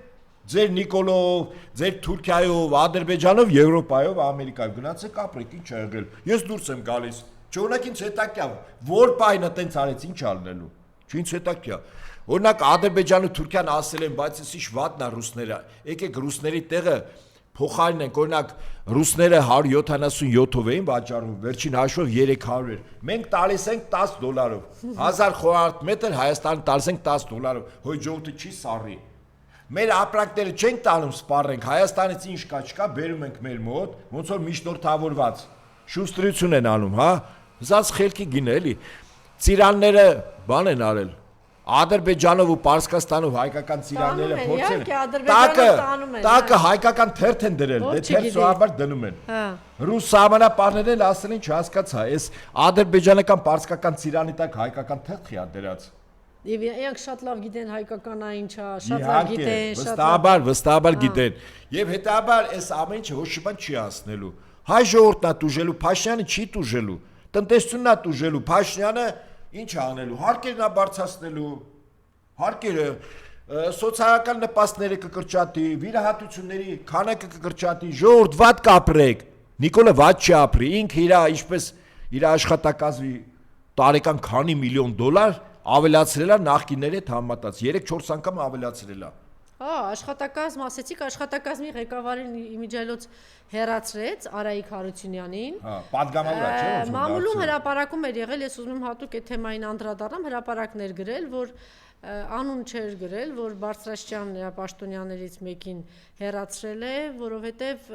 ձեր Նիկոլով, ձեր Թուրքիայով, Ադրբեջանով, Եվրոպայով, Ամերիկայով, գնացեք ապրեք, ինչ ա եղել, ես դուրս եմ գալիս, չօրինակ ինձ հետաքրքիր է, որ պայնը տենց արեց, ինչ ալնելու, ինձ հետաքրքիր է, օրինակ Ադրբեջանը Թուրքիան ասել են, բայց էս ինչ վատն է ռուսները, եկեք ռուսների տեղը փոխարին են, օրինակ ռուսները 177-ով էին վաճառում, վերջին հաշվով 300 էր։ Մենք տալիս ենք $10, 1000 խոհարդ մետր Հայաստանը տալիս ենք $10, հոյ ժողովուրդը չի սառի։ Մեր ապրանքները չենք տանում սպառենք, Հայաստանից ինչ կա, չկա, բերում ենք մեր մոտ, ոնց որ միջնորդավորված։ Շուստրություն են անում, հա։ Զած խելքի գինը էլի։ Ծիրանները բան են արել։ Ադրբեջանով ու Պարսկաստանով հայկական ծիրանները փորձել են։ Տակը հայկական թերթ են դրել, դե թերթ սովորաբար դնում են։ Ռուս սահմանապահներն էլ ասել են չհասկացա, այս ադրբեջանական պարսկական ծիրանի տակ հայկական թերթ է դրած։ Եվ իրանք շատ լավ գիտեն հայկականն ինչա, շատ լավ գիտեն, վստահաբար գիտեն։ Եվ հետաբար այս ամեն ինչը ոչ մի բան չի հասնելու։ Հայ ժողովուրդն է տուժելու, Փաշինյանը չի տուժելու։ Տնտեսությունն է տուժելու, Փաշինյանը ինչ անելու, հարկերն է բարձրացնելու, հարկերը, սոցիալական նպաստները կկրճատի, վիրահատությունների քանակը կկրճատի, ժողովուրդ վատ կապրեք, Նիկոլը վատ չի ապրի, ինքը ինչպես իր աշխատակազմի տարեկան քանի միլիոն $, ավելացրել է նախկինների հետ համատած, 3-4 անգամ ավելացրել է։ Հա, աշխատակազմ, ասեցիք, աշխատակազմի ղեկավարին իմիջիայլոց հեռացրեց Արայիկ Հարությունյանին։ Հա, падգամավորած չէ՞ ոնց որ Մամուլում հրապարակում էր եղել, ես ուզում եմ հատուկ այդ թեմային անդրադառնամ, հրապարակներ գրել, որ անուն չէր գրել, որ Բարձրաստիճան պաշտոնյաներից մեկին հեռացրել է, որովհետև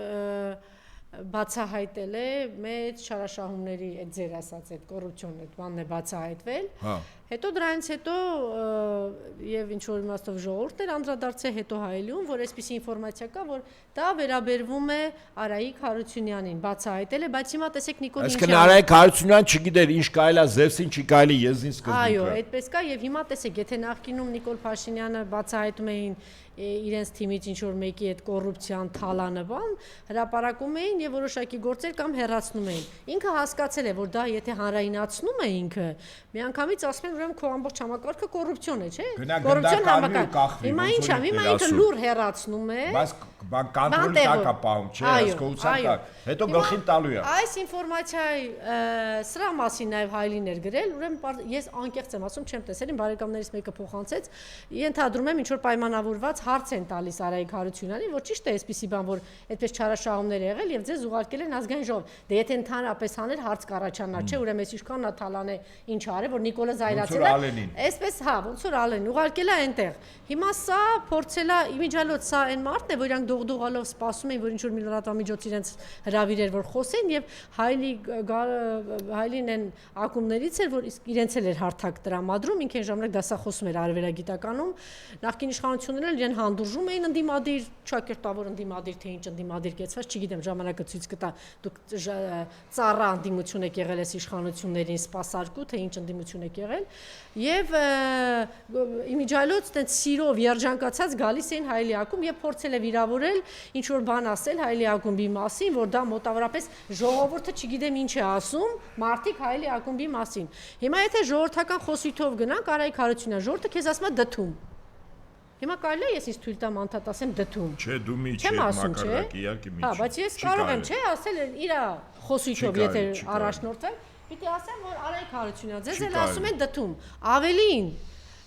բացահայտել է մեծ չարաշահումների այդ ձեր ասած այդ կոռուպցիոն այդ բանն է բացահայտվել։ Հա։ Հետո դրանից հետո եւ ինչ որ իմաստով ժողովուրդն էր անդրադարձել հետո հայելուն, որ այսպիսի ինֆորմացիա կա, որ դա վերաբերվում է Արայիկ Հարությունյանին, բացահայտել է, բայց հիմա տեսեք Նիկոլ ինչի։ Այսինքն Արայիկ Հարությունյան չգիտեր ինչ կարելի է Զևսին, չի կարելի Եզին սկզբունքը։ Այո, այդպես կա եւ հիմա տեսեք, եթե նախկինում Նիկոլ Փաշինյանը բացահայտում էին իրենց թիմից ինչ որ մեկի այդ կոռուպցիան թալանը բան, հրապարակում էին եւ որոշակի գործեր կամ հեռացնում էին։ Ինքը հասկացել է, որ դա եթե հանրայնացնում է ինքը, միանգամից ասում են, ուրեմն քո ամբողջ համակարգը կոռուպցիոն է, չէ՞։ Կոռուպցիոն համակարգ։ Հիմա ինչ է, հիմա ինքը լուր հեռացնում է։ Բայց բան կոնտրոլի տակ է պահում, չէ՞, հսկողության տակ։ Հետո գլխին տալու է։ Այս ինֆորմացիայի սրա մասին նաև Հայլին էր գրել, ուրեմն ես անկեղծ եմ ասում, չեմ տեսել, իմ բարեկամներից մեկը փոխանցեց, ենթադրում եմ ինչ որ պայմանավորված հարց են տալիս Արայիկ Հարությունյանին, որ ճիշտ է այսպիսի բան, որ այդպես չարաշահումներ եղել եւ ձեզ ուղարկել են ազգային ժողով։ Դե եթե ընդհանրապես աներ հարց կառաջանա, չէ, ուրեմն այս ինչքան նա թալան է, ինչ արել, որ Նիկոլը զայրացել է։ Այսպես, հա, ոնց որ Ալեն ուղարկել է այնտեղ։ Հիմա սա փորձել է իմիջիայլոց սա այն մարդն է, որ իրանք դողդողալով սպասում են, որ ինչ որ մի լրատվամիջոց իրենց հրավիրեր, որ խոսեն եւ Հայլին են ակումներից էր, որ իրենց էլ էր հարթակ տրամադրում, ինքն այն ժամանակ դասախոսում էր արևելագիտականում, նախկին իշխանություններն էլ իրեն հանդուրժում էին ընդդիմադիր, ճակերտավոր ընդդիմադիր թե ինչ ընդդիմադիր կեցված, չգիտեմ, ժամանակը ցույց կտա, դուք ծառա ընդդիմություն եք եղել այս իշխանություններին, սպասարկու թե ինչ ընդդիմություն եք եղել, եւ իմիջիայլոց տենց սիրով երջանկացած գալիս էին Հայլի ակում եւ փորձել է վիրավորել, ինչ որ բան ասել Հայլի ակումբի մասին, որ դա մոտավորապես ժողովուրդը չգիտեմ ինչ է ասում, մարդիկ Հայլի ակումբի մասին։ Հիմա եթե ժողովրդական խոսույթով գնանք, Արայիկ Հարությունյան, ժողովուրդը քեզ ասում է դդում։ Հիմա կարելի է ես ինձ թույլ տամ անդադ ասեմ դդում։ Չէ, դու մի չէ, մակարդակի իհարկե մի չէ։ Հա, բայց ես կարող եմ, չէ, ասել իր խոսույթով, եթե առաջնորդվեմ, պիտի ասեմ, որ Արայիկ Հարությունյան, ձեզ էլ ասում են դդում։ Ավելին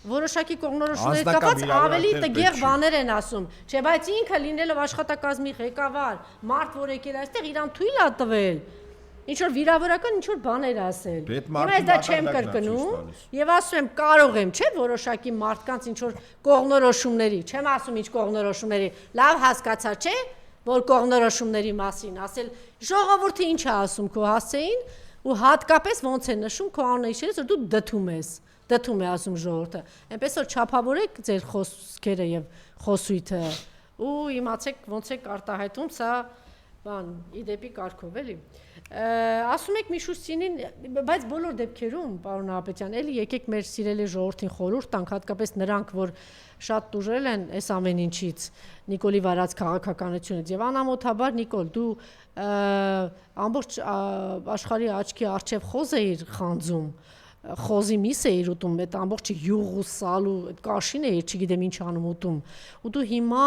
որոշակի կողմնորոշումների կապած ավելի տգեղ բաներ են ասում, չէ, բայց ինքը լինելով աշխատակազմի ղեկավար, մարդ, որ եկել այստեղ, իրան թույլ է տվել ինչ որ վիրավորական ինչ որ բաներ ասել։ Հիմա ես դա չեմ կրկնում եւ ասում եմ կարող եմ, չէ, որոշակի մարդկանց ինչ որ կողմնորոշումների, չեմ ասում ինչ կողմնորոշումների, լավ հասկացա, չէ, որ կողմնորոշումների մասին ասել, ժողովուրդը ինչ է ասում քո հասցեին ու հատկապես ոնց է նշում քո անունը իշերից, որ դու դդում ես։ Դդում է ասում ժողովուրդը։ Այնպես որ չափավորեք ձեր խոսքերը եւ խոսույթը ու իմացեք ոնց է արտահայտում սա բան իդեպի կարգով էլի։ Ասում եք Միշուստինին, բայց բոլոր դեպքերում, պարոն Նահապետյան, էլի եկեք մեր սիրելի ժողովրդին խորհուրդ տանք, հատկապես նրանք, որ շատ տուժել են այս ամեն ինչից, Նիկոլի վարած քաղաքականությունից եւ անամոթաբար Նիկոլ, դու ամբողջ աշխարհի աչքի առջև խոզ էիր խանձում, խոզի միս էիր ուտում, այդ ամբողջ յուղ ու սալ ու այդ կաշին էիր, չգիտեմ ինչ անում ուտում, ու դու հիմա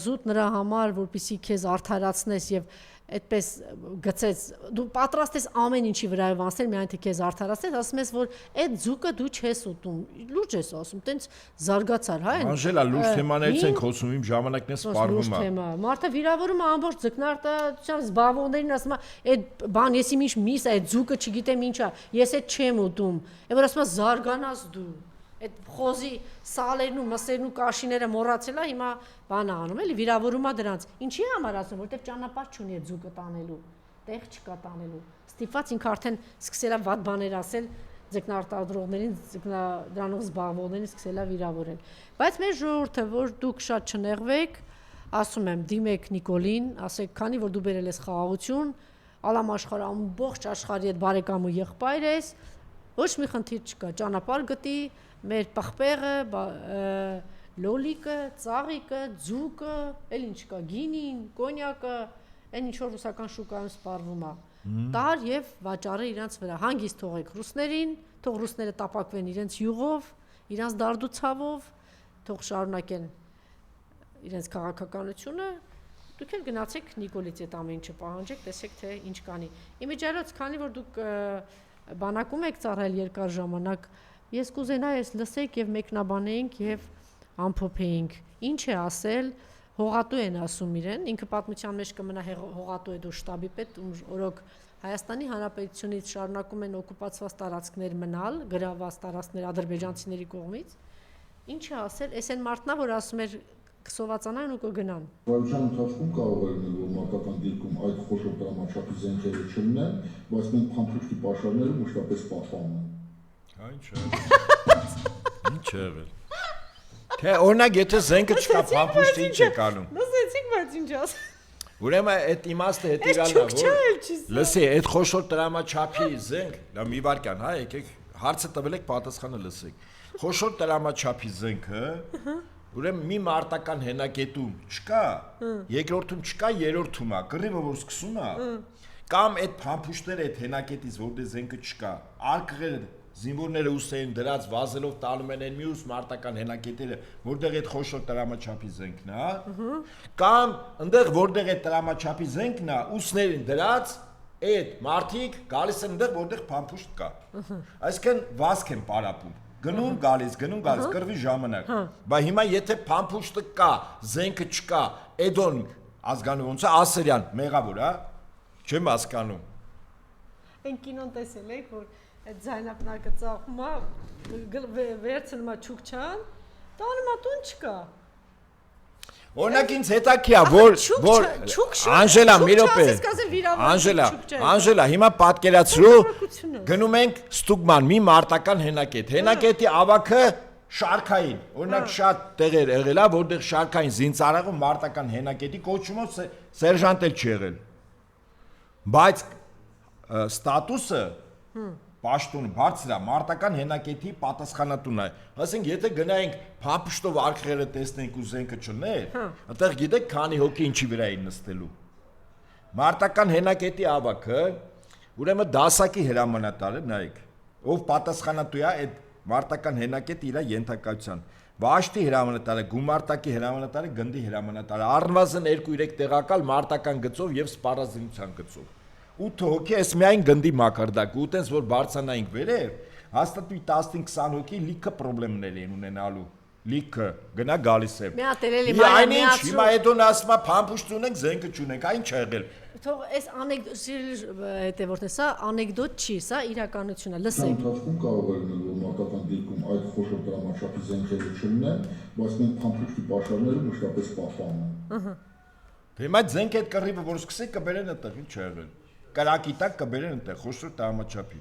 զուտ նրա համար, որպեսզի քեզ արդարացնես եւ այդպես գծես, դու պատրաստ ես ամեն ինչի վրայով անցնել, միայն թե քեզ արդարացնես, ասում ես, որ այդ ձուկը դու չես ուտում, լուրջ ես ասում, տենց զարգացար, հա։ Անժելա, լուրջ թեմաներից ենք խոսում, իմ ժամանակն է սպառվում է։ Մարդը վիրավորում է ամբողջ ձկնարտադրությամբ զբաղվողներին, ասում է, այդ բան, ես իմ ինչ միս, այդ ձուկը չգիտեմ ինչ է, ես այդ չեմ ուտում, եւ որ ասում է զարգանաս դու։ Այդ խոզի սալերն ու մսերն ու կաշիները մոռացել է, հիմա բան է անում, էլի վիրավորում է դրանց։ Ինչի համար ասում, որտեղ ճանապարհ չունի այդ ձուկը տանելու, տեղ չկա տանելու։ Ստիպված ինքը արդեն սկսել է վատ բաներ ասել ձկնարտադրողներին, դրանով զբաղվողներին սկսել է վիրավորել։ Բայց մեր ժողովուրդը, որ դուք շատ չնեղվեք, ասում եմ, դիմեք Նիկոլին, ասեք, քանի որ դու բերել ես խաղաղություն, ալամ աշխարհը ամբողջ աշխարհի այդ բարեկամ ու եղբայր ես, ոչ մի խնդիր չկա, ճանապարհ գտի մեր պղպեղը, լոլիկը, ծաղիկը, ձուկը, էլ ինչ կա, գինին, կոնյակը, այն ինչ որ ռուսական շուկայում սպառվում է։ Տար եւ վաճառը իրանց վրա հանգիստ թողեք ռուսներին, թող ռուսները տապակվեն իրենց յուղով, իրենց դարդուցավով, թող շարունակեն իրենց քաղաքականությունը, դուք էլ գնացեք Նիկոլից այդ ամեն ինչը պահանջեք, տեսեք թե ինչ կանի։ Իմիջիայլոց, քանի որ դուք բանակում եք ծառայել երկար ժամանակ, ես կուզենայի ես լսեք եւ մեկնաբանեինք եւ ամփոփեինք, ինչ է ասել, հողատու են ասում իրեն, ինքը պատմության մեջ կմնա հողատու է դու շտաբի պետ, օրոք Հայաստանի Հանրապետությունից շարունակում են օկուպացված տարածքներ մնալ, գրաված տարածքներ ադրբեջանցիների կողմից։ Ինչ է ասել, էս այն մարդն է, որ ասում էր կսովածանան ու կգնան։ Վարության ընթացքում կարող է լինել, որ մարտական դիրքում այդ խոշոր դրամաչափի զենքերը չլինեն, բայց մենք փամփուշտի պաշարները մշտապես պահպանում ենք։ Ինչ է եղել։ Թե օրինակ եթե զենքը չկա, փամփուշտի ինչ է անում։ Լսեցիք, բայց ինչ ասել։ Ուրեմն այդ իմաստը հետևյալն է, որ լսի, այդ խոշոր տրամաչափի զենք, դա մի վարքան, հա, եկեք հարցը տվել եք, պատասխանը լսեք։ Խոշոր տրամաչափի զենքը, ուրեմն մի մարտական հենակետում չկա, երկրորդում չկա, երրորդում է, կռիվը որ սկսում է, կամ այդ փամփուշտները այդ հենակետից, որտեղ զենքը չկա, արկղերը զինվորները ուսեին դրած վազելով տալում են այն մյուս մարտական հենակետերը, որտեղ այդ խոշոր տրամաչափի զենքն է, կամ այնտեղ որտեղ այդ տրամաչափի զենքն է, ուսներին դրած այդ մարտիկ գալիս են այնտեղ, որտեղ փամփուշտ կա։ Այսինքն վազք են պարապում։ Գնում գալիս, կռվի ժամանակ։ Բայց հիմա եթե փամփուշտը կա, զենքը չկա, Էդոն ազգանու ոնց է Ասերյան, մեղավոր, հա։ Չեմ հասկանում։ Այն կինոն տեսել եք, որ այդ ձայնապնակը ծաղում է, վերցնում է Չուկչան, տանում է տուն չկա։ Օրինակ ինձ հետաքրքիր է, որ Անժելա, մի րոպե։ Անժելա, հիմա պատկերացրու, գնում ենք Ստուգման մի մարտական հենակետ։ Հենակետի ավագը շարքային, օրինակ շատ տեղեր եղել է, որտեղ շարքային զինծառայողը մարտական հենակետի կոչումով սերժանտ էլ չի եղել։ Բայց ստատուսը Պաշտոնը բարձր է, մարտական հենակետի պատասխանատուն է։ Ասենք, եթե գնայինք փամփուշտով արկղերը տեսնենք ու զենքը չներ, այդտեղ գիտեք քանի հոգի ինչի վրա էին նստելու։ Մարտական հենակետի ավագը, ուրեմն դասակի հրամանատարը, նայեք, ով պատասխանատու է այդ մարտական հենակետի իր ենթակայության։ Վաշտի հրամանատարը, գումարտակի հրամանատարը, գնդի հրամանատարը, առնվազն 2-3 տեղակալ մարտական գծով եւ սպառազինության գծով։ 8 հոգի էս միայն գնդի մակարդակ, ու տենց որ բարձանայինք վերև, հաստատ մի 15-20 հոգի լիքը խնդիրներ են ունենալու, լիքը գնա գալիս է։ Այնինչ, հիմա Էդոն ասում է փամփուշտ ունենք, զենքը չունենք, այն չի եղել։ Թող այս հետևորդն է, սա անեկդոտ չի, սա իրականություն է, լսեք։ Ընթացքում կարող է լինել, որ մարտական դիրքում այդ խոշոր դրամաչափի զենքերը չլինեն, բայց մենք փամփուշտի պաշարները մշտապես պահպանում ենք։ Հիմա զենք այդ կռիվը որ սկսի կբերեն այդտեղ, ինչ չի եղել։ Կրակի տակ կբերեն այնտեղ խոշոր տրամաչափի։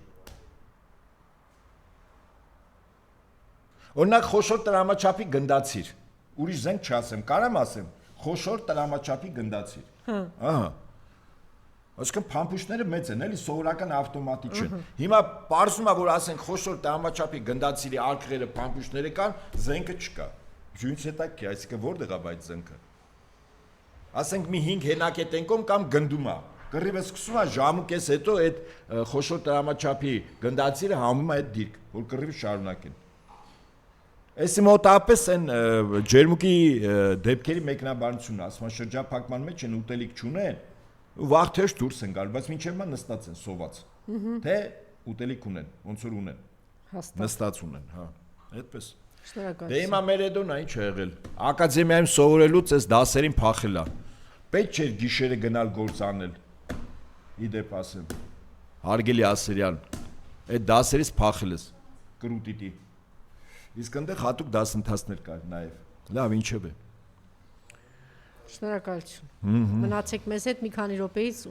Օրինակ խոշոր տրամաչափի գնդացիր։ Ուրիշ զենք չասեմ, կարամ ասեմ, խոշոր տրամաչափի գնդացիր։ Ահա։ Այսինքն փամփուշտները մեծ են, էլի սովորական ավտոմատի չեն։ Հիմա պարզում է որ ասենք խոշոր տրամաչափի գնդացիրի արկղերը փամփուշտները կան, զենքը չկա։ Ինչ հետաքրքիր, այսինքն որտեղ է այդ զենքը։ Ասենք մի 5 հենակետենկոմ կամ գնդում է։ Կռիվը սկսում է ժամուկես հետո այդ խոշոր տրամաչափի գնդացիրը համում է այդ դիրք, որ կռիվը շարունակեն։ Այսի մոտապես են ջերմուկի դեպքերի մեկնաբանությունն ասում է շրջափակման մեջ են ուտելիք չունեն, ու վաղ թեժ դուրս են գալու, բայց մինչև մա նստած են սոված։ Թե ուտելիք ունեն, ոնց որ ունեն։ Նստած ունեն, հա, այդպես։ Շնորհակալություն։ Դե հիմա մեր Էդոնը ինչ է եղել։ Ակադեմիայում սովորելուց այս դասերին փախել է։ Պետք չէր գիշերը գնալ գործ անել։ Իդեպ ասեմ, հարգելի Ասերյան, այդ դասերից փախել ես, կրուտիտի, իսկ այնտեղ հատուկ դասընթացներ կար նաև, լավ ինչև է։ Շնորհակալություն։ Մնացեք մեզ հետ մի քանի րոպեից